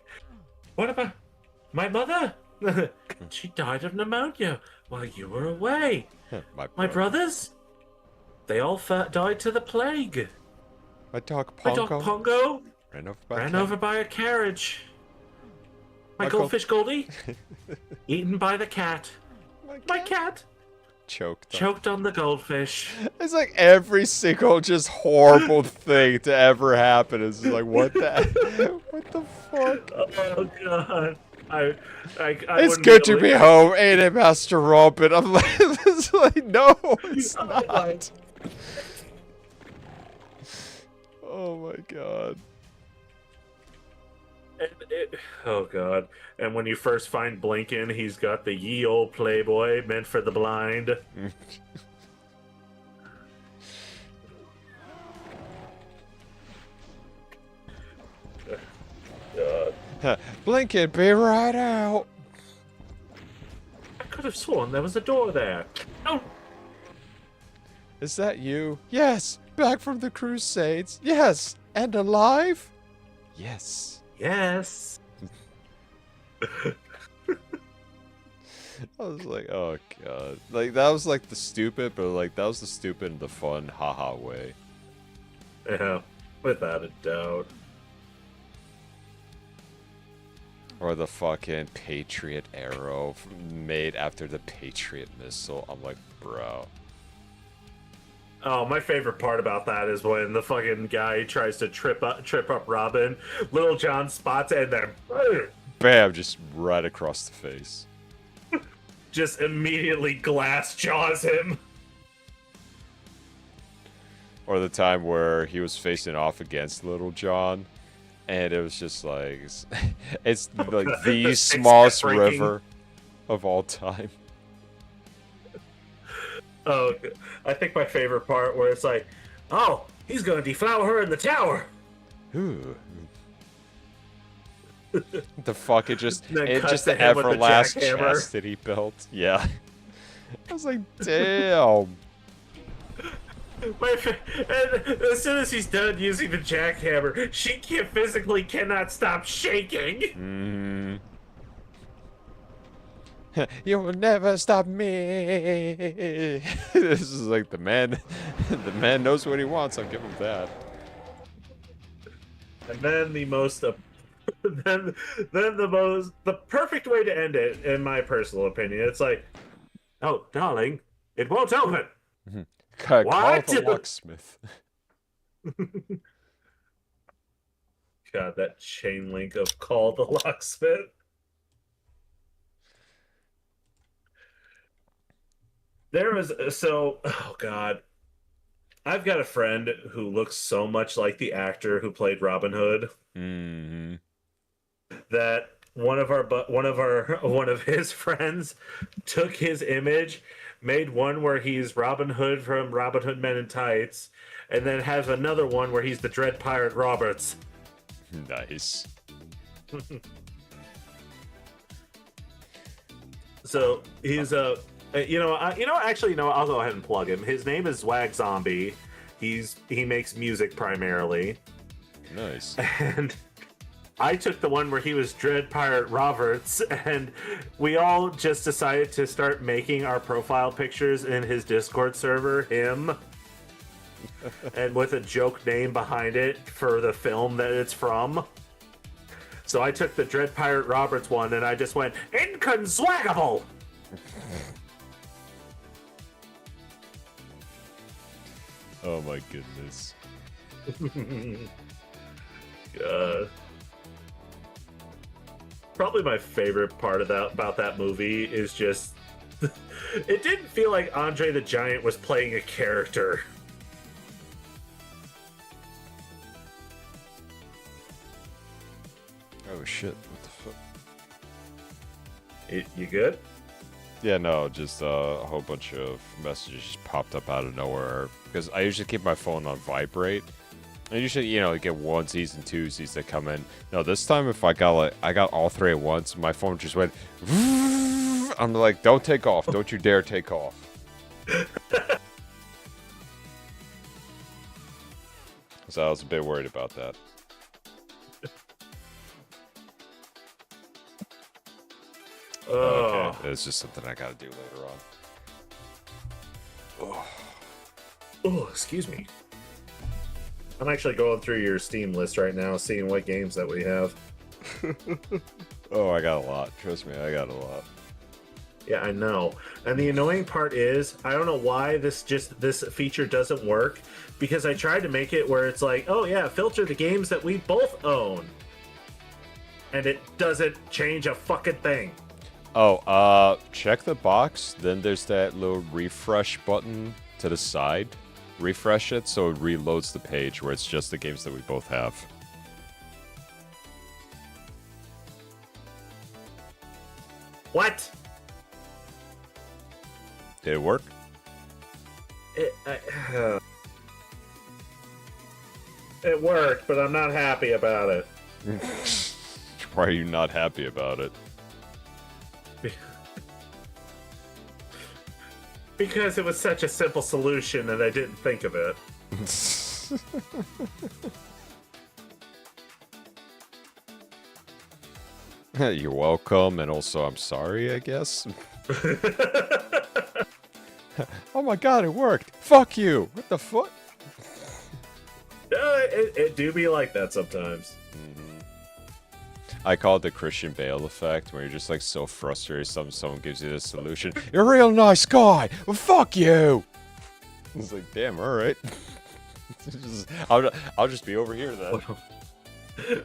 what about my mother? She died of pneumonia while you were away. My brothers? They all died to the plague. My dog My Pongo. dog Pongo ran over by a carriage. My goldfish Goldie eaten by the cat. My cat choked on the goldfish. It's like every single just horrible thing to ever happen is just like, what the fuck? Oh god. I It's wouldn't good able to be home, ain't it, Master Robin? I'm like, it's like, no, it's not. Oh my god. Oh god! And when you first find Blinken, he's got the ye old Playboy meant for the blind. God. Blinken, be right out. I could have sworn there was a door there. Oh, Is that you? Yes, back from the Crusades. Yes, and alive? Yes. yes. I was like, oh god. Like, that was like the stupid, but like, that was the stupid and the fun, haha way. Yeah, without a doubt. Or the fucking Patriot arrow made after the Patriot missile. I'm like, bro. Oh, my favorite part about that is when the fucking guy tries to trip up Robin. Little John spots it and then Bam, just right across the face. just immediately glass jaws him. Or the time where he was facing off against Little John, and it was just like, it's like the smallest breaking. river of all time. Oh, I think my favorite part where it's like, oh, he's gonna deflower her in the tower. Ooh. The fuck, it just Then the cuts to him with the everlast jackhammer. chastity belt. Yeah. I was like, damn. And as soon as he's done using the jackhammer, she physically cannot stop shaking. You will never stop me. This is like the man knows what he wants. I'll give him that. And then the most, the perfect way to end it, in my personal opinion, it's like, oh, darling, it won't open. Call What? the locksmith. God, that chain link of call the locksmith. There was oh god, I've got a friend who looks so much like the actor who played Robin Hood that one of his friends took his image, made one where he's Robin Hood from Robin Hood Men in Tights, and then has another one where he's the Dread Pirate Roberts. Nice. So he's actually, I'll go ahead and plug him. His name is Swag Zombie. He makes music primarily. Nice. And I took the one where he was Dread Pirate Roberts, and we all just decided to start making our profile pictures in his Discord server, him, and with a joke name behind it for the film that it's from. So I took the Dread Pirate Roberts one, and I just went, Inconswagable! Oh my goodness. Probably my favorite part about that movie is just it didn't feel like Andre the Giant was playing a character. Oh shit, what the fuck? You good? Yeah, no, just a whole bunch of messages just popped up out of nowhere. Because I usually keep my phone on vibrate. I usually, get onesies and twosies that come in. No, this time if I got all three at once, my phone just went. I'm like, don't take off. Don't you dare take off. So I was a bit worried about that. Okay, it's just something I gotta do later on. Oh, excuse me. I'm actually going through your Steam list right now, seeing what games that we have. Oh, I got a lot. Trust me, I got a lot. Yeah, I know. And the annoying part is, I don't know why this feature doesn't work, because I tried to make it where it's like, oh yeah, filter the games that we both own. and it doesn't change a fucking thing. Oh, check the box. Then there's that little refresh button to the side. Refresh it so it reloads the page where it's just the games that we both have. What? Did it work? It worked, but I'm not happy about it. Why are you not happy about it? Because it was such a simple solution and I didn't think of it. You're welcome, and also I'm sorry, I guess. Oh my god, it worked! Fuck you! What the fuck? It do be like that sometimes. I call it the Christian Bale effect, where you're just like so frustrated someone gives you this solution. You're a real nice guy! Well, fuck you! It's like, damn, alright. I'll just be over here then.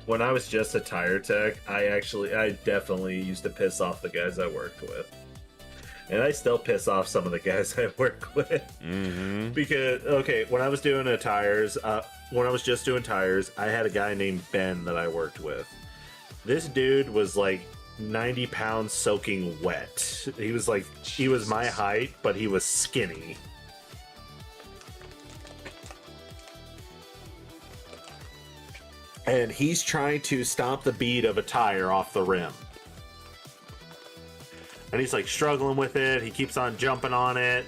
When I was just a tire tech, I definitely used to piss off the guys I worked with. And I still piss off some of the guys I work with. Mm-hmm. Because, okay, when I was doing when I was just doing tires, I had a guy named Ben that I worked with. This dude was like 90 pounds soaking wet. He was my height, but he was skinny. And he's trying to stomp the bead of a tire off the rim. And he's like struggling with it. He keeps on jumping on it.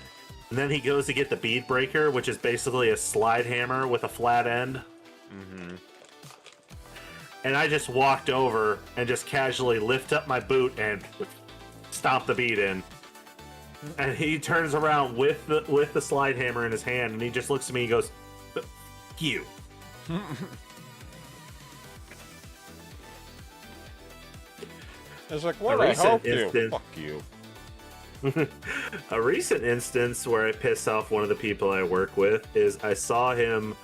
And then he goes to get the bead breaker, which is basically a slide hammer with a flat end. Mm-hmm. And I just walked over and just casually lift up my boot and stomp the bead in. And he turns around with the slide hammer in his hand, and he just looks at me and goes, "F you." It's like, what I help you? Fuck you. A recent instance where I pissed off one of the people I work with is I saw him,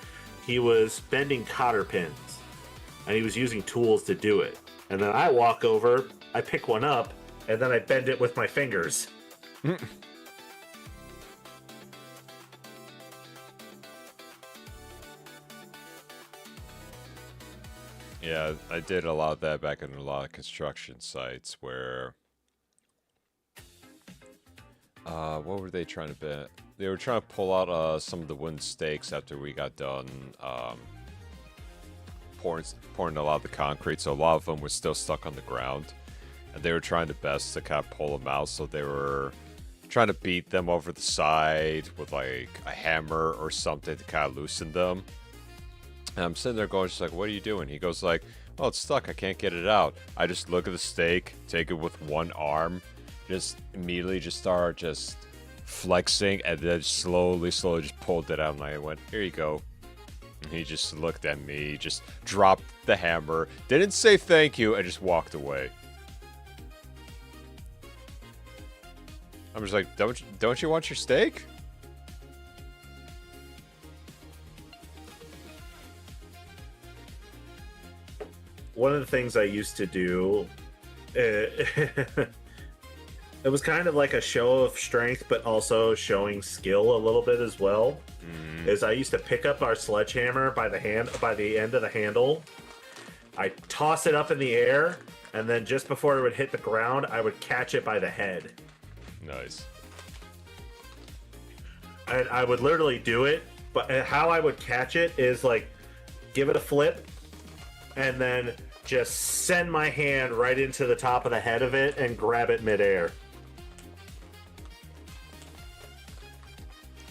he was bending cotter pins, and he was using tools to do it. And then I walk over, I pick one up, and then I bend it with my fingers. Yeah, I did a lot of that back in a lot of construction sites where... what were they trying to bend? They were trying to pull out some of the wooden stakes after we got done pouring a lot of the concrete, so a lot of them were still stuck on the ground. And they were trying their best to kind of pull them out, so they were trying to beat them over the side with like a hammer or something to kind of loosen them. And I'm sitting there going, just like, what are you doing? He goes like, oh, it's stuck, I can't get it out. I just look at the stake, take it with one arm, just immediately just start just flexing, and then slowly just pulled it out, and I went, here you go. And he just looked at me, just dropped the hammer, didn't say thank you, and just walked away. I'm just like, don't you want your steak? One of the things I used to do, it was kind of like a show of strength, but also showing skill a little bit as well. Is I used to pick up our sledgehammer by the end of the handle. I toss it up in the air, and then just before it would hit the ground, I would catch it by the head. Nice. And I would literally do it, but how I would catch it is like give it a flip, and then just send my hand right into the top of the head of it and grab it midair.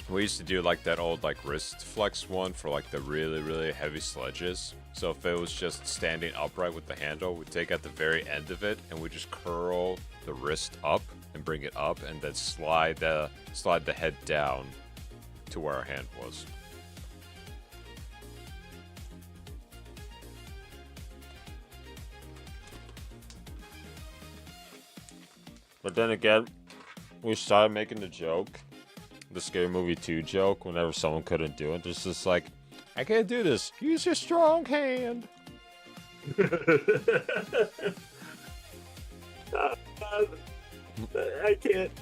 We used to do like that old like wrist flex one for like the really, really heavy sledges. So if it was just standing upright with the handle, we'd take at the very end of it and we just curl the wrist up and bring it up and then slide the head down to where our hand was. But then again, we started making the joke, the Scary Movie 2 joke, whenever someone couldn't do it. It's just like, I can't do this. Use your strong hand.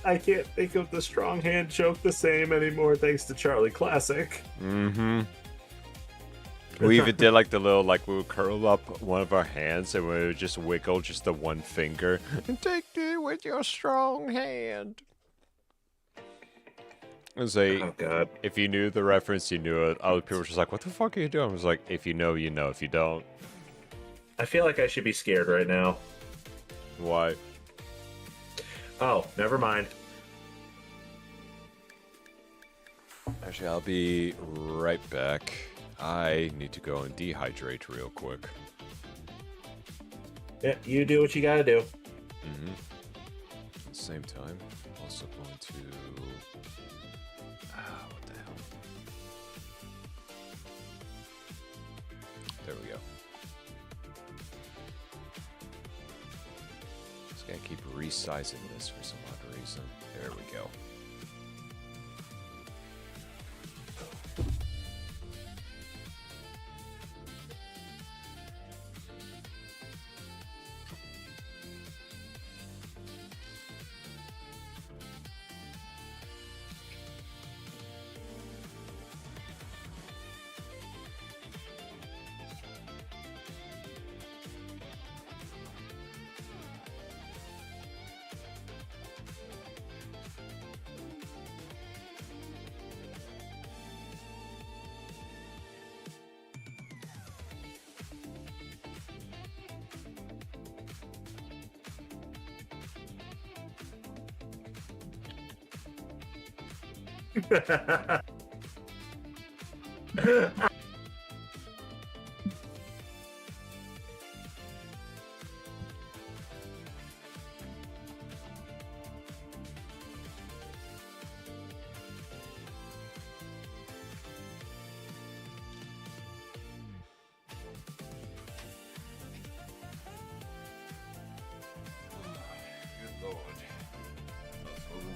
I can't think of the strong hand joke the same anymore thanks to Charlie Classic. Mm-hmm. We even did like the little, like we would curl up one of our hands and we would just wiggle just the one finger and take it with your strong hand. And say, Oh god. if you knew the reference, you knew it. Other people were just like, what the fuck are you doing? I was like, if you know, you know. If you don't. I feel like I should be scared right now. Why? Oh, never mind. Actually, I'll be right back. I need to go and dehydrate real quick. Yeah, you do what you gotta do. Mm-hmm. At the same time, also going to... what the hell? There we go. Just gotta keep resizing this for some odd reason. There we go.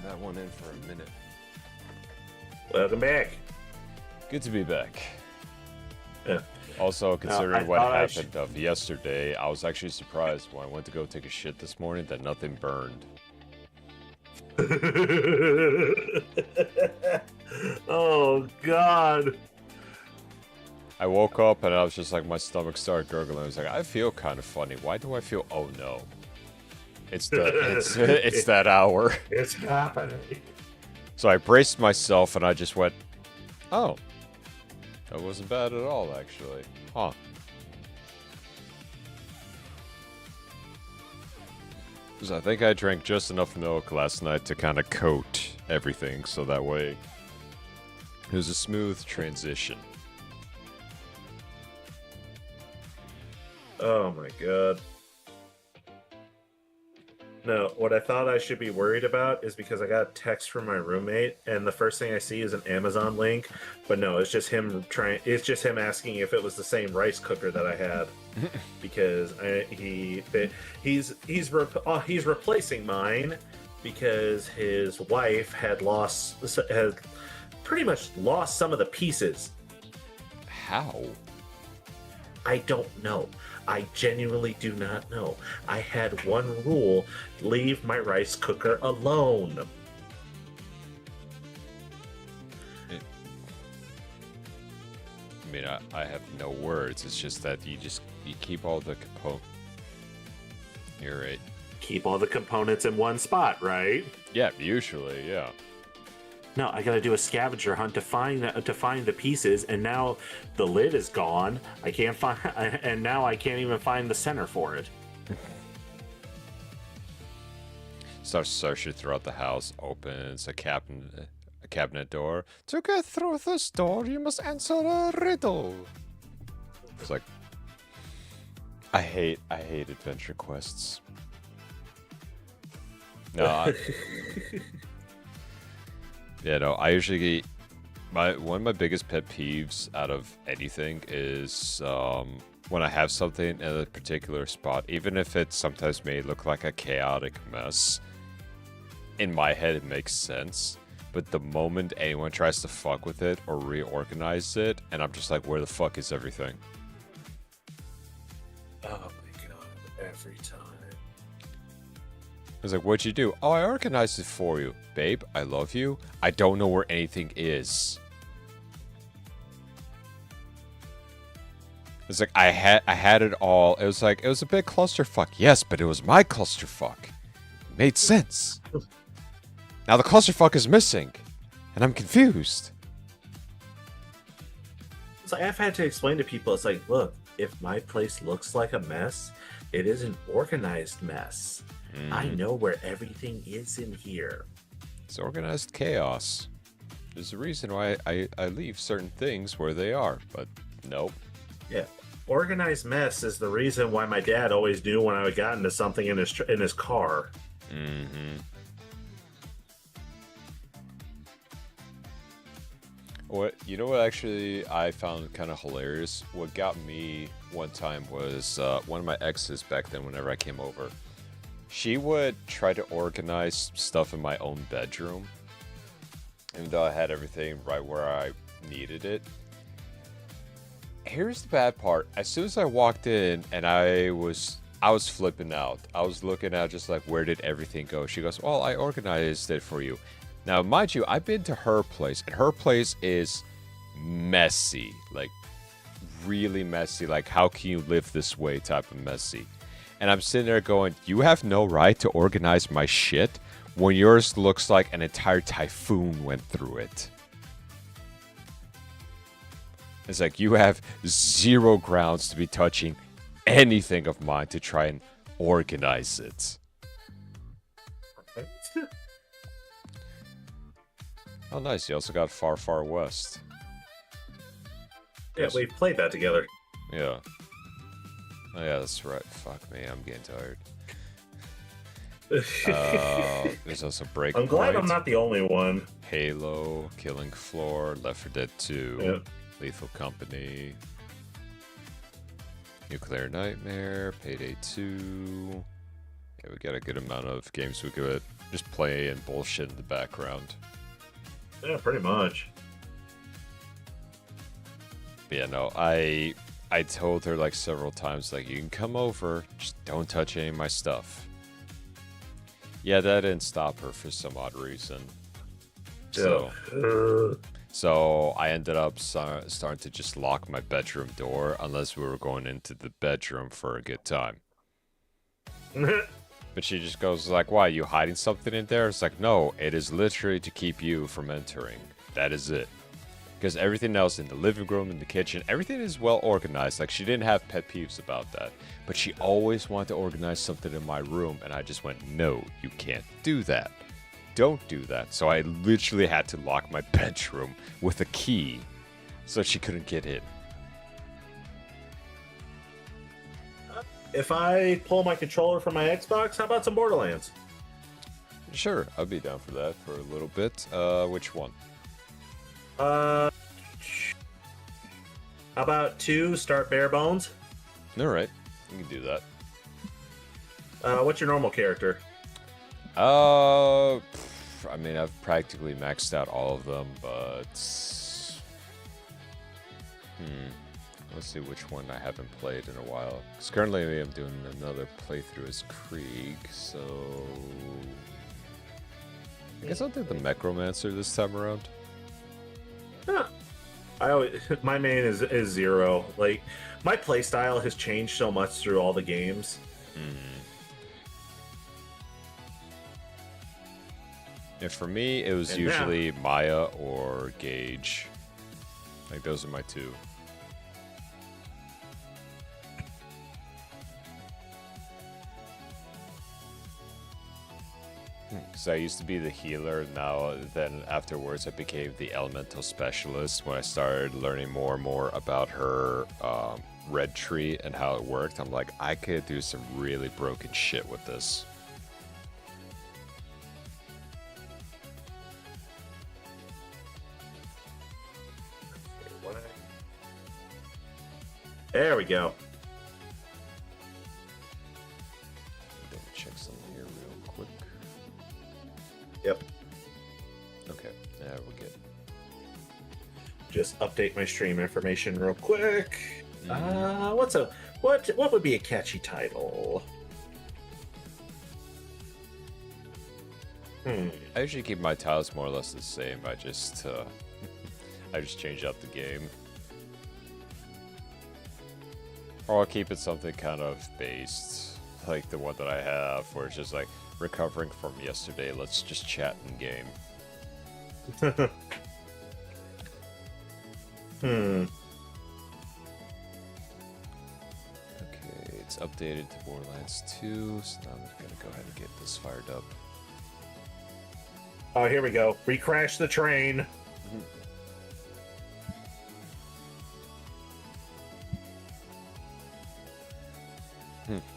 That one in for a minute. Welcome back. Good to be back. Yeah. Also, considering I what thought I happened of yesterday, I was actually surprised when I went to go take a shit this morning that nothing burned. Oh God. I woke up and I was just like, my stomach started gurgling. I was like, I feel kind of funny. Why do I feel? Oh no, it's it's that hour. It's happening. So I braced myself and I just went, oh, that wasn't bad at all, actually. Huh. Because I think I drank just enough milk last night to kind of coat everything, so that way it was a smooth transition. Oh my God. No, what I thought I should be worried about is because I got a text from my roommate, and the first thing I see is an Amazon link. But no, it's just him trying. It's just him asking if it was the same rice cooker that I had, because he's replacing mine because his wife had pretty much lost some of the pieces. How? I don't know. I genuinely do not know. I had one rule: leave my rice cooker alone. I mean, I have no words. It's just that you keep all the You're right. Keep all the components in one spot, right? Yeah, usually, yeah. No, I gotta do a scavenger hunt to find the pieces, and now the lid is gone. I can't find, and now I can't even find the center for it. Starts searching throughout the house. Opens a cabinet door. To get through this door, you must answer a riddle. It's like, I hate adventure quests. No. Yeah, no, I usually one of my biggest pet peeves out of anything is when I have something in a particular spot, even if it sometimes may look like a chaotic mess. In my head, it makes sense, but the moment anyone tries to fuck with it or reorganize it, and I'm just like, where the fuck is everything? Oh every time. I was like, what'd you do? Oh, I organized it for you. Babe, I love you. I don't know where anything is. It's like, I had it all. It was like, it was a big clusterfuck. Yes, but it was my clusterfuck. It made sense. Now the clusterfuck is missing. And I'm confused. It's like, I've had to explain to people, it's like, look, if my place looks like a mess, it is an organized mess. I know where everything is in here. It's organized chaos. There's a reason why I leave certain things where they are, but nope. Yeah. Organized mess is the reason why my dad always knew when I got into something in his car. Mm-hmm. What actually I found kind of hilarious? What got me one time was one of my exes back then whenever I came over. She would try to organize stuff in my own bedroom. Even though I had everything right where I needed it. Here's the bad part. As soon as I walked in and I was flipping out. I was looking at just like, where did everything go? She goes, well, I organized it for you. Now, mind you, I've been to her place, and her place is messy. Like, really messy. Like, how can you live this way type of messy? And I'm sitting there going, you have no right to organize my shit when yours looks like an entire typhoon went through it. It's like, you have zero grounds to be touching anything of mine to try and organize it. Oh, nice. You also got Far, Far West. Yeah, we've played that together. Yeah. Oh, yeah, that's right. Fuck me, I'm getting tired. There's also Breakpoint. I'm glad I'm not the only one. Halo, Killing Floor, Left 4 Dead 2, Yeah. Lethal Company, Nuclear Nightmare, Payday 2. Okay, we got a good amount of games we could just play and bullshit in the background. Yeah, pretty much. But yeah, no, I told her like several times, like, you can come over, just don't touch any of my stuff. Yeah, that didn't stop her for some odd reason. So I ended up starting to just lock my bedroom door unless we were going into the bedroom for a good time. But she just goes like, why, you hiding something in there? It's like, no, it is literally to keep you from entering. That is it. Because everything else in the living room, in the kitchen, everything is well organized. Like, she didn't have pet peeves about that. But she always wanted to organize something in my room, and I just went, no, you can't do that. Don't do that. So I literally had to lock my bedroom with a key so she couldn't get in. If I pull my controller from my Xbox, how about some Borderlands? Sure, I'd be down for that for a little bit. Which one? How about 2, start bare bones? Alright, you can do that. What's your normal character? I mean, I've practically maxed out all of them, but... Let's see which one I haven't played in a while. Because currently I'm doing another playthrough as Krieg, so... I guess I'll do the Necromancer this time around. Huh. My main is 0. Like, my playstyle has changed so much through all the games. Yeah, for me, it was usually Maya or Gage. Like, those are my two. So I used to be the healer. Now, then afterwards, I became the elemental specialist when I started learning more and more about her red tree and how it worked. I'm like, I could do some really broken shit with this. There we go. Let me check something here real quick. Yep. Okay, there we go. Just update my stream information real quick. What would be a catchy title? I usually keep my tiles more or less the same. I just change up the game. Or I'll keep it something kind of based, like the one that I have, where it's just like recovering from yesterday. Let's just chat in game. Okay, it's updated to Borderlands 2, so now I'm gonna go ahead and get this fired up. Oh, here we go. We crashed the train.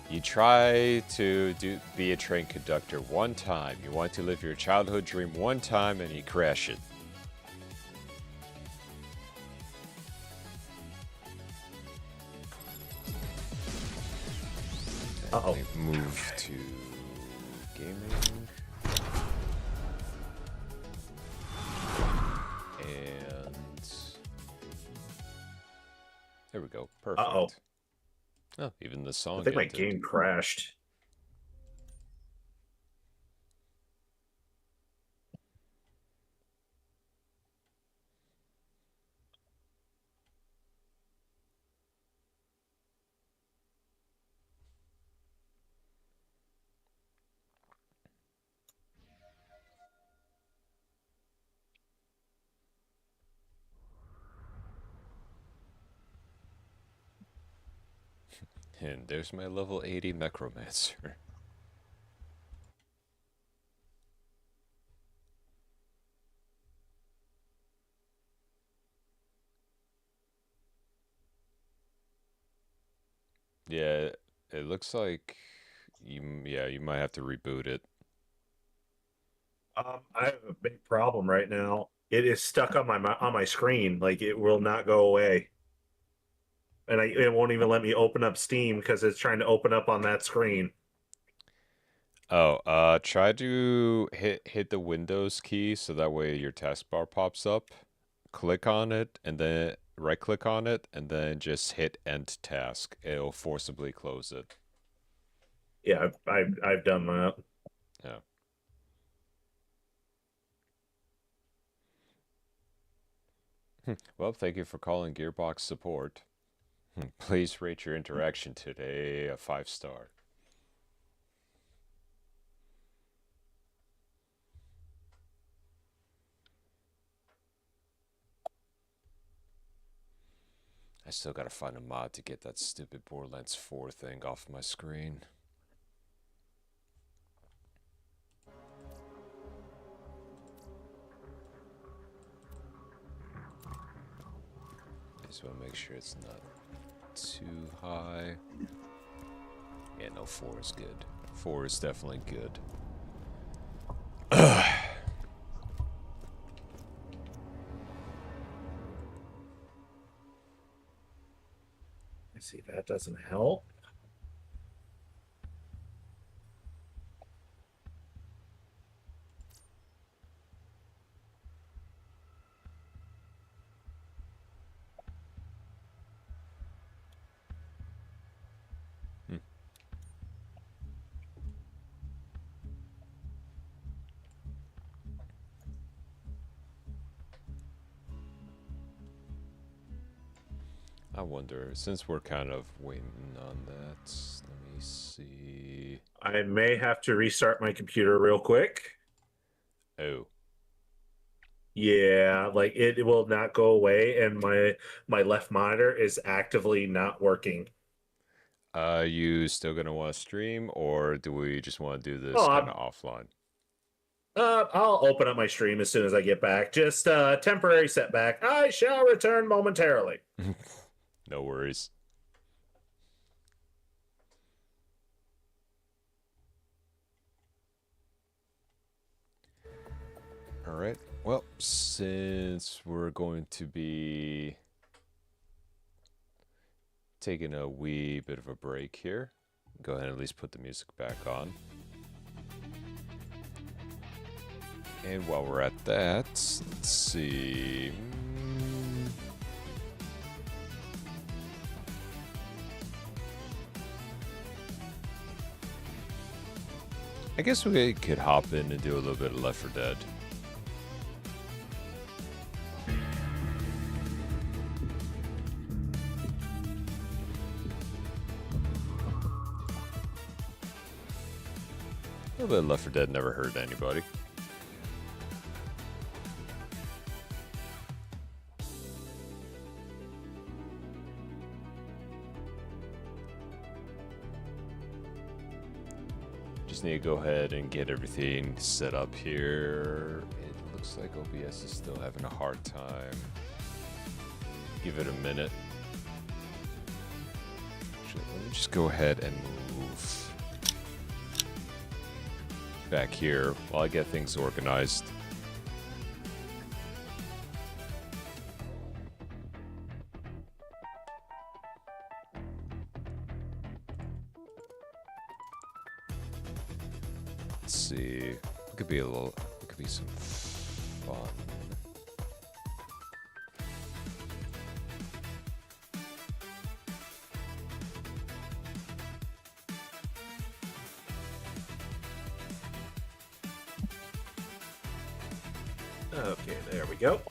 You try to be a train conductor one time. You want to live your childhood dream one time, and you crash it. Uh-oh. We move to gaming. And there we go. Perfect. Uh-oh. Oh, even the song I think my ended. game crashed. And there's my level 80 Necromancer. Yeah, it looks like you might have to reboot it. I have a big problem right now. It is stuck on my screen. Like, it will not go away. And it won't even let me open up Steam because it's trying to open up on that screen. Oh, try to hit the Windows key so that way your taskbar pops up. Click on it and then right click on it and then just hit end task. It'll forcibly close it. Yeah, I've done that. Yeah. Well, thank you for calling Gearbox support. Please rate your interaction today a 5-star. I still gotta find a mod to get that stupid Borderlands 4 thing off my screen. Just wanna make sure it's not too high. Yeah, no, 4 is good. 4 is definitely good. Let's see, that doesn't help. I wonder, since we're kind of waiting on that, let me see. I may have to restart my computer real quick. Oh. Yeah, like it will not go away, and my left monitor is actively not working. You still gonna want to stream, or do we just want to do this Oh, kind of offline? I'll open up my stream as soon as I get back. Just temporary setback. I shall return momentarily. No worries. All right. Well, since we're going to be taking a wee bit of a break here, go ahead and at least put the music back on. And while we're at that, let's see. I guess we could hop in and do a little bit of Left 4 Dead. A little bit of Left 4 Dead never hurt anybody. Just need to go ahead and get everything set up here. It looks like OBS is still having a hard time. Give it a minute. Actually, let me just go ahead and move back here while I get things organized. Let's see. It could be some fun. Okay, there we go.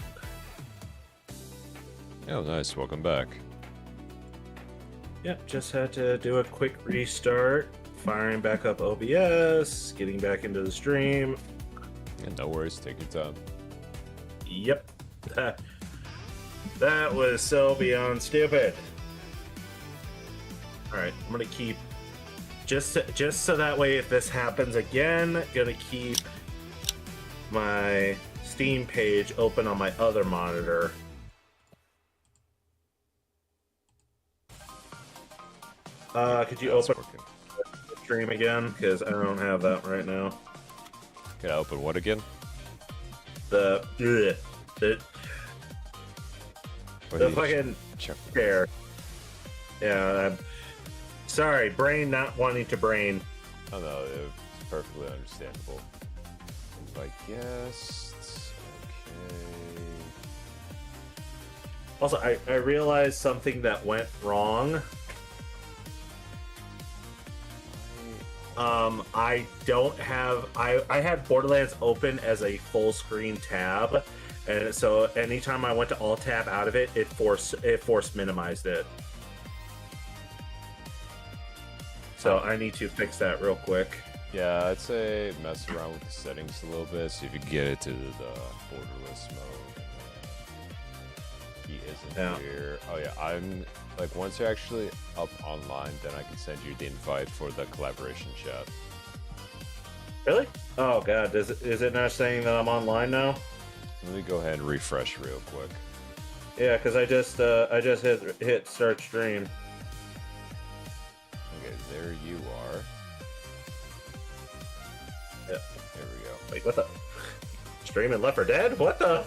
Oh, nice. Welcome back. Yep, just had to do a quick restart, firing back up OBS, getting back into the stream. And no worries. Take your time. Yep. That was so beyond stupid. Alright, I'm gonna keep just so that way if this happens again, gonna keep my Steam page open on my other monitor. Could you open the stream again? Because I don't have that right now. Can I open what again? The fucking chair. Yeah, I'm sorry, brain not wanting to brain. Oh no, it's perfectly understandable. Invite guests. Okay. Also, I realized something that went wrong. I don't have I had Borderlands open as a full screen tab, and so anytime I went to alt tab out of it, it force minimized it. So I need to fix that real quick. Yeah, I'd say mess around with the settings a little bit, see if you can get it to the borderless mode. He isn't here. Oh yeah, I'm like once you're actually up online, then I can send you the invite for the collaboration chat. Really? Oh god, is it not saying that I'm online now? Let me go ahead and refresh real quick. Yeah, because I just hit start stream. Okay, there you are. Yep. There we go. Wait, what the? Streaming Left 4 Dead? What the?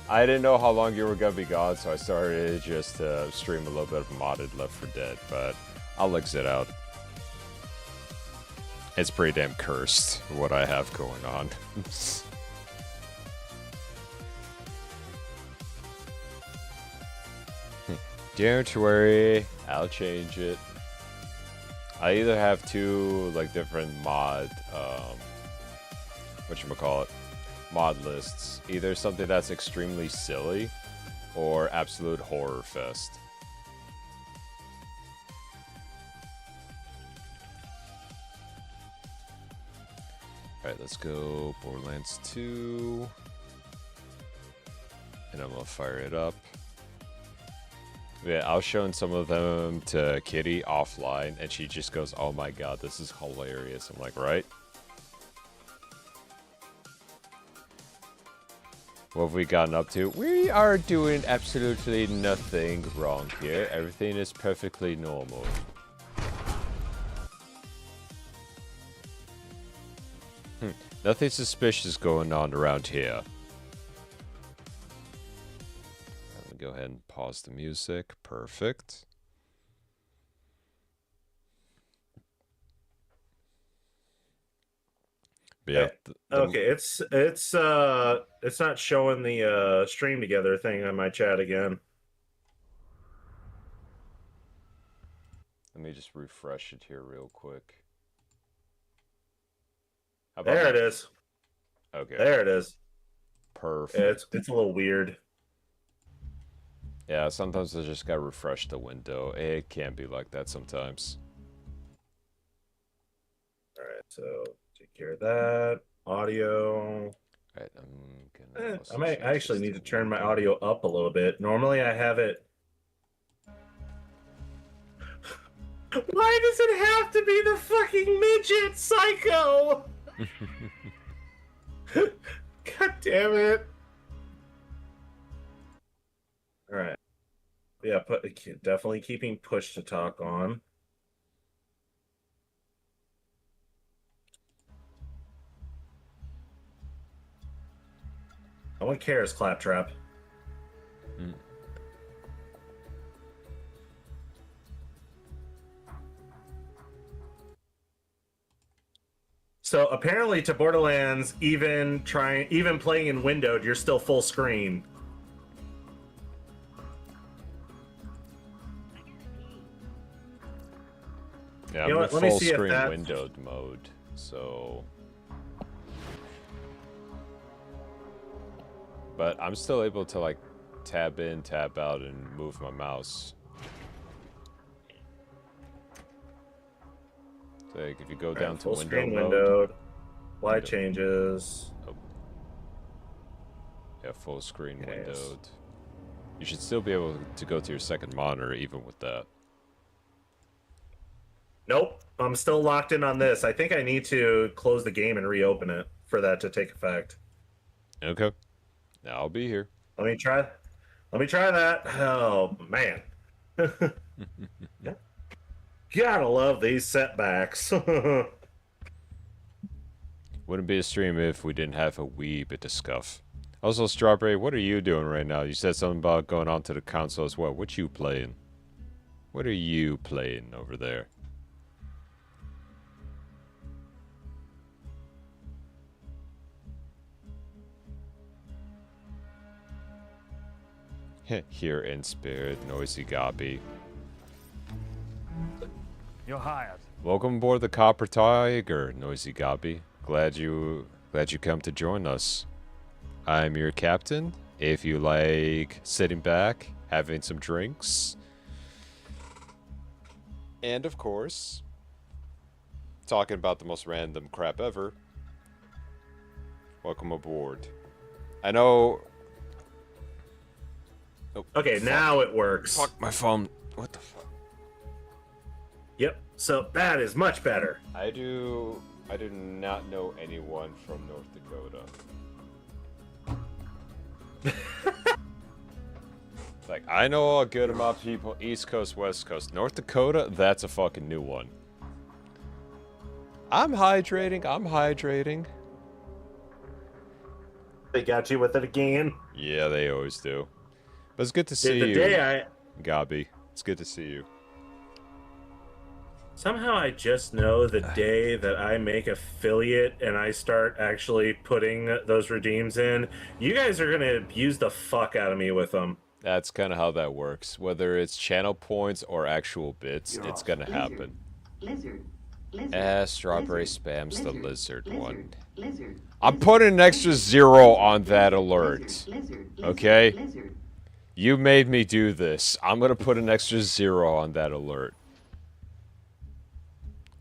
I didn't know how long you were gonna be gone, so I started just to stream a little bit of modded Left 4 Dead, but I'll exit out. It's pretty damn cursed, what I have going on. Don't worry, I'll change it. I either have two, like, different mod, whatchamacallit, mod lists. Either something that's extremely silly, or absolute horror fest. Alright, let's go Borderlands 2. And I'm gonna fire it up. Yeah, I was showing some of them to Kitty offline, and she just goes, "Oh my god, this is hilarious." I'm like, right? What have we gotten up to? We are doing absolutely nothing wrong here. Everything is perfectly normal. Nothing suspicious going on around here. Let me go ahead and pause the music. Perfect. But yeah. Okay, it's not showing the stream together thing on my chat again. Let me just refresh it here real quick. How about There that? it is. Okay. There it is. Perfect. It's a little weird. Yeah, sometimes I just gotta refresh the window. It can be like that sometimes. All right, so take care of that. Audio. Alright, I'm gonna I also might change actually this need to to turn my working. audio up a little bit. Normally I have it. Why does it have to be the fucking midget, psycho? God damn it. All right. Yeah, definitely keeping push to talk on. No one cares, Claptrap. Mm. So apparently to Borderlands, even playing in windowed, you're still full screen. Yeah, You know I'm in what, let me full see if screen that- windowed mode, so... But I'm still able to, like, tab in, tab out, and move my mouse. So, like, if you go down to full window screen mode... windowed. Light Window. changes. Oh. Yeah, full screen Yes. windowed. You should still be able to go to your second monitor, even with that. Nope, I'm still locked in on this. I think I need to close the game and reopen it for that to take effect. Okay. Now I'll be here. Let me try. Let me try that. Oh man. Gotta love these setbacks. Wouldn't be a stream if we didn't have a wee bit of scuff. Also, Strawberry, what are you doing right now? You said something about going onto the console as well. What you playing? What are you playing over there? Here in spirit, noisy gobby. You're hired. Welcome aboard the Copper Tiger, noisy gobby. Glad you come to join us. I'm your captain. If you like sitting back, having some drinks, and of course, talking about the most random crap ever, welcome aboard. I know. Oh, Okay, fuck. now it works. Fuck my phone. What the fuck? Yep. So that is much better. I do not know anyone from North Dakota. Like, I know a good amount of people, East Coast, West Coast. North Dakota, that's a fucking new one. I'm hydrating. They got you with it again. Yeah, they always do. But it's good to see The you, day Gabi. It's good to see you. Somehow I just know the day that I make affiliate and I start actually putting those redeems in, you guys are gonna abuse the fuck out of me with them. That's kind of how that works. Whether it's channel points or actual bits, You're it's awesome. gonna happen. Lizard. Strawberry spams the lizard one. Lizard. I'm putting an extra 0 on that alert. Okay? Lizard. You made me do this. I'm gonna put an extra 0 on that alert.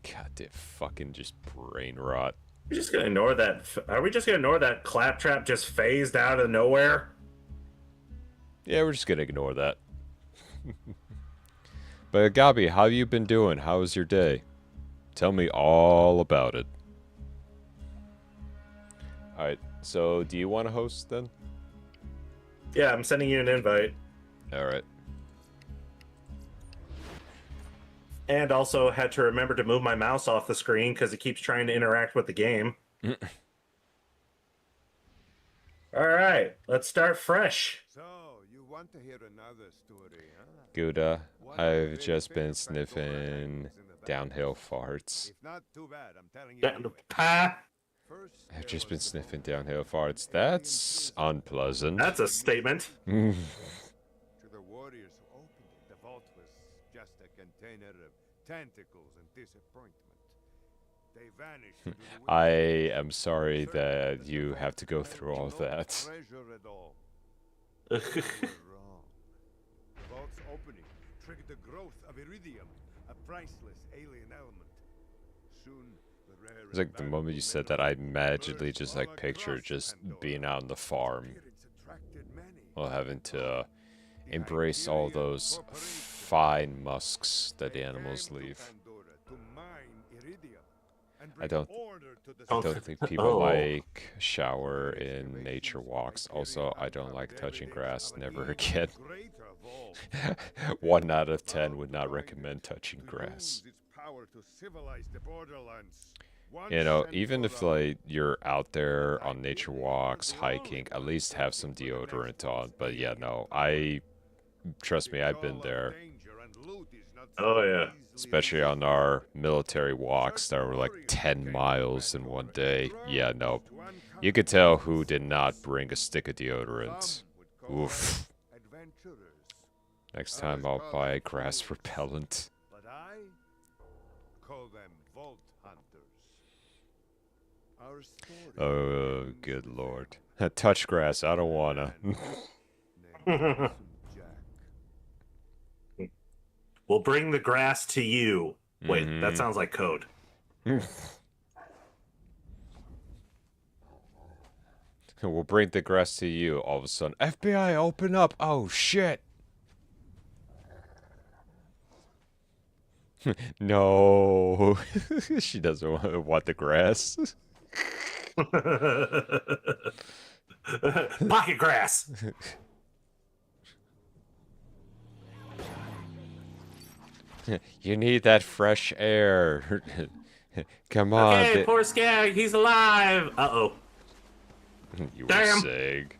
God damn, fucking just brain rot. We're just gonna ignore that. Are we just gonna ignore that Claptrap just phased out of nowhere? Yeah, we're just gonna ignore that. But Gabi, how you been doing? How was your day? Tell me all about it. Alright, so do you want to host then? Yeah, I'm sending you an invite. Alright. And also had to remember to move my mouse off the screen because it keeps trying to interact with the game. All right, let's start fresh. So, you want to hear another story, huh? Gouda, I've just been sniffing downhill farts. If not too bad, I'm telling you. Anyway. Pa, First, I've there just was been a sniffing door downhill farts. That's unpleasant. that's a statement. to the warriors who opened it. The vault was just a container of tentacles and disappointment. They vanish into the wind. I am sorry that you have to go through all of that. Treasure at all. You were wrong. The vault's opening triggered the growth of iridium, a priceless alien element. Soon, the rare It's like the moment you said that, I immediately just like pictured just being out on the farm, spirits attracted many. while having to embrace all those fine musks that the animals leave. I don't think people like shower in nature walks. Also, I don't like touching grass. Never again. 1 out of 10 would not recommend touching grass. You know, even if like you're out there on nature walks, hiking, at least have some deodorant on. But yeah, no, trust me, I've been there. Oh yeah. Especially on our military walks that were like 10 miles in one day. Yeah, no. You could tell who did not bring a stick of deodorant. Oof. Next time I'll buy grass repellent. But I call them vault hunters. Our story Oh, good lord. Touch grass, I don't wanna. Jack. We'll bring the grass to you. Wait, that sounds like code. We'll bring the grass to you. All of a sudden, FBI, open up! Oh, shit! No, she doesn't want the grass. Pocket grass. You need that fresh air. Come on. Okay, poor Skag, he's alive. Uh-oh. You were Damn. saying.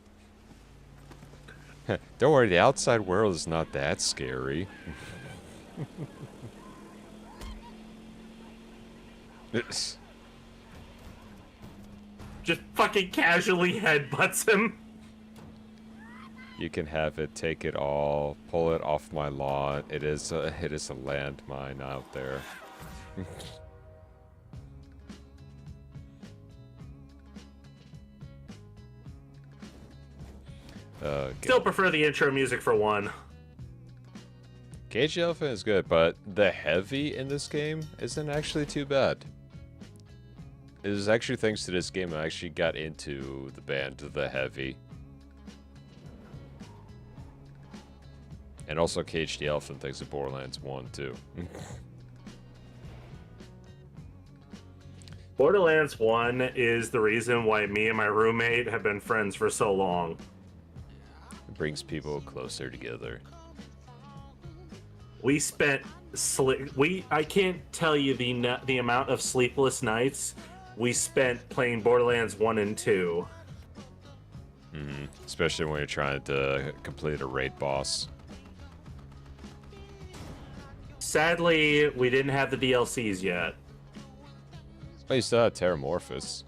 Don't worry, the outside world is not that scary. Just fucking casually headbutts him. You can have it, take it all, pull it off my lawn. It is a landmine out there. Still prefer the intro music for one. Cage the Elephant is good, but the heavy in this game isn't actually too bad. It is actually thanks to this game I actually got into the band The Heavy. And also Cage the Elephant thanks to Borderlands 1 too. Borderlands 1 is the reason why me and my roommate have been friends for so long. It brings people closer together. We spent I can't tell you the amount of sleepless nights we spent playing Borderlands 1 and 2. Especially when you're trying to complete a raid boss. Sadly, we didn't have the DLCs yet. Oh, you still have Terramorphous.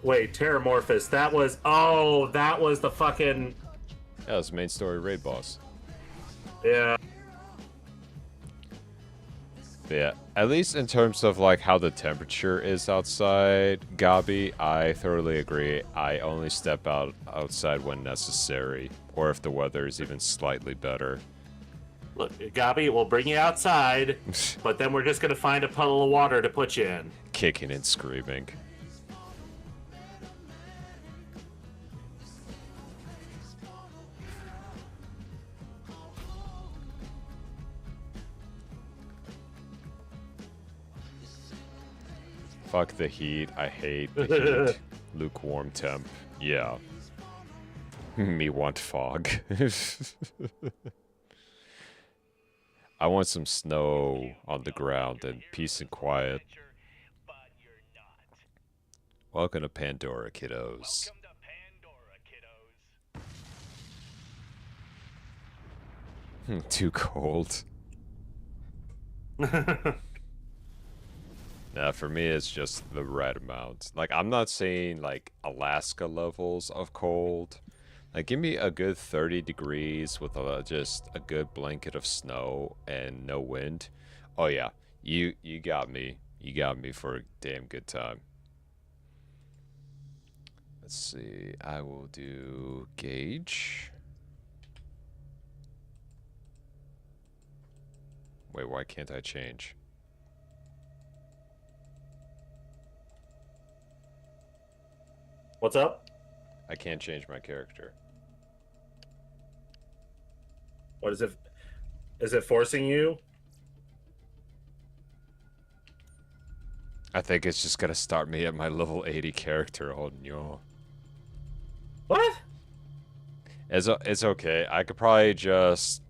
Wait, Terramorphous. That was the fucking... Yeah, it's the main story raid boss. Yeah. But yeah, at least in terms of like how the temperature is outside, Gabi, I thoroughly agree. I only step outside when necessary, or if the weather is even slightly better. Look, Gabi, we'll bring you outside, but then we're just gonna find a puddle of water to put you in. Kicking and screaming. Fuck the heat. I hate the heat. Lukewarm temp. Yeah. Me want fog. I want some snow on the ground and peace and quiet. Welcome to Pandora, kiddos. Too cold. Nah, for me, it's just the right amount. Like, I'm not saying, like, Alaska levels of cold, Like, give me a good 30 degrees with just a good blanket of snow and no wind. Oh yeah, you got me. You got me for a damn good time. Let's see. I will do gauge. Wait, why can't I change? What's up? I can't change my character. What is it? Is it forcing you? I think it's just gonna start me at my level 80 character. Oh no. What? It's okay. I could probably just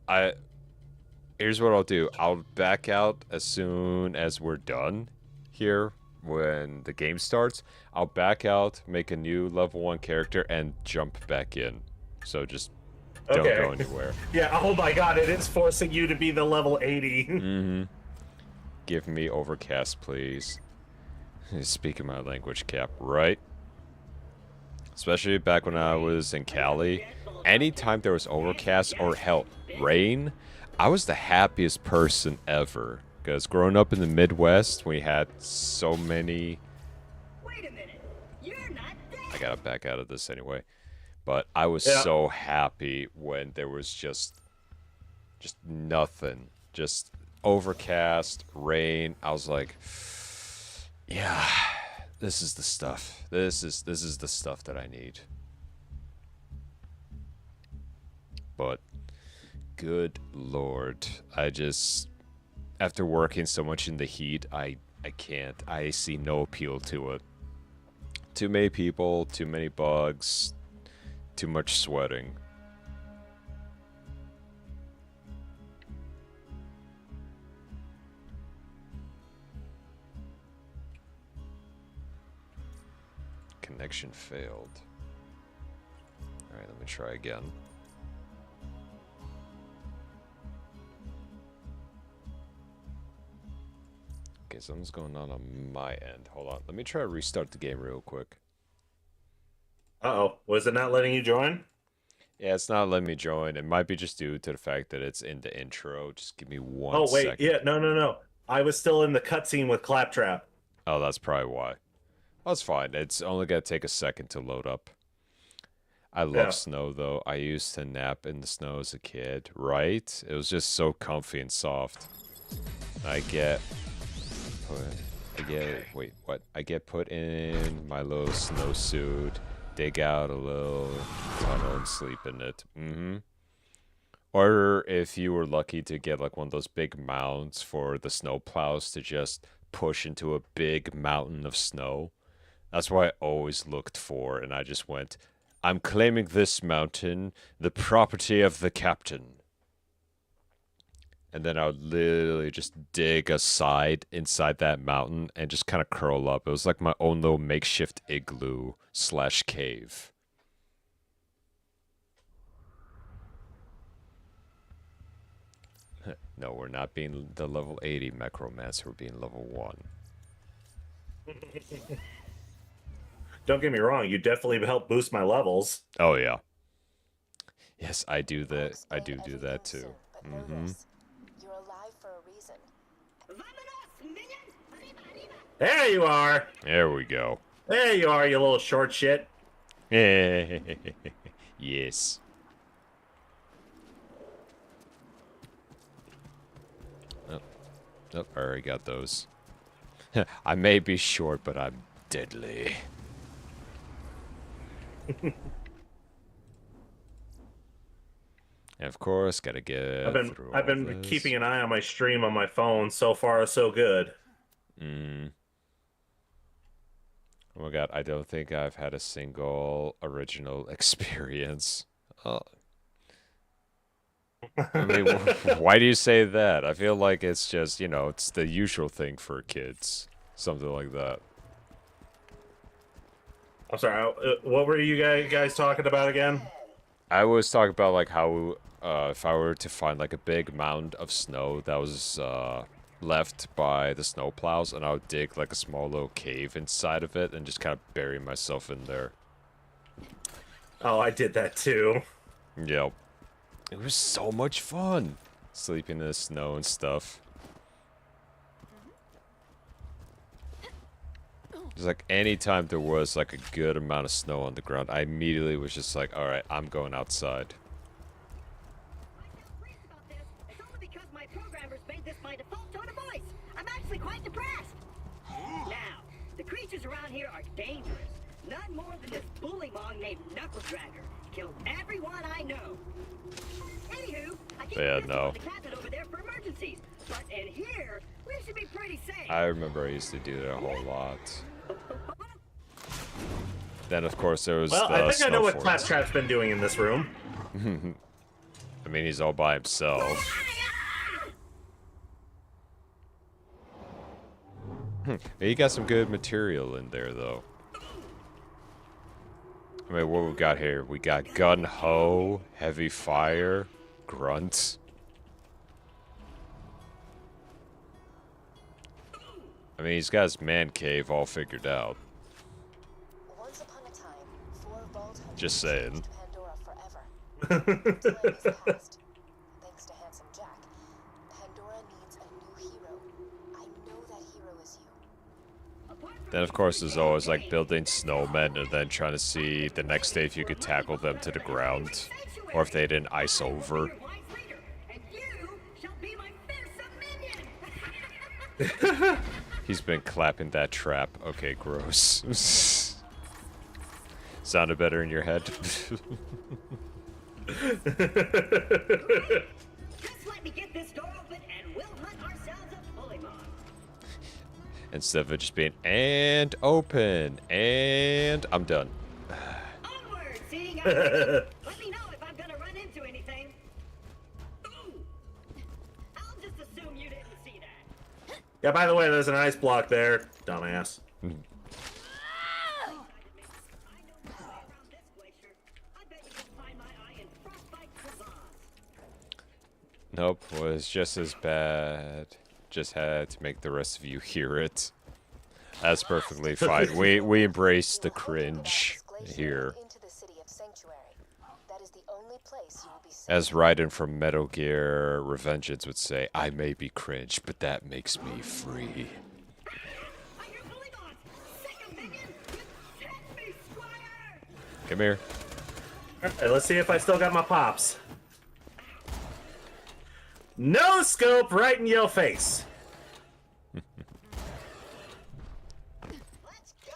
here's what I'll do. I'll back out as soon as we're done here when the game starts. I'll back out, make a new level 1 character, and jump back in. So just don't go anywhere. Yeah, oh my god, it is forcing you to be the level 80. Mm-hmm. Give me overcast, please. Speaking my language, Cap, right? Especially back when I was in Cali. Anytime there was overcast or hell, rain, I was the happiest person ever. Because growing up in the Midwest, we had so many... Wait a minute. You're not dead. I gotta back out of this anyway. But I was so happy when there was just nothing. Just overcast, rain. I was like, yeah, this is the stuff. This is the stuff that I need. But good lord, I just, after working so much in the heat, I can't. I see no appeal to it. Too many people, too many bugs, too much sweating. Connection failed. Alright, let me try again. Okay, something's going on my end. Hold on. Let me try to restart the game real quick. Uh-oh. Was it not letting you join? Yeah, it's not letting me join. It might be just due to the fact that it's in the intro. Just give me one Oh, wait. second. Yeah, no. I was still in the cutscene with Claptrap. Oh, that's probably why. That's fine. It's only gonna take a second to load up. I love snow, though. I used to nap in the snow as a kid, right? It was just so comfy and soft. I get wait, what? I get put in my little snowsuit, dig out a little tunnel and sleep in it. Mm-hmm. Or if you were lucky to get like one of those big mounds for the snow plows to just push into a big mountain of snow. That's what I always looked for, and I just went, I'm claiming this mountain, the property of the captain. And then I would literally just dig a side inside that mountain and just kind of curl up. It was like my own little makeshift igloo / cave. No, we're not being the level 80 Necromancer, we're being level 1. Don't get me wrong, you definitely helped boost my levels. Oh yeah. Yes, I do that. I do that too. Mm-hmm. You're alive for a reason. There you are! There we go. There you are, you little short shit. Yes. Oh, I already got those. I may be short, but I'm deadly. And of course, gotta get. I've been keeping an eye on my stream on my phone. So far, so good. Oh my god, I don't think I've had a single original experience. I mean, why do you say that? I feel like it's just, you know, it's the usual thing for kids. Something like that. I'm sorry, what were you guys talking about again? I was talking about, like, how, if I were to find, like, a big mound of snow that was, left by the snowplows, and I would dig, like, a small little cave inside of it and just kind of bury myself in there. Oh, I did that too. Yep. It was so much fun. Sleeping in the snow and stuff. It's like anytime there was like a good amount of snow on the ground, I immediately was just like, alright, I'm going outside. I feel pleased about this. It's only because my programmers made this my default tone of voice. I'm actually quite depressed. Now, the creatures around here are dangerous. None more than this bullymong named Knuckle Dragger. Killed everyone I know. Anywho, I keep Yeah, this no. on the cabinet over there for emergencies. But in here, we should be pretty safe. I remember I used to do that a whole lot. Then, of course, there was Well, the I think I know what snow forts. Claptrap's been doing in this room. I mean, he's all by himself. He got some good material in there, though. I mean, what we got here? We got Gun Ho, Heavy Fire, Grunt. I mean, he's got his man cave all figured out. Once upon a time, 4 vault hunters Just saying. changed Pandora forever. Time has passed. Thanks to Handsome Jack, Pandora needs a new hero. I know that hero is you. Then, of course, there's always like building snowmen and then trying to see the next day if you could tackle them to the ground. Or if they didn't ice over. Your wise leader, and you shall be my fearsome minion. He's been clapping that trap. Okay, gross. Sounded better in your head. Just let me get this door open and we'll hunt ourselves a bullymong. Instead of it just being, and open, and I'm done. Onward, seeing eye. Let me know if I'm gonna run into anything. Ooh. I'll just assume you didn't see that. Yeah, by the way, there's an ice block there. Dumbass. I know my way around this glacier. I bet you can find my eye in frostbite crevasse. Nope, was just as bad. Just had to make the rest of you hear it. That's perfectly fine. We embrace the cringe here. Into the city of Sanctuary. That is the only place you will be safe. As Raiden from Metal Gear Revengeance would say, I may be cringe, but that makes me free. I hear bullymong. Sick of minion. You test me, squire. Come here. Alright, let's see if I still got my pops. No scope right in your face. Let's go.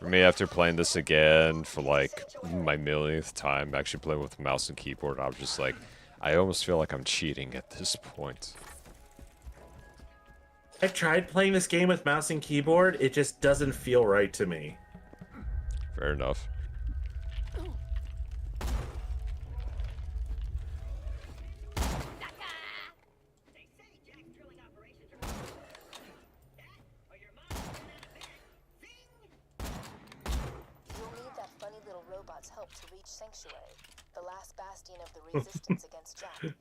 For me, after playing this again for like my millionth time, actually playing with mouse and keyboard, I'm just like, I almost feel like I'm cheating at this point. I've tried playing this game with mouse and keyboard. It just doesn't feel right to me. Fair enough. They say Jack's drilling operations are that, or your mom's been out of bed. Zing! You'll need that funny little robot's help to reach Sanctuary, the last bastion of the resistance against Jack. And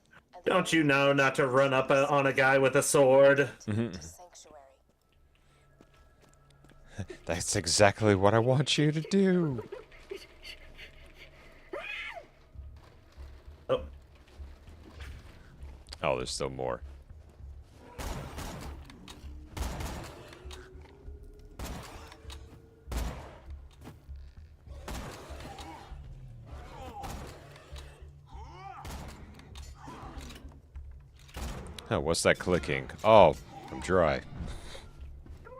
the Don't you know not to run up on a guy with a sword? to Sanctuary. That's exactly what I want you to do. Oh, Oh, there's still more. Oh, what's that clicking? Oh, I'm dry. Great!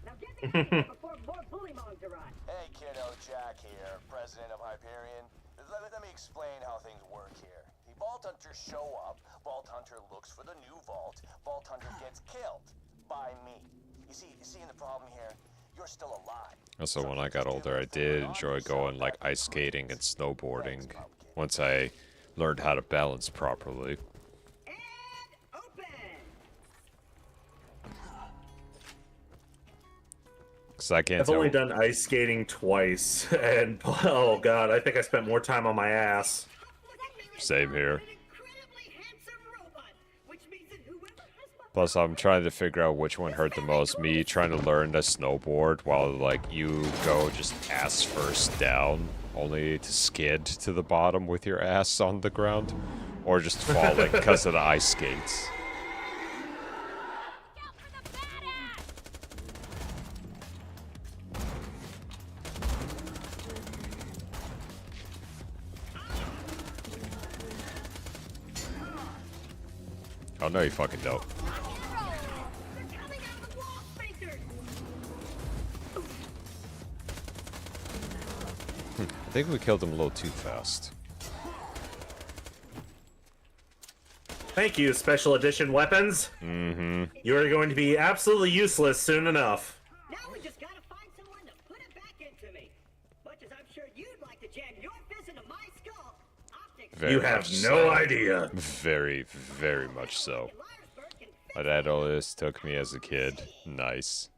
Now get me before more bullymongs arrive. Hey, kiddo, Jack here, president of Hyperion. Let me explain how things work here. The Vault Hunters show up, Vault Hunter looks for the new vault, Vault Hunter gets killed by me. You see the problem here? You're still alive. Also, when I got older, I did enjoy going like ice skating and snowboarding once I learned how to balance properly. And open! Cause I can't I've tell. only done ice skating twice, and oh god, I think I spent more time on my ass. Same here. An incredibly handsome robot, which means that whoever has my Plus, I'm trying to figure out which one hurt the most. Me trying to learn to snowboard while like you go just ass first down, only to skid to the bottom with your ass on the ground, or just falling because of the ice skates. Oh no, you fucking don't. I think we killed him a little too fast. Thank you, special edition weapons. Mm-hmm. You are going to be absolutely useless soon enough. Now we just gotta find someone to put it back into me. Much as I'm sure you'd like to jam your fist into my skull, optics. Very You have much no so. idea. Very, very much so. My dad always took me as a kid. Nice.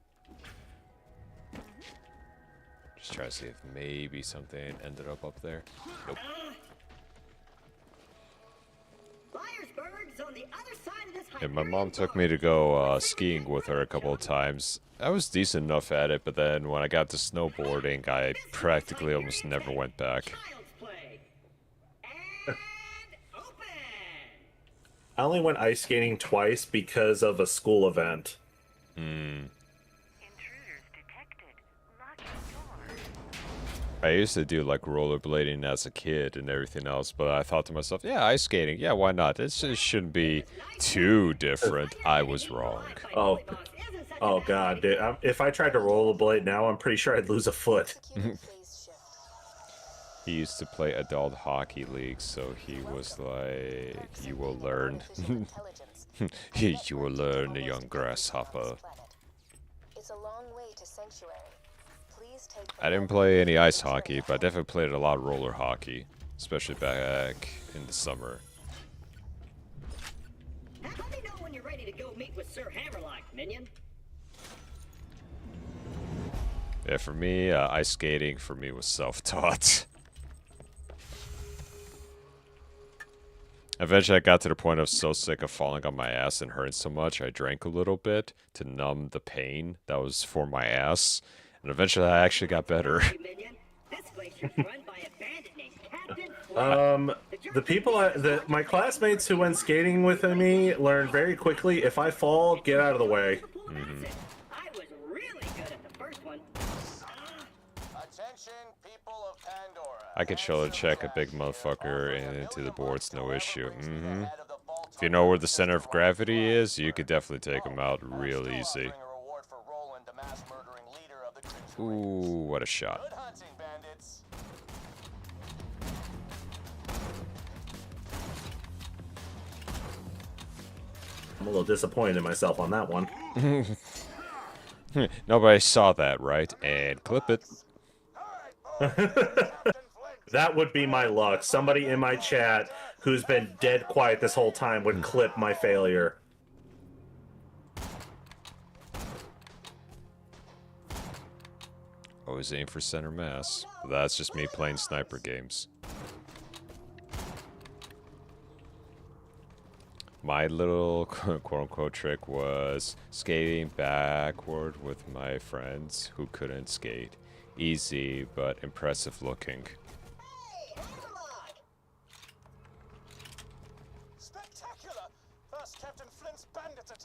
Just try to see if maybe something ended up there. Nope. On the other side of this Yeah, my mom took me to go skiing with her a couple of times. I was decent enough at it, but then when I got to snowboarding, I practically almost never went back. I only went ice skating twice because of a school event. I used to do like rollerblading as a kid and everything else, but I thought to myself, yeah, ice skating, yeah, why not? It shouldn't be too different. I was wrong. Oh god, dude. If I tried to rollerblade now, I'm pretty sure I'd lose a foot. He used to play adult hockey league, so he was like, you will learn. You will learn, young grasshopper. It's a long way to Sanctuary. Please take I didn't play any ice hockey, but I definitely played a lot of roller hockey, especially back in the summer. Let me know when you're ready to go meet with Sir Hammerlock, minion. Yeah, for me, ice skating for me was self-taught. Eventually, I got to the point I was so sick of falling on my ass and hurting so much, I drank a little bit to numb the pain that was for my ass. And eventually, I actually got better. The people, my classmates who went skating with me learned very quickly, if I fall, get out of the way. Mm-hmm. I was really good at the first one. Attention, people of Pandora. I could shoulder check a big motherfucker into the boards, no issue. If you know where the center of gravity is, you could definitely take him out real easy. Ooh, what a shot. Good hunting, bandits. I'm a little disappointed in myself on that one. Nobody saw that, right? And clip it. That would be my luck. Somebody in my chat who's been dead quiet this whole time would clip my failure. Always aim for center mass. But that's just me playing sniper games. My little quote-unquote trick was skating backward with my friends who couldn't skate. Easy, but impressive looking.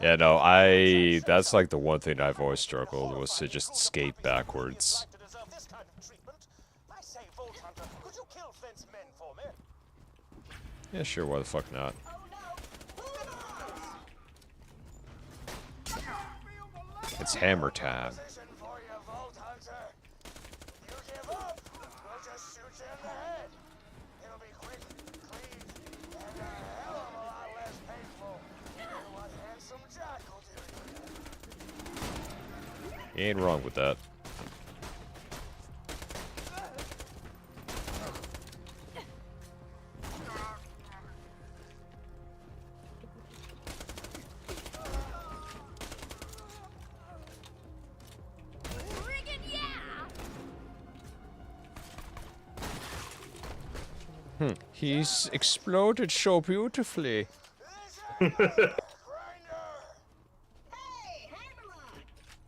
Yeah, no, that's like the one thing I've always struggled was to just skate backwards. Yeah, sure, why the fuck not? It's hammer time. You ain't wrong with that. He's exploded so beautifully. Hey, Hammerlock!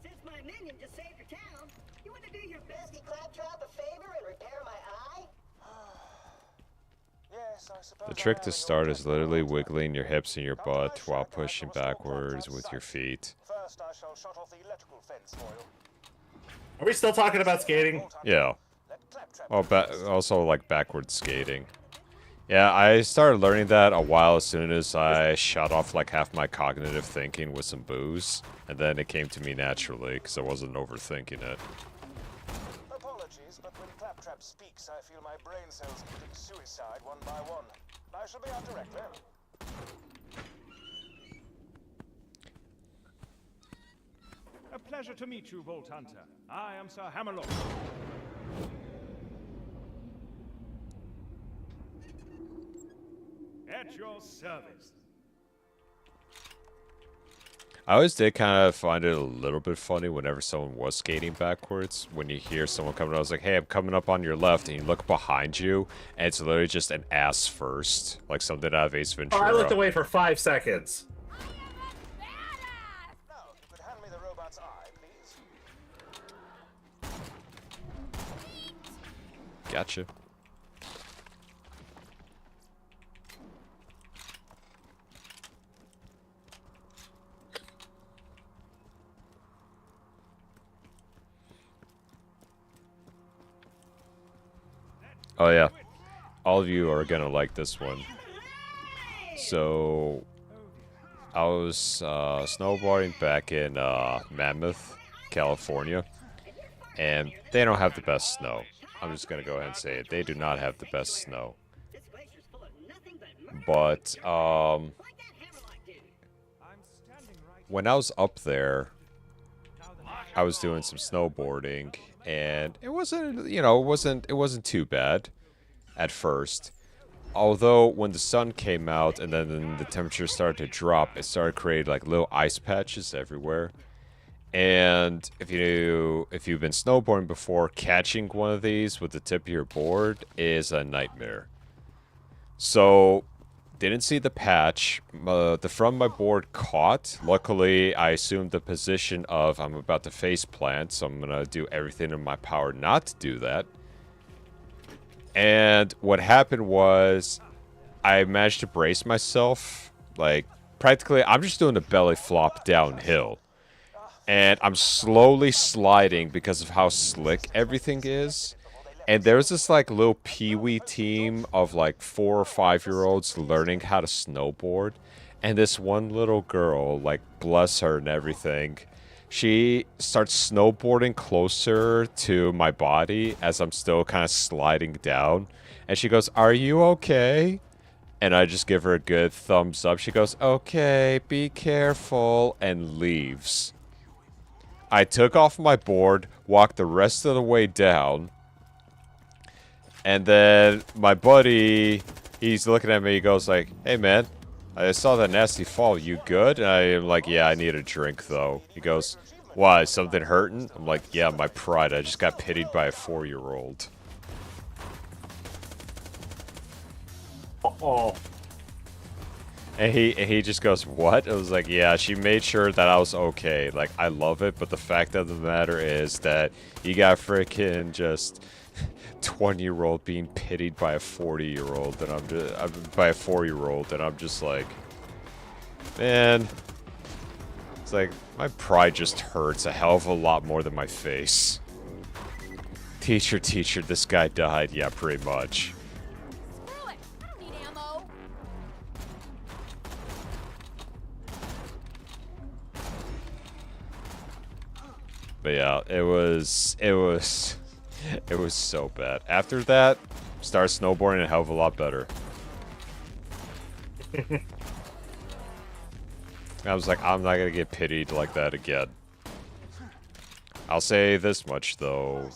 Since my minion just saved your town, you want to do your bestie Claptrap a favor and repair my eye? The trick to start is literally wiggling your hips and your butt while pushing backwards with your feet. First, I shall shut off the electrical fence for you. Are we still talking about skating? Yeah. Let Claptrap Oh, also like backward skating. Yeah, I started learning that a while as soon as I shut off like half my cognitive thinking with some booze. And then it came to me naturally because I wasn't overthinking it. Apologies, but when Claptrap speaks, I feel my brain cells commit suicide one by one. I shall be out directly. A pleasure to meet you, Vault Hunter. I am Sir Hammerlock. At your service. I always did kind of find it a little bit funny whenever someone was skating backwards. When you hear someone coming, I was like, hey, I'm coming up on your left, and you look behind you, and it's literally just an ass first. Like something out of Ace Oh, Ventura. I looked away for 5 seconds. Now, if you could hand me the robot's eye, please. Gotcha. Oh yeah, all of you are gonna like this one. So, I was snowboarding back in Mammoth, California, and they don't have the best snow. I'm just gonna go ahead and say it. They do not have the best snow. But when I was up there, I was doing some snowboarding, and it wasn't, you know, it wasn't too bad at first. Although when the sun came out and then the temperature started to drop, it started creating like little ice patches everywhere. And if you've been snowboarding before, catching one of these with the tip of your board is a nightmare. So didn't see the patch. The front of my board caught. Luckily, I assumed the position of I'm about to face plant, so I'm gonna do everything in my power not to do that. And what happened was, I managed to brace myself. Like, practically, I'm just doing a belly flop downhill. And I'm slowly sliding because of how slick everything is. And there's this, like, little peewee team of, like, 4 or 5-year-olds learning how to snowboard. And this one little girl, like, bless her and everything, she starts snowboarding closer to my body as I'm still kind of sliding down. And she goes, "Are you okay?" And I just give her a good thumbs up. She goes, "Okay, be careful," and leaves. I took off my board, walked the rest of the way down. And then my buddy, he's looking at me, he goes like, "Hey man, I saw that nasty fall, you good?" And I am like, "Yeah, I need a drink though." He goes, "Why, is something hurting?" I'm like, "Yeah, my pride, I just got pitied by a 4-year-old. Oh. And he just goes, "What?" I was like, "Yeah, she made sure that I was okay. Like, I love it, but the fact of the matter is that you got freaking just 20-year-old being pitied by a 40-year-old, and by a 4-year-old, and I'm just like, man, it's like my pride just hurts a hell of a lot more than my face." Teacher, this guy died. Yeah, pretty much. Screw it! I don't need ammo. But yeah, it was so bad. After that, started snowboarding a hell of a lot better. I was like, I'm not gonna get pitied like that again. I'll say this much though,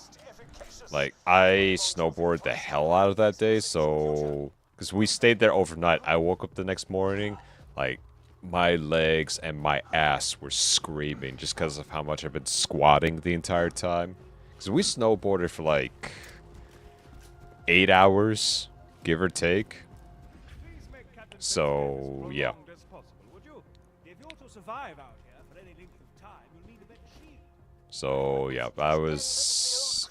like, I snowboarded the hell out of that day, so, because we stayed there overnight. I woke up the next morning, like, my legs and my ass were screaming just because of how much I've been squatting the entire time. Because we snowboarded for like 8 hours, give or take. So, yeah. So, yeah, I was...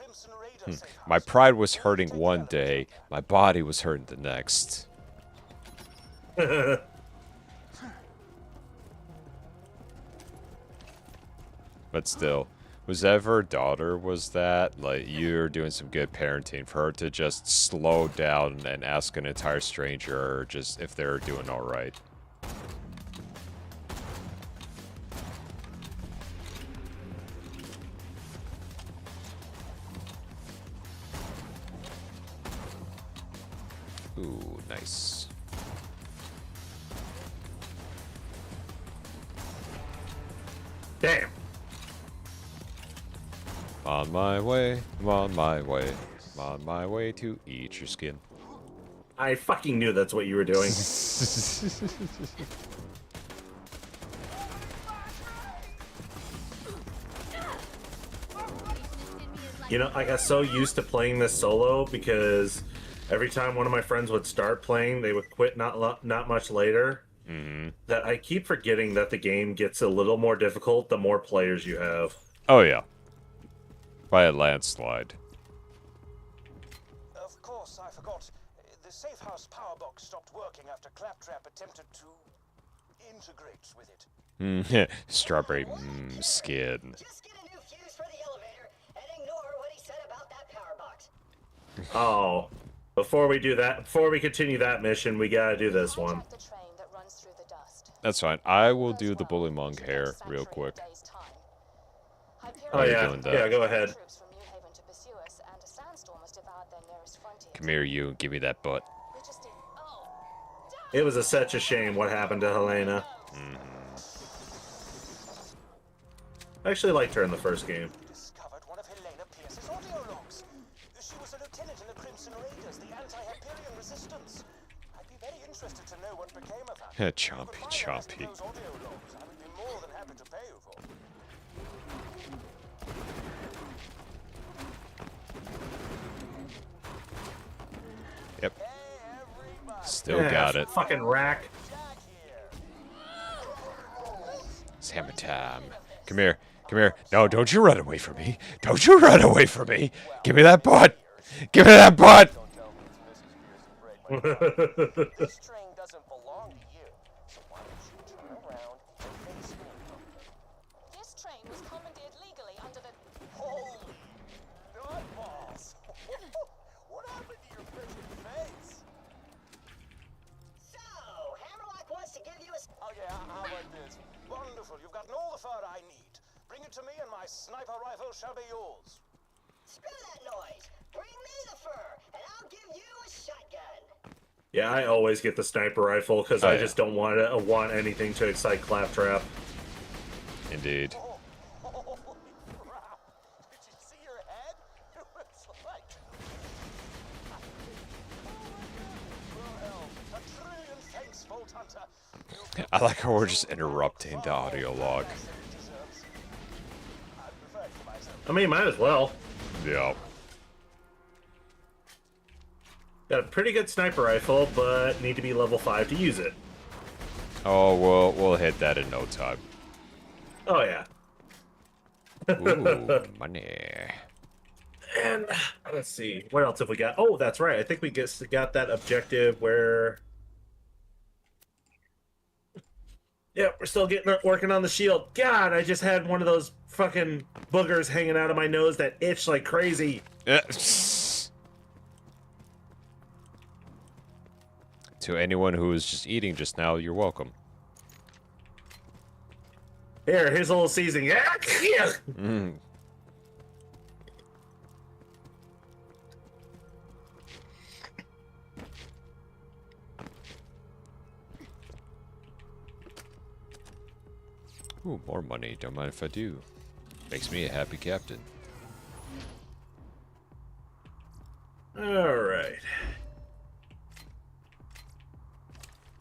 My pride was hurting one day, my body was hurting the next. But still, whoever daughter was that, like, you're doing some good parenting for her to just slow down and ask an entire stranger just if they're doing all right. Ooh, nice. Damn. On my way, I'm on my way, I'm on my way to eat your skin. I fucking knew that's what you were doing. You know, I got so used to playing this solo because every time one of my friends would start playing, they would quit not much later. Mm-hmm. That I keep forgetting that the game gets a little more difficult the more players you have. Oh yeah. By a landslide. Of course, I forgot. The safe house power box stopped working after Claptrap attempted to integrate with it. Strawberry skin. Just get a new fuse for the elevator and ignore what he said about that power box. Oh, before we do that, before we continue that mission, we gotta do this one. Contact the train that runs through the dust. That's fine. I will do the bully monk hair real quick. Oh yeah, yeah, go ahead. Troops from New Haven to pursue us, and a sandstorm has devoured their nearest frontier. Come here, you, and give me that butt. We just need... Oh! It was such a shame what happened to Helena. I actually liked her in the first game. Discovered one of Helena Pierce's audio logs. She was a lieutenant in the Crimson Raiders, the anti-Hyperion resistance. I'd be very interested to know what became of her. Chompy, chompy. Those audio logs, I would be more than happy to pay you for. Yep. Hey, everybody. Still Yeah, got it. Fucking rack. Jack here. It's hammer time. Come here. Come here. No, don't you run away from me. Don't you run away from me. Give me that butt. Give me that butt. Don't tell me it's Mrs. Pierce and break my heart. This train doesn't belong to you. So why don't you turn around and face me? This train was commandeered legally under the... Holy nutballs! What happened to your pretty face? So, Hammerlock wants to give you a... Oh yeah, how about this? Wonderful, you've gotten all the fur I need. Bring it to me and my sniper rifle shall be yours. Screw that noise! Bring me the fur, and I'll give you a shotgun! Yeah, I always get the sniper rifle because Oh, I yeah. just don't want anything to excite Claptrap. Indeed. Oh, holy crap! Did you see your head? It was like... Well, hell, a trillion thanks, Vault Hunter. I like how we're just interrupting the audio log. I mean, might as well. Yeah. Got a pretty good sniper rifle, but need to be level 5 to use it. Oh, we'll hit that in no time. Oh yeah. Ooh, money. And let's see, what else have we got? Oh, that's right. I think we got that objective where. Yeah, we're still working on the shield. God, I just had one of those fucking boogers hanging out of my nose that itch like crazy. To anyone who was just eating just now, you're welcome. Here's a little seasoning. Yeah. Ooh, more money. Don't mind if I do. Makes me a happy captain. All right.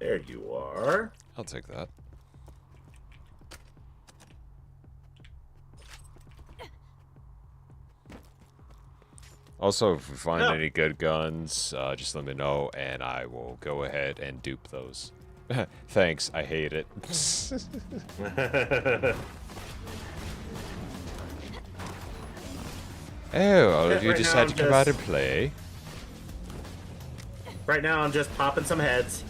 There you are. I'll take that. Also, if we find any good guns, just let me know, and I will go ahead and dupe those. Thanks, I hate it. Oh, all of you Right now decided I'm to come out just- and play? Right now, I'm just popping some heads.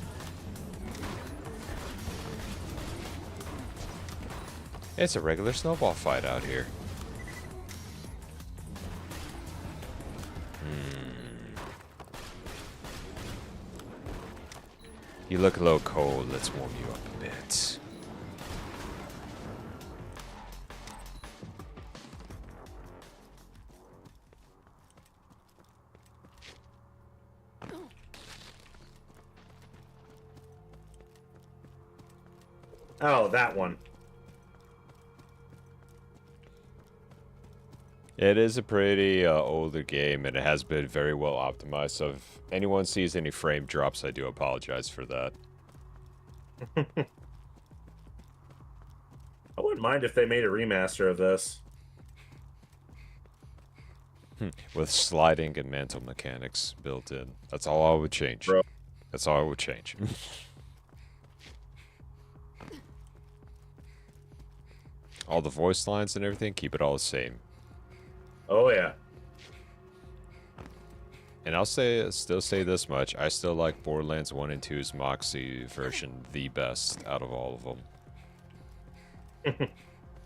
It's a regular snowball fight out here. You look a little cold. Let's warm you up a bit. Oh, that one. It is a pretty older game, and it has been very well optimized. So if anyone sees any frame drops, I do apologize for that. I wouldn't mind if they made a remaster of this. With sliding and mantle mechanics built in. That's all I would change. Bro. That's all I would change. All the voice lines and everything, keep it all the same. Oh, yeah. And I'll still say this much. I still like Borderlands 1 and 2's Moxie version the best out of all of them.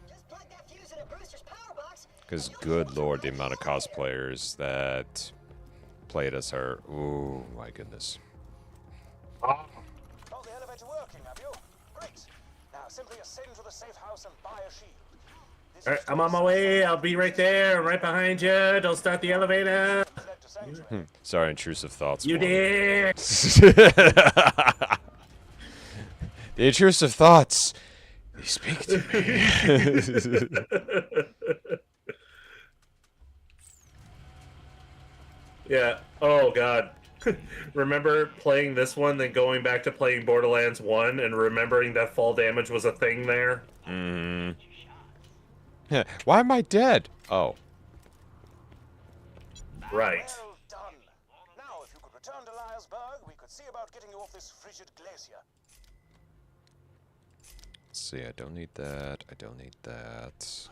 Just plug that fuse in a Brewster's power box. Because good lord, the amount of cosplayers that played as her. Ooh, my goodness. Oh, the elevator working, have you? Great. Now simply ascend to the safe house and buy a shield. This All right, is I'm on my way. I'll be right there. I'm right behind you. Don't start the elevator. led to sanctuary. Sorry, intrusive thoughts. You one. did. The intrusive thoughts. They speak to me. Yeah. Oh, God. Remember playing this one, then going back to playing Borderlands 1 and remembering that fall damage was a thing there? Why am I dead? Oh. Right. Well done. Now, if you could return to Liarsburg, we could see about getting you off this frigid glacier. Let's see, I don't need that. I don't need that.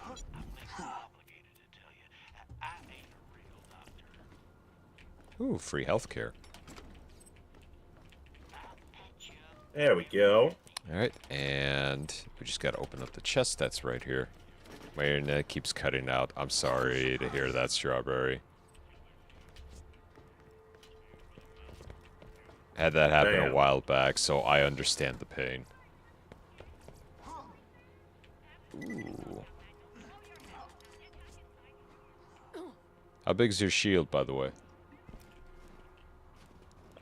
Ooh, free healthcare. There we go. Alright, and we just gotta open up the chest that's right here. My internet keeps cutting out. I'm sorry to hear that, Strawberry. Had that happen Damn. a while back, so I understand the pain. Ooh. How big's your shield, by the way?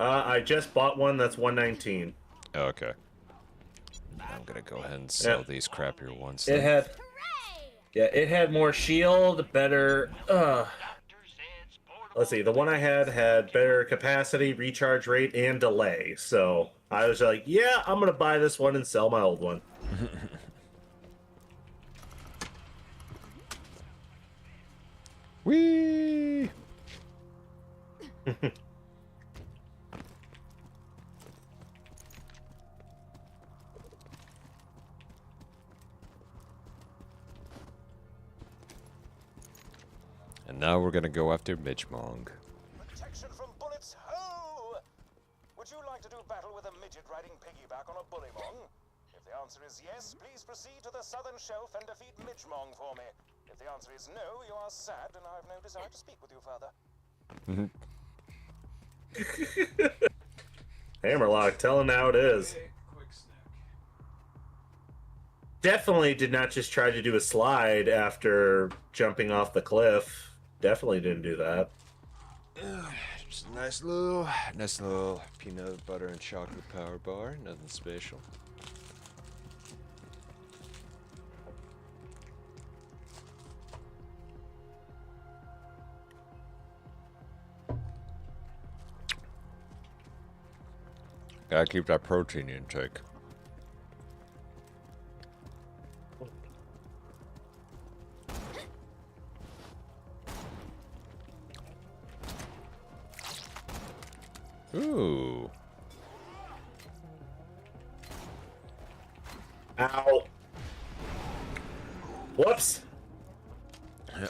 I just bought one that's 119. Oh, okay. I'm gonna go ahead and sell these crappier ones. It then. had... Yeah, it had more shield, better... Let's see, the one I had better capacity, recharge rate, and delay. So I was like, yeah, I'm going to buy this one and sell my old one. Whee! And now we're gonna go after Midgemong. Protection from bullets, ho! Would you like to do battle with a midget riding piggyback on a bullymong? If the answer is yes, please proceed to the southern shelf and defeat Midgemong for me. If the answer is no, you are sad and I have no desire to speak with you further. Hammerlock, tell him how it is. Definitely did not just try to do a slide after jumping off the cliff. Definitely didn't do that. Just a nice little peanut butter and chocolate power bar. Nothing special. Gotta keep that protein intake. Ooh. Ow. Whoops.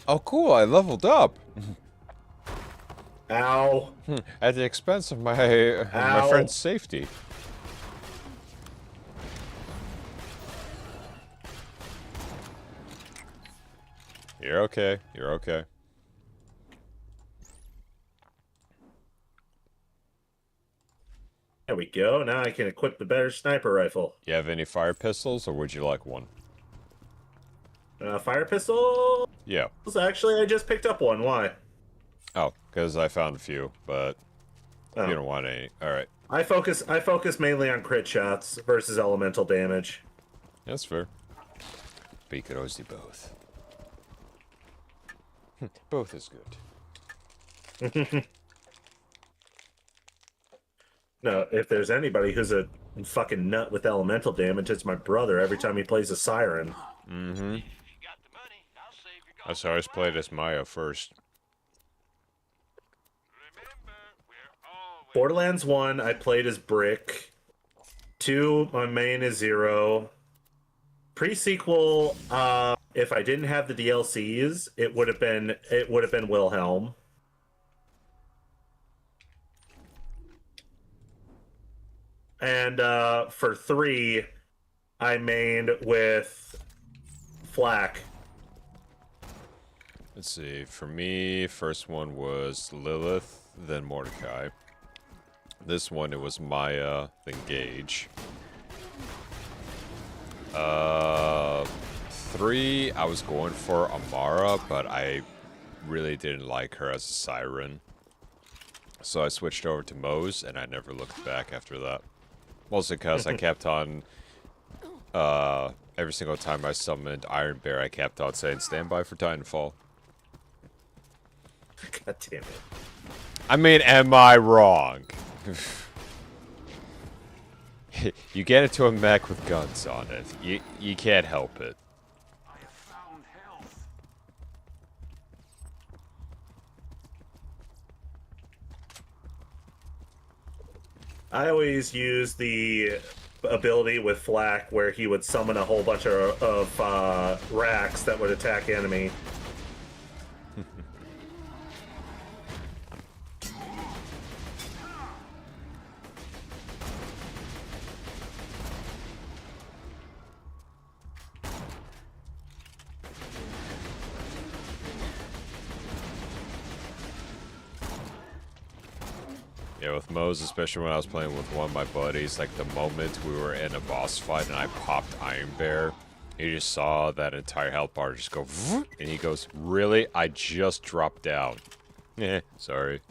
Oh, cool! I leveled up. Ow. At the expense of my friend's safety. You're okay. You're okay. There we go. Now I can equip the better sniper rifle. You have any fire pistols, or would you like one? Fire pistol? Yeah. Actually, I just picked up one. Why? Oh, because I found a few, but Oh. you don't want any. Alright. I focus mainly on crit shots versus elemental damage. That's fair. But you could always do both. Both is good. No, if there's anybody who's a fucking nut with elemental damage, it's my brother every time he plays a siren. Mm-hmm. That's how I always played as Maya first. Borderlands 1, I played as Brick. 2, my main is Zero. Pre-sequel, if I didn't have the DLCs, it would have been Wilhelm. And for 3, I mained with Flak. Let's see. For me, first one was Lilith, then Mordecai. This one, it was Maya, then Gage. 3, I was going for Amara, but I really didn't like her as a siren. So I switched over to Mose, and I never looked back after that. Mostly because I kept on, every single time I summoned Iron Bear, I kept on saying, stand by for Titanfall. God damn it. I mean, am I wrong? You get into a mech with guns on it. You can't help it. I have found health. I always use the ability with Flak where he would summon a whole bunch of racks that would attack enemy. Yeah, with Mose, especially when I was playing with one of my buddies, like the moment we were in a boss fight and I popped Iron Bear, he just saw that entire health bar just go, and he goes, really? I just dropped down. Eh, sorry.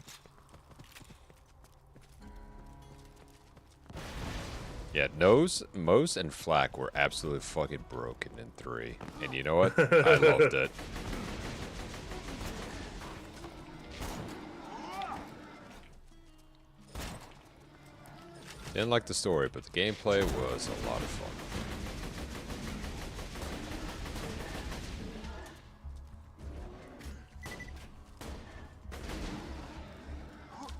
Yeah, Mose and Flak were absolutely fucking broken in 3. And you know what? I loved it. Didn't like the story, but the gameplay was a lot of fun.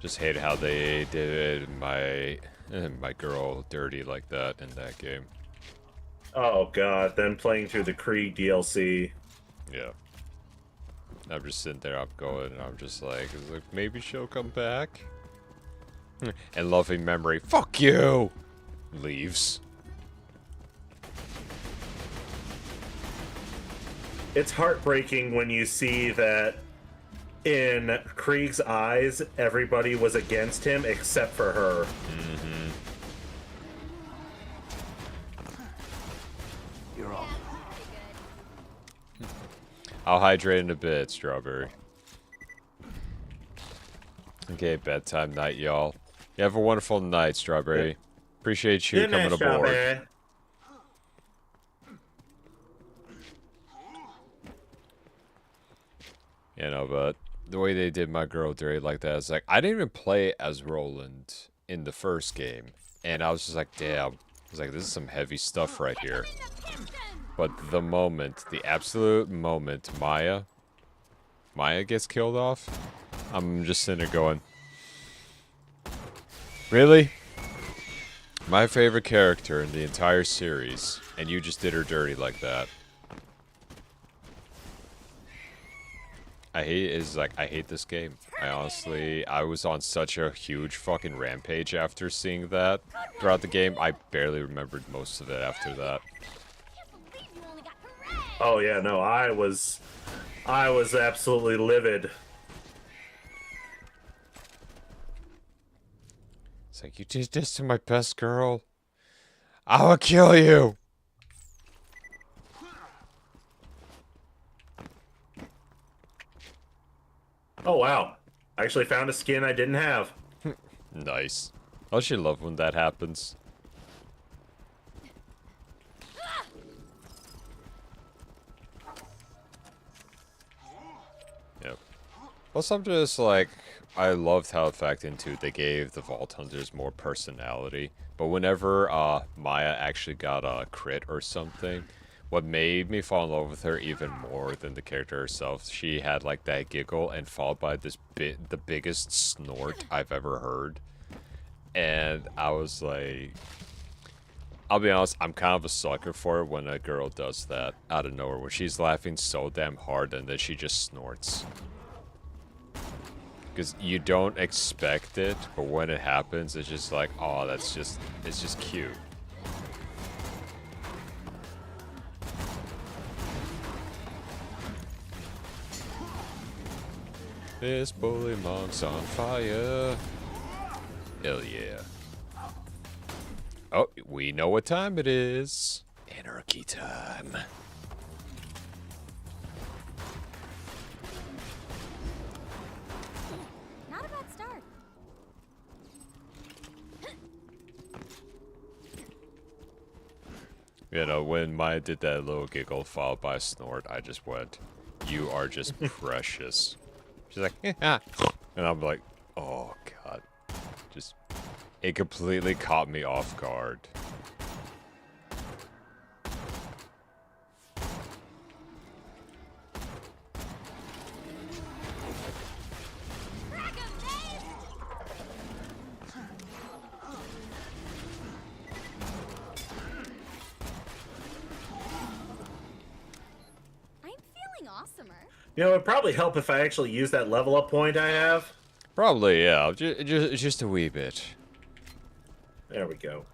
Just hate how they did my girl dirty like that in that game. Oh god, then playing through the Krieg DLC. Yeah. I'm just sitting there, I'm going, and I'm just like, maybe she'll come back? And loving memory, fuck you! Leaves. It's heartbreaking when you see that in Krieg's eyes, everybody was against him except for her. Mm-hmm. You're all. I'll hydrate in a bit, Strawberry. Okay, bedtime night, y'all. You have a wonderful night, Strawberry. Appreciate you coming aboard. Strawberry. You know, but the way they did my girl dirty like that, it's like, I didn't even play as Roland in the first game. And I was just like, damn. I was like, this is some heavy stuff right here. But the moment, the absolute moment Maya gets killed off, I'm just sitting there going, really? My favorite character in the entire series, and you just did her dirty like that. I hate this game. I was on such a huge fucking rampage after seeing that throughout the game. I barely remembered most of it after that. I can't believe you only got harassed. Oh yeah, no, I was absolutely livid. It's like, you did this to my best girl. I will kill you. Oh wow, I actually found a skin I didn't have. Nice. I should love when that happens. Yep. Plus, I'm just like, I loved how Fact 2 they gave the Vault Hunters more personality. But whenever Maya actually got a crit or something, what made me fall in love with her even more than the character herself, she had like that giggle and followed by this the biggest snort I've ever heard. And I was like, I'll be honest, I'm kind of a sucker for it when a girl does that out of nowhere, when she's laughing so damn hard and then she just snorts. Because you don't expect it, but when it happens, it's just like, oh, it's just cute. This bully monk's on fire. Hell yeah. Oh, we know what time it is. Anarchy time. Not a bad start. You know, when Maya did that little giggle followed by a snort, I just went, you are just precious. She's like, yeah. And I'm like, oh god. Just, it completely caught me off guard. You know, it'd probably help if I actually use that level up point I have. Probably, yeah. Just a wee bit. There we go.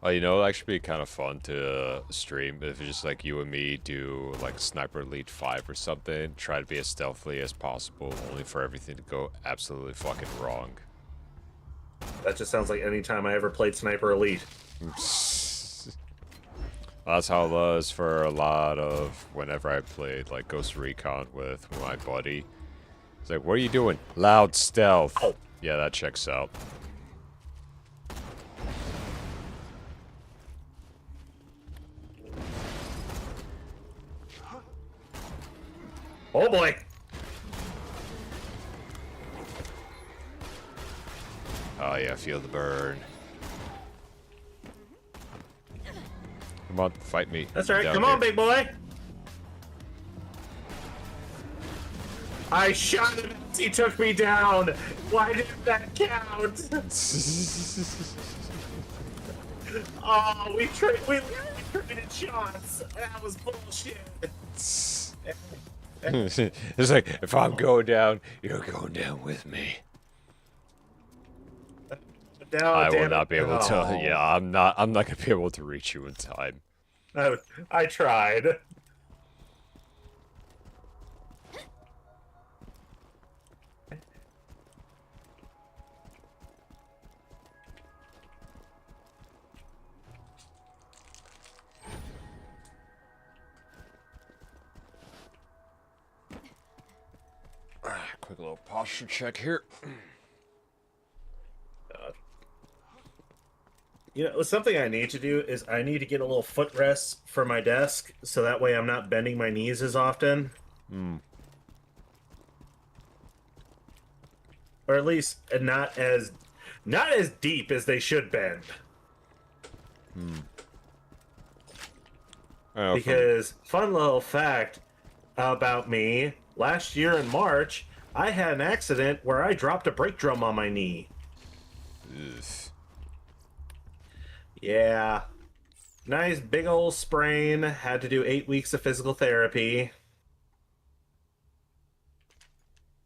Oh, you know, it'd actually be kind of fun to stream if it's just like you and me do like Sniper Elite 5 or something. Try to be as stealthy as possible, only for everything to go absolutely fucking wrong. That just sounds like any time I ever played Sniper Elite. That's how it was for a lot of whenever I played like Ghost Recon with my buddy. It's like, what are you doing? Loud stealth. Oh. Yeah, that checks out. Oh boy. Oh yeah, feel the burn. Come on, fight me. That's right. Down Come here. on, big boy. I shot him as he took me down. Why didn't that count? Oh, we literally traded shots. That was bullshit. It's like, if I'm going down, you're going down with me. No, I will damn not it. be able to. Oh. Yeah, I'm not gonna be able to reach you in time. I tried. Quick little posture check here. You know, something I need to do is I need to get a little footrest for my desk, so that way I'm not bending my knees as often. Or at least not as deep as they should bend. Because fun little fact about me, last year in March, I had an accident where I dropped a brake drum on my knee. Ugh. Yeah. Nice big old sprain. Had to do 8 weeks of physical therapy.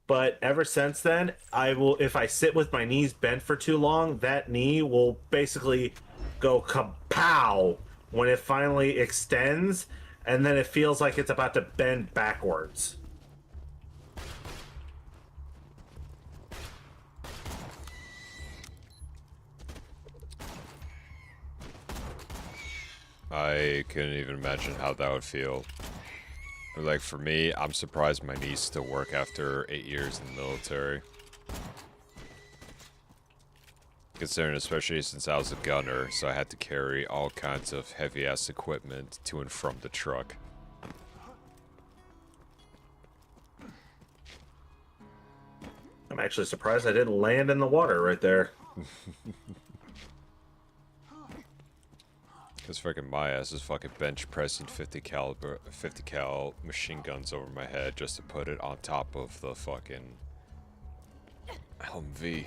But ever since then, if I sit with my knees bent for too long, that knee will basically go kapow when it finally extends, and then it feels like it's about to bend backwards. I couldn't even imagine how that would feel. Like, for me, I'm surprised my knees still work after 8 years in the military. Considering, especially since I was a gunner, so I had to carry all kinds of heavy-ass equipment to and from the truck. I'm actually surprised I didn't land in the water right there. Because fucking my ass is fucking bench pressing 50 cal machine guns over my head just to put it on top of the fucking Humvee.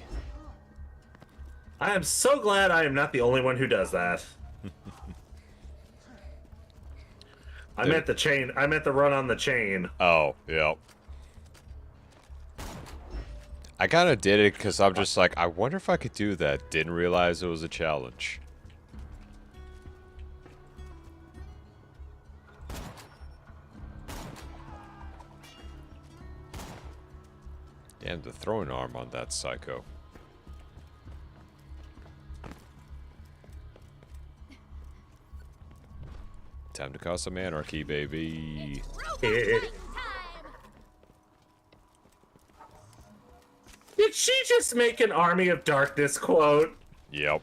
I am so glad I am not the only one who does that. I meant the chain. I meant the run on the chain. Oh, yep. I kind of did it because I'm just like, I wonder if I could do that. Didn't realize it was a challenge. Damn, the throwing arm on that psycho. Time to cause some anarchy, baby. Did she just make an Army of Darkness quote? Yep.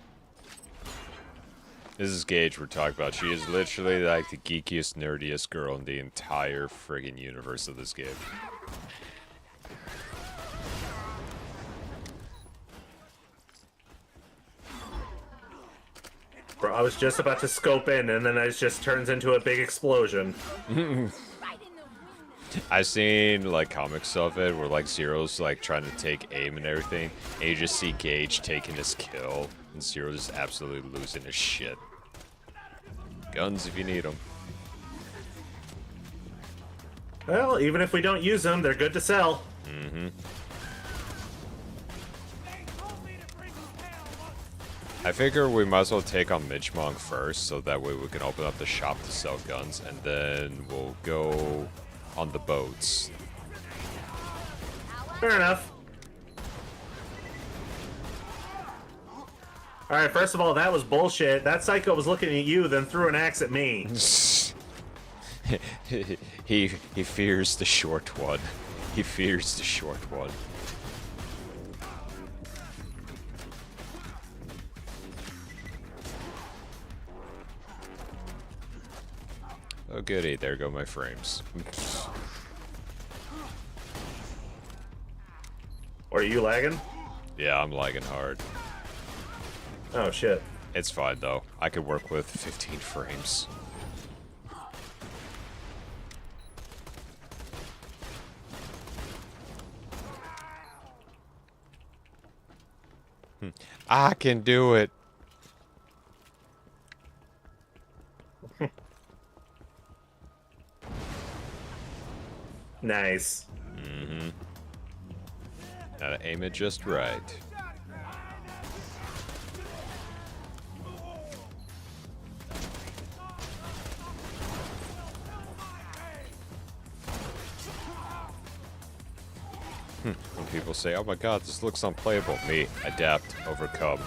This is Gage we're talking about. She is literally like the geekiest, nerdiest girl in the entire friggin' universe of this game. Bro, I was just about to scope in, and then it just turns into a big explosion. I've seen like comics of it where like Zero's like trying to take aim and everything, and you just see Gage taking his kill, and Zero's just absolutely losing his shit. Guns if you need them. Well, even if we don't use them, they're good to sell. Mm-hmm. I figure we might as well take on Midgemong first, so that way we can open up the shop to sell guns, and then we'll go on the boats. Fair enough. Alright, first of all, that was bullshit. That psycho was looking at you, then threw an axe at me. he fears the short one. He fears the short one. Oh goody, there go my frames. Are you lagging? Yeah, I'm lagging hard. Oh shit. It's fine though. I could work with 15 frames. I can do it. Nice. Mm-hmm. Gotta aim it just right. When people say, oh my god, this looks unplayable. Me, adapt, overcome.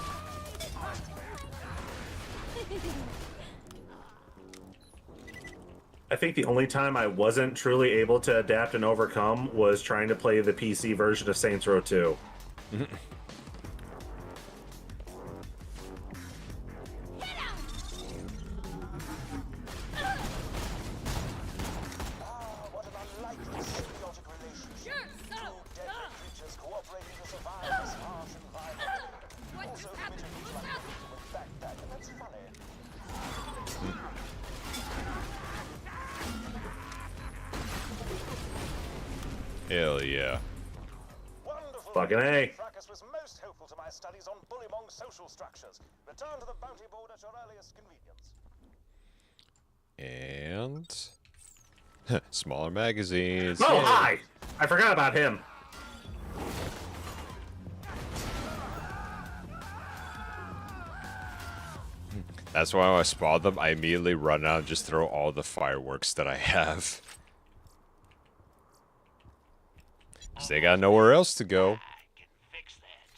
I think the only time I wasn't truly able to adapt and overcome was trying to play the PC version of Saints Row 2. Hell yeah. Wonderful. Fucking A. Fracas was most helpful to my studies on Bullymong social structures. Return to the bounty board at your earliest convenience. And smaller magazines. Oh, Yay. hi! I forgot about him. That's why when I spot them, I immediately run out and just throw all the fireworks that I have. Because they got nowhere else to go. I can fix that.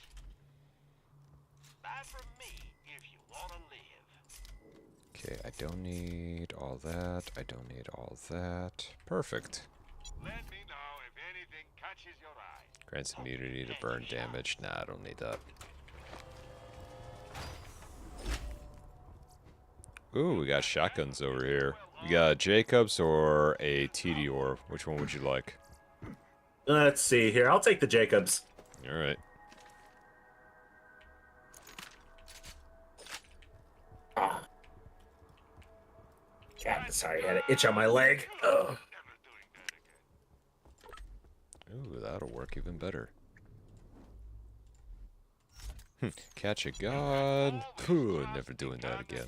Buy from me if you want to live. Okay, I don't need all that. I don't need all that. Perfect. Let me know if anything catches your eye. Grants immunity to burn damage. Nah, I don't need that. Ooh, we got shotguns over here. You got a Jacobs or a TDR. Which one would you like? Let's see here. I'll take the Jacobs. Alright. God, sorry, I had an itch on my leg. Ugh. Ooh, that'll work even better. Catch a god. Ooh, never doing that again.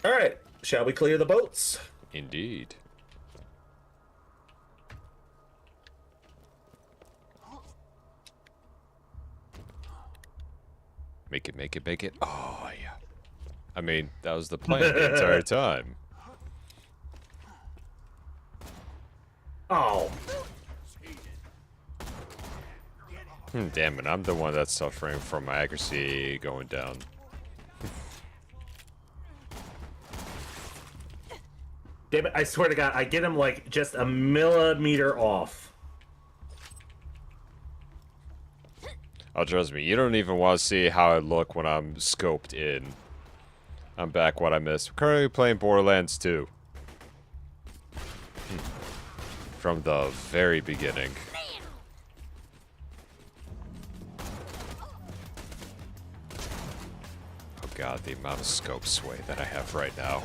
All right, shall we clear the boats? Indeed. Make it, make it, make it. Oh, yeah. I mean, that was the plan the entire time. Oh. Damn it, I'm the one that's suffering from my accuracy going down. Damn it, I swear to God, I get him like just a millimeter off. Oh, trust me, you don't even want to see how I look when I'm scoped in. I'm back what I missed. Currently playing Borderlands 2. From the very beginning. Oh god, the amount of scope sway that I have right now.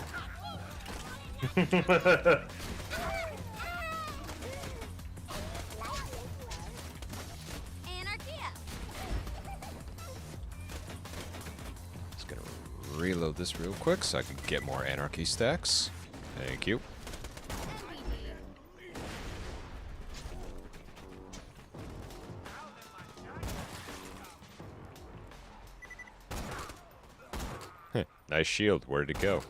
Just gonna reload this real quick so I can get more anarchy stacks. Thank you. Nice shield. Where'd it go?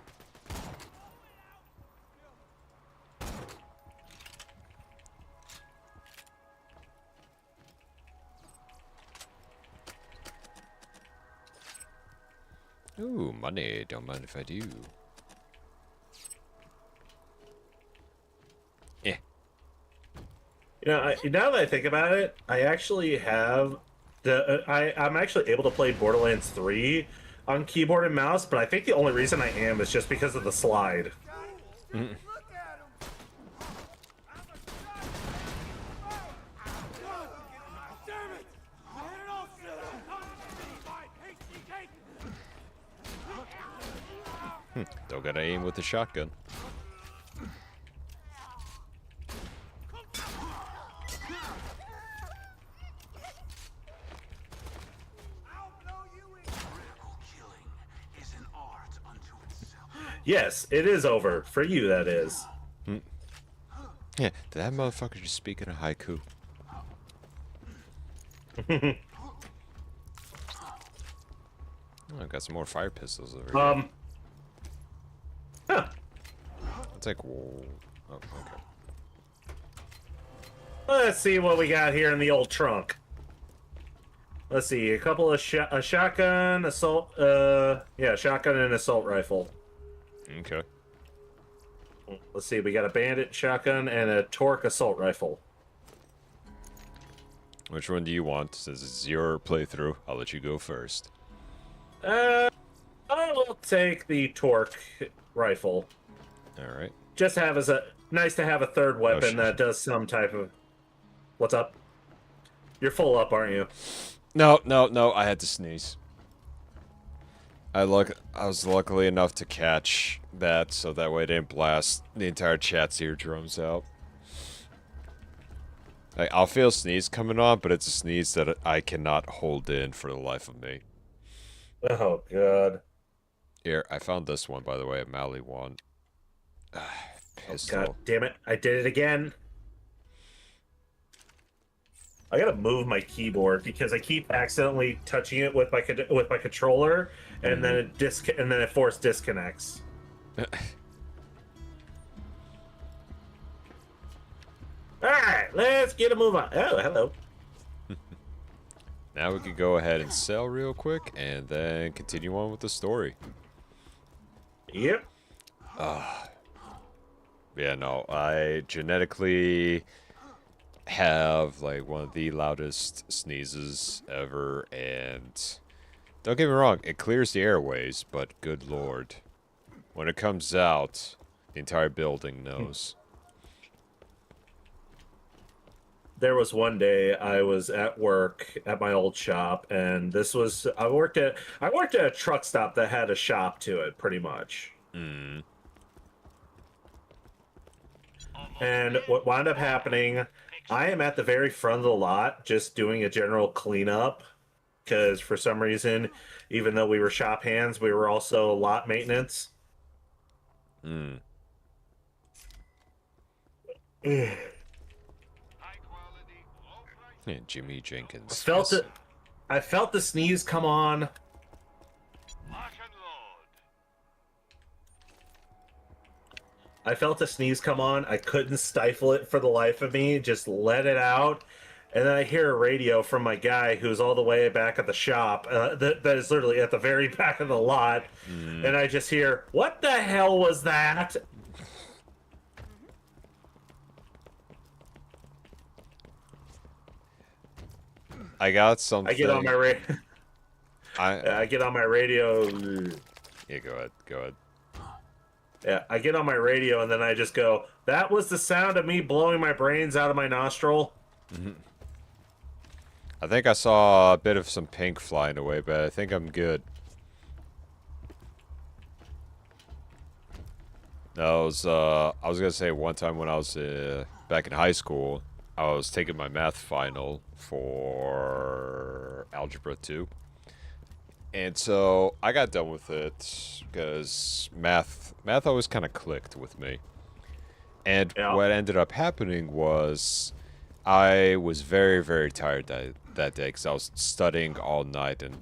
Ooh, money. Don't mind if I do. Eh. You know, now that I think about it, I actually have the I'm actually able to play Borderlands 3 on keyboard and mouse, but I think the only reason I am is just because of the slide. Don't gotta aim with the shotgun. Yes, it is over. For you, that is. Yeah, did that motherfucker just speak in a haiku? Oh, I got some more fire pistols over here. Huh. It's like, whoa. Oh, okay. Let's see what we got here in the old trunk. Let's see, a couple of a shotgun, assault, yeah, shotgun and assault rifle. Okay. Let's see, we got a bandit shotgun and a torque assault rifle. Which one do you want? Since it's your playthrough, I'll let you go first. I'll take the torque rifle. All right. Just have as a nice to have a third weapon that does some type of. What's up? You're full up, aren't you? No, no, no. I had to sneeze. I was luckily enough to catch that, so that way I didn't blast the entire chat's eardrums out. Like, I'll feel a sneeze coming on, but it's a sneeze that I cannot hold in for the life of me. Oh god. Here, I found this one, by the way, a Mally one. Pistol. God damn it! I did it again. I gotta move my keyboard because I keep accidentally touching it with my controller, and then it force disconnects. All right, let's get a move on. Oh, hello. Now we could go ahead and sell real quick, and then continue on with the story. Yep. Yeah, no, I genetically have like one of the loudest sneezes ever, and don't get me wrong, it clears the airways, but good lord, when it comes out, the entire building knows. There was one day I was at work at my old shop, and I worked at a truck stop that had a shop to it, pretty much. And what wound up happening, I am at the very front of the lot, just doing a general cleanup, because for some reason, even though we were shop hands, we were also lot maintenance. Yeah, Jimmy Jenkins. I felt the sneeze come on. I felt a sneeze come on. I couldn't stifle it for the life of me. Just let it out. And then I hear a radio from my guy who's all the way back at the shop. That is literally at the very back of the lot. And I just hear, "What the hell was that?" I got something. I get on my I get on my radio. Yeah, go ahead. Yeah, I get on my radio and then I just go, "That was the sound of me blowing my brains out of my nostril." I think I saw a bit of some pink flying away, but I think I'm good. No, I was gonna say one time when I was back in high school, I was taking my math final for Algebra 2. And so I got done with it because math always kind of clicked with me. And what ended up happening was I was very, very tired that day because I was studying all night, and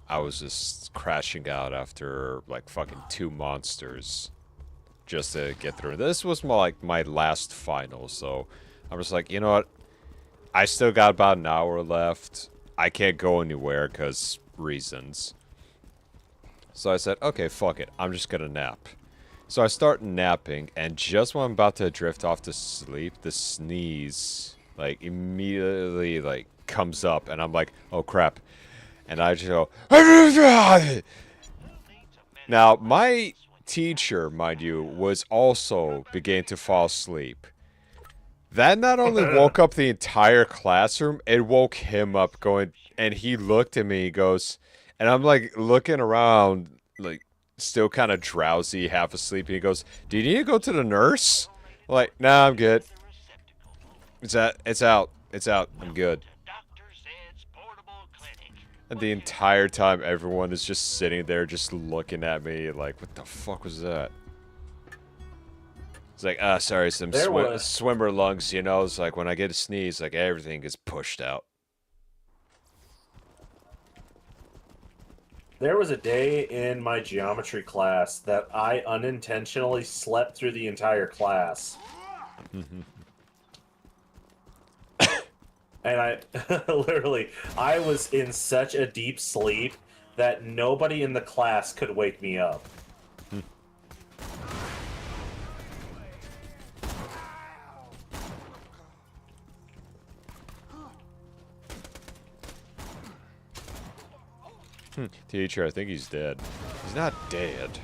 I was just crashing out after like fucking 2 monsters just to get through. This was my last final, so I was like, you know what? I still got about an hour left. I can't go anywhere because reasons. So I said, okay, fuck it. I'm just gonna nap. So I start napping, and just when I'm about to drift off to sleep, the sneeze, like, immediately, like, comes up, and I'm like, oh, crap. And I just go, now, my teacher, mind you, was also beginning to fall asleep. That not only woke up the entire classroom, it woke him up going, and he looked at me, he goes, and I'm like looking around, like still kind of drowsy, half asleep, and he goes, "Do you need to go to the nurse?" I'm like, nah, I'm good. It's out, I'm good. And the entire time, everyone is just sitting there, just looking at me, like, what the fuck was that? It's like, sorry, some swimmer lungs, you know? It's like, when I get a sneeze, like, everything gets pushed out. There was a day in my geometry class that I unintentionally slept through the entire class. And I literally, I was in such a deep sleep that nobody in the class could wake me up. Teacher, I think he's dead. He's not dead.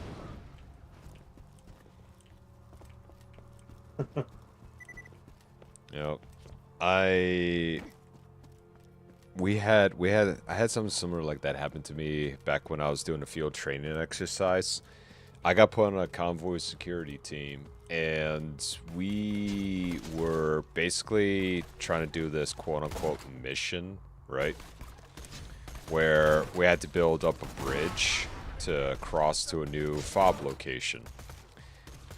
You know, I had something similar like that happen to me back when I was doing a field training exercise. I got put on a convoy security team, and we were basically trying to do this quote-unquote mission, right? Where we had to build up a bridge to cross to a new fob location.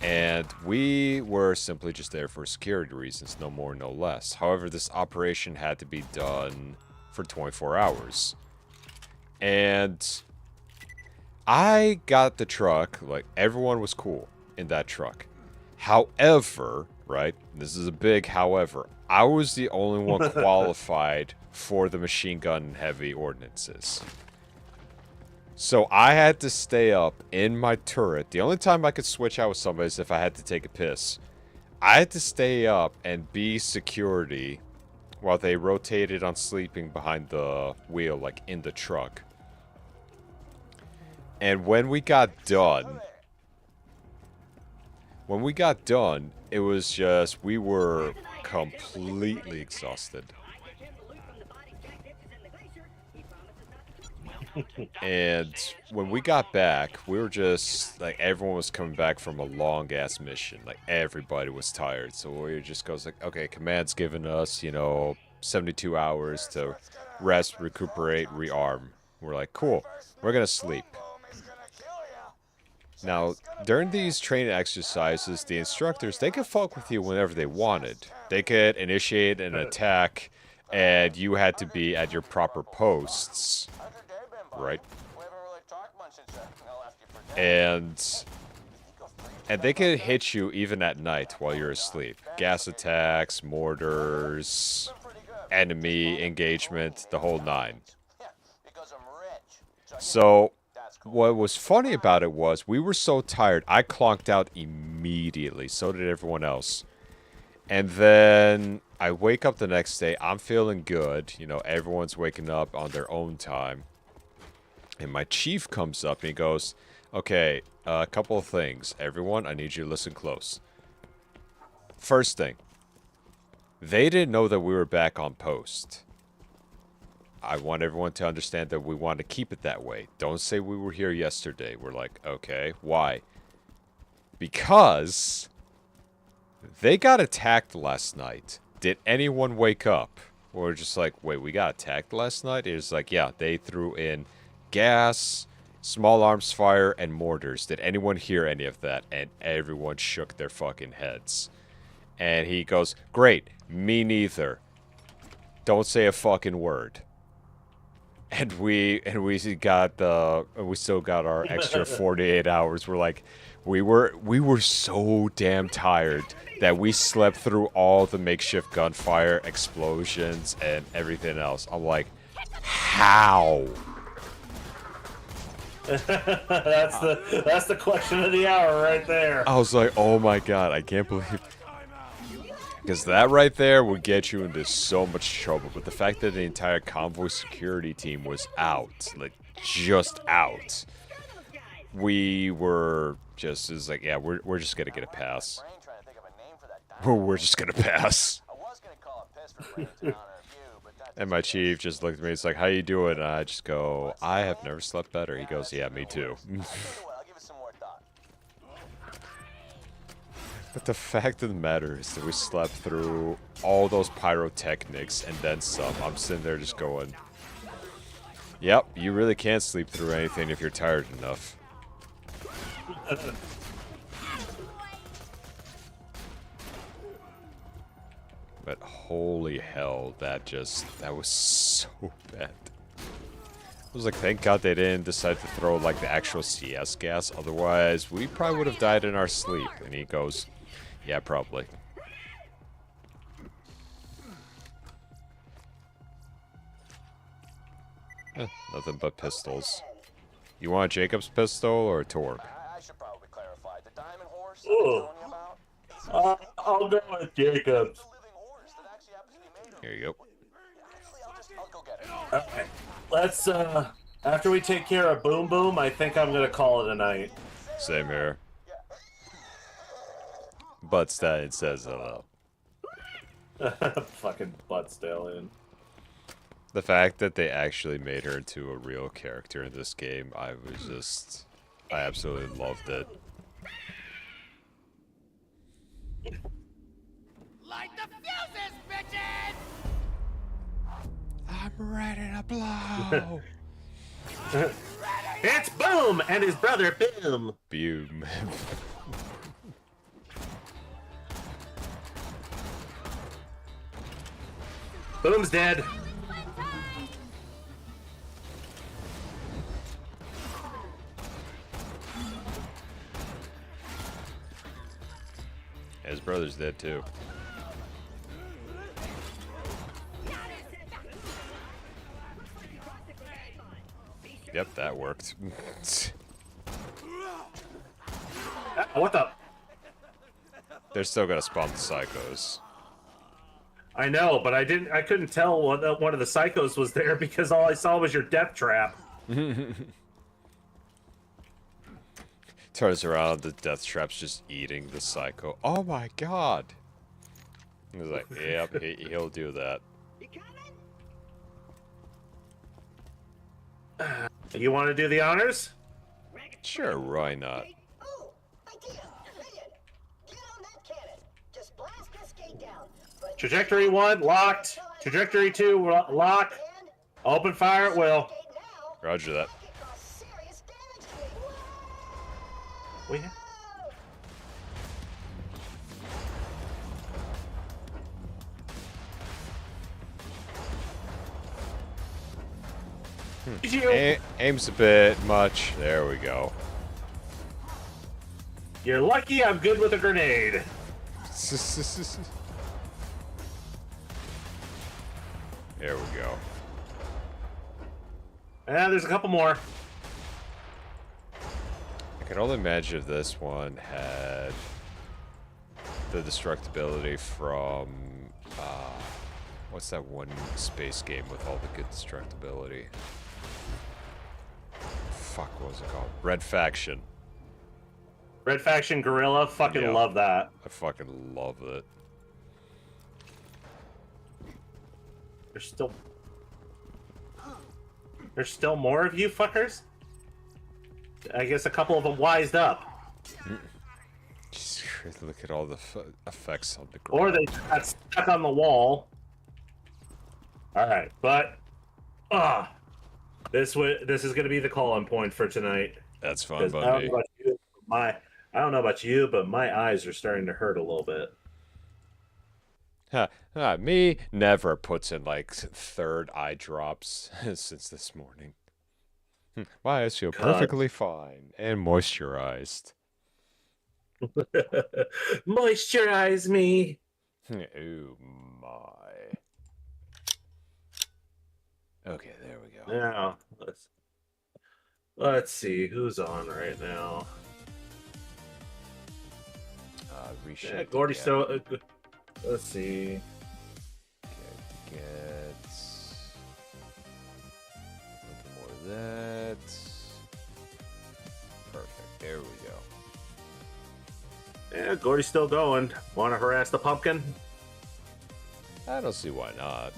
And we were simply just there for security reasons, no more, no less. However, this operation had to be done for 24 hours. And I got the truck, like, everyone was cool in that truck. However, right, this is a big however, I was the only one qualified for the machine gun heavy ordinances. So I had to stay up in my turret. The only time I could switch out with somebody is if I had to take a piss. I had to stay up and be security while they rotated on sleeping behind the wheel, like in the truck. And when we got done, it was just, we were completely exhausted. And when we got back, we were just, like, everyone was coming back from a long-ass mission. Like, everybody was tired. So we just goes like, okay, command's given us, 72 hours to rest, recuperate, rearm. We're like, cool, we're gonna sleep. Now, during these training exercises, the instructors, they could fuck with you whenever they wanted. They could initiate an attack, and you had to be at your proper posts. Right? And they could hit you even at night while you're asleep. Gas attacks, mortars, enemy engagement, the whole nine. So, what was funny about it was, we were so tired, I clonked out immediately. So did everyone else. And then I wake up the next day, I'm feeling good. Everyone's waking up on their own time. And my chief comes up and he goes, okay, a couple of things. Everyone, I need you to listen close. First thing, they didn't know that we were back on post. I want everyone to understand that we want to keep it that way. Don't say we were here yesterday. We're like, okay, why? Because they got attacked last night. Did anyone wake up? We're just like, wait, we got attacked last night? It's like, yeah, they threw in gas, small arms fire, and mortars. Did anyone hear any of that? And everyone shook their fucking heads. And he goes, great, me neither. Don't say a fucking word. And we still got our extra 48 hours. We're like, we were so damn tired that we slept through all the makeshift gunfire, explosions, and everything else. I'm like, how? That's the question of the hour right there. I was like, oh my god, I can't believe... Because that right there would get you into so much trouble. But the fact that the entire convoy security team was out, like, just out, we were just, it's like, yeah, we're just gonna get a pass. We're just gonna pass. And my chief just looked at me, he's like, how you doing? And I just go, I have never slept better. He goes, yeah, me too. But the fact of the matter is that we slept through all those pyrotechnics and then some. I'm sitting there just going, yep, you really can't sleep through anything if you're tired enough. But holy hell, that was so bad. I was like, thank God they didn't decide to throw, like, the actual CS gas. Otherwise, we probably would have died in our sleep. And he goes, yeah, probably. Nothing but pistols. You want a Jacob's pistol or a Torg? I should probably clarify. The diamond horse that I'm telling you about? I'll go with Jacob's. Here you go. I'll go get it. Okay. Let's, after we take care of Boom Boom, I think I'm gonna call it a night. Same here. Butt Stallion says hello. Fucking Butt Stallion. The fact that they actually made her into a real character in this game, I absolutely loved it. Light the fuses, bitches! I'm ready to blow. It's Boom and his brother Boom. Boom. Boom's dead. His brother's dead too. Yep, that worked. What the? They're still gonna spawn the psychos. I know, but I couldn't tell one of the psychos was there because all I saw was your death trap. Turns around, the death trap's just eating the psycho. Oh my god! He's like, yep, he'll do that. You want to do the honors? Sure, why not? Oh, idea! Brilliant! Get on that cannon. Just blast this gate down. But Trajectory 1, locked. Trajectory 2, locked. Open fire at will. Roger that. serious damage to me. We Aims a bit much. There we go. You're lucky I'm good with a grenade. There we go. And there's a couple more. I can only imagine if this one had the destructibility from what's that one space game with all the good destructibility? Fuck, what was it called? Red Faction. Red Faction Gorilla, fucking Yep. love that. I fucking love it. There's still more of you fuckers? I guess a couple of them wised up. Just look at all the effects on the ground. Or they got stuck on the wall. Alright, but this is gonna be the call-in point for tonight. That's fine, 'Cause buddy. I don't know about you, but my eyes are starting to hurt a little bit. Me never puts in like third eye drops since this morning. My eyes feel perfectly fine and moisturized. Moisturize me. Oh my. Okay, there we go. Now let's see who's on right now. Reshape. Yeah, Gordy's still. Let's see. Get a little more of that. Perfect. There we go. Yeah, Gordy's still going. Want to harass the pumpkin? I don't see why not.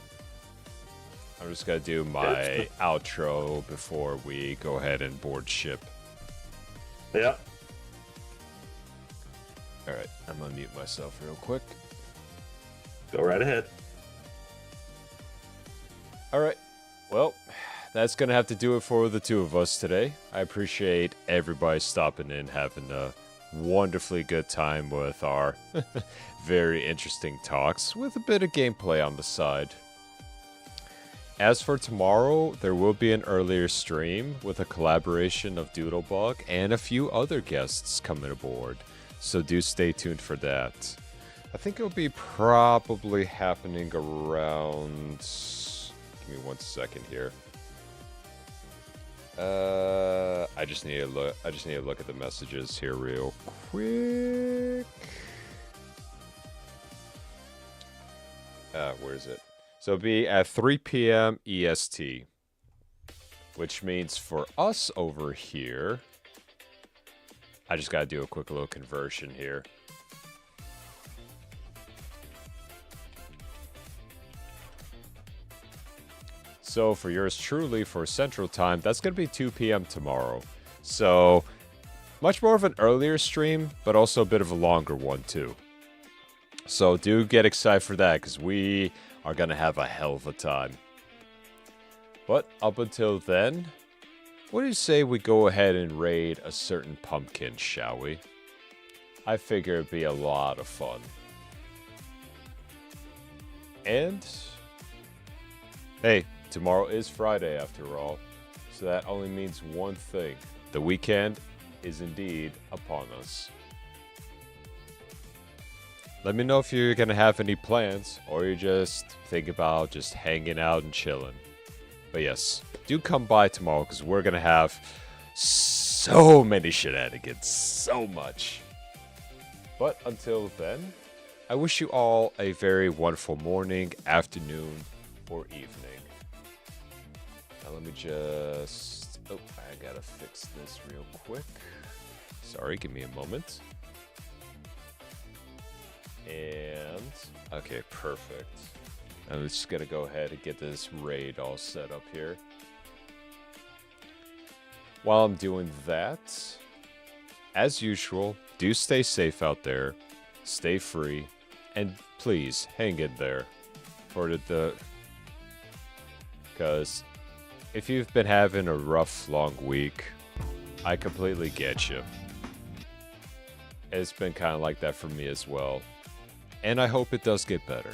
I'm just gonna do my outro before we go ahead and board ship. Yep. Alright, I'm gonna mute myself real quick. Go right ahead. Alright, well, that's gonna have to do it for the two of us today. I appreciate everybody stopping in, having a wonderfully good time with our very interesting talks, with a bit of gameplay on the side. As for tomorrow, there will be an earlier stream with a collaboration of Doodlebug and a few other guests coming aboard, so do stay tuned for that. I think it'll be probably happening around... Give me 1 second here. I just need to look at the messages here real quick. Where is it? So it'll be at 3 p.m. EST, which means for us over here, I just gotta do a quick little conversion here. So for yours truly, for Central Time, that's going to be 2 p.m. tomorrow. So much more of an earlier stream, but also a bit of a longer one too. So do get excited for that, because we are going to have a hell of a time. But up until then, what do you say we go ahead and raid a certain pumpkin, shall we? I figure it'd be a lot of fun. And Hey, tomorrow is Friday after all, so that only means one thing. The weekend is indeed upon us. Let me know if you're gonna have any plans, or you just think about just hanging out and chilling. But yes, do come by tomorrow, because we're gonna have so many shenanigans, so much. But until then, I wish you all a very wonderful morning, afternoon, or evening. Now let me just... Oh, I gotta fix this real quick. Sorry, give me a moment. And... Okay, perfect. I'm just gonna go ahead and get this raid all set up here. While I'm doing that, as usual, do stay safe out there, stay free, and please hang in there for the because if you've been having a rough, long week, I completely get you. It's been kind of like that for me as well, and I hope it does get better.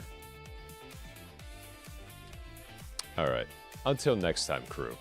Alright, until next time, crew.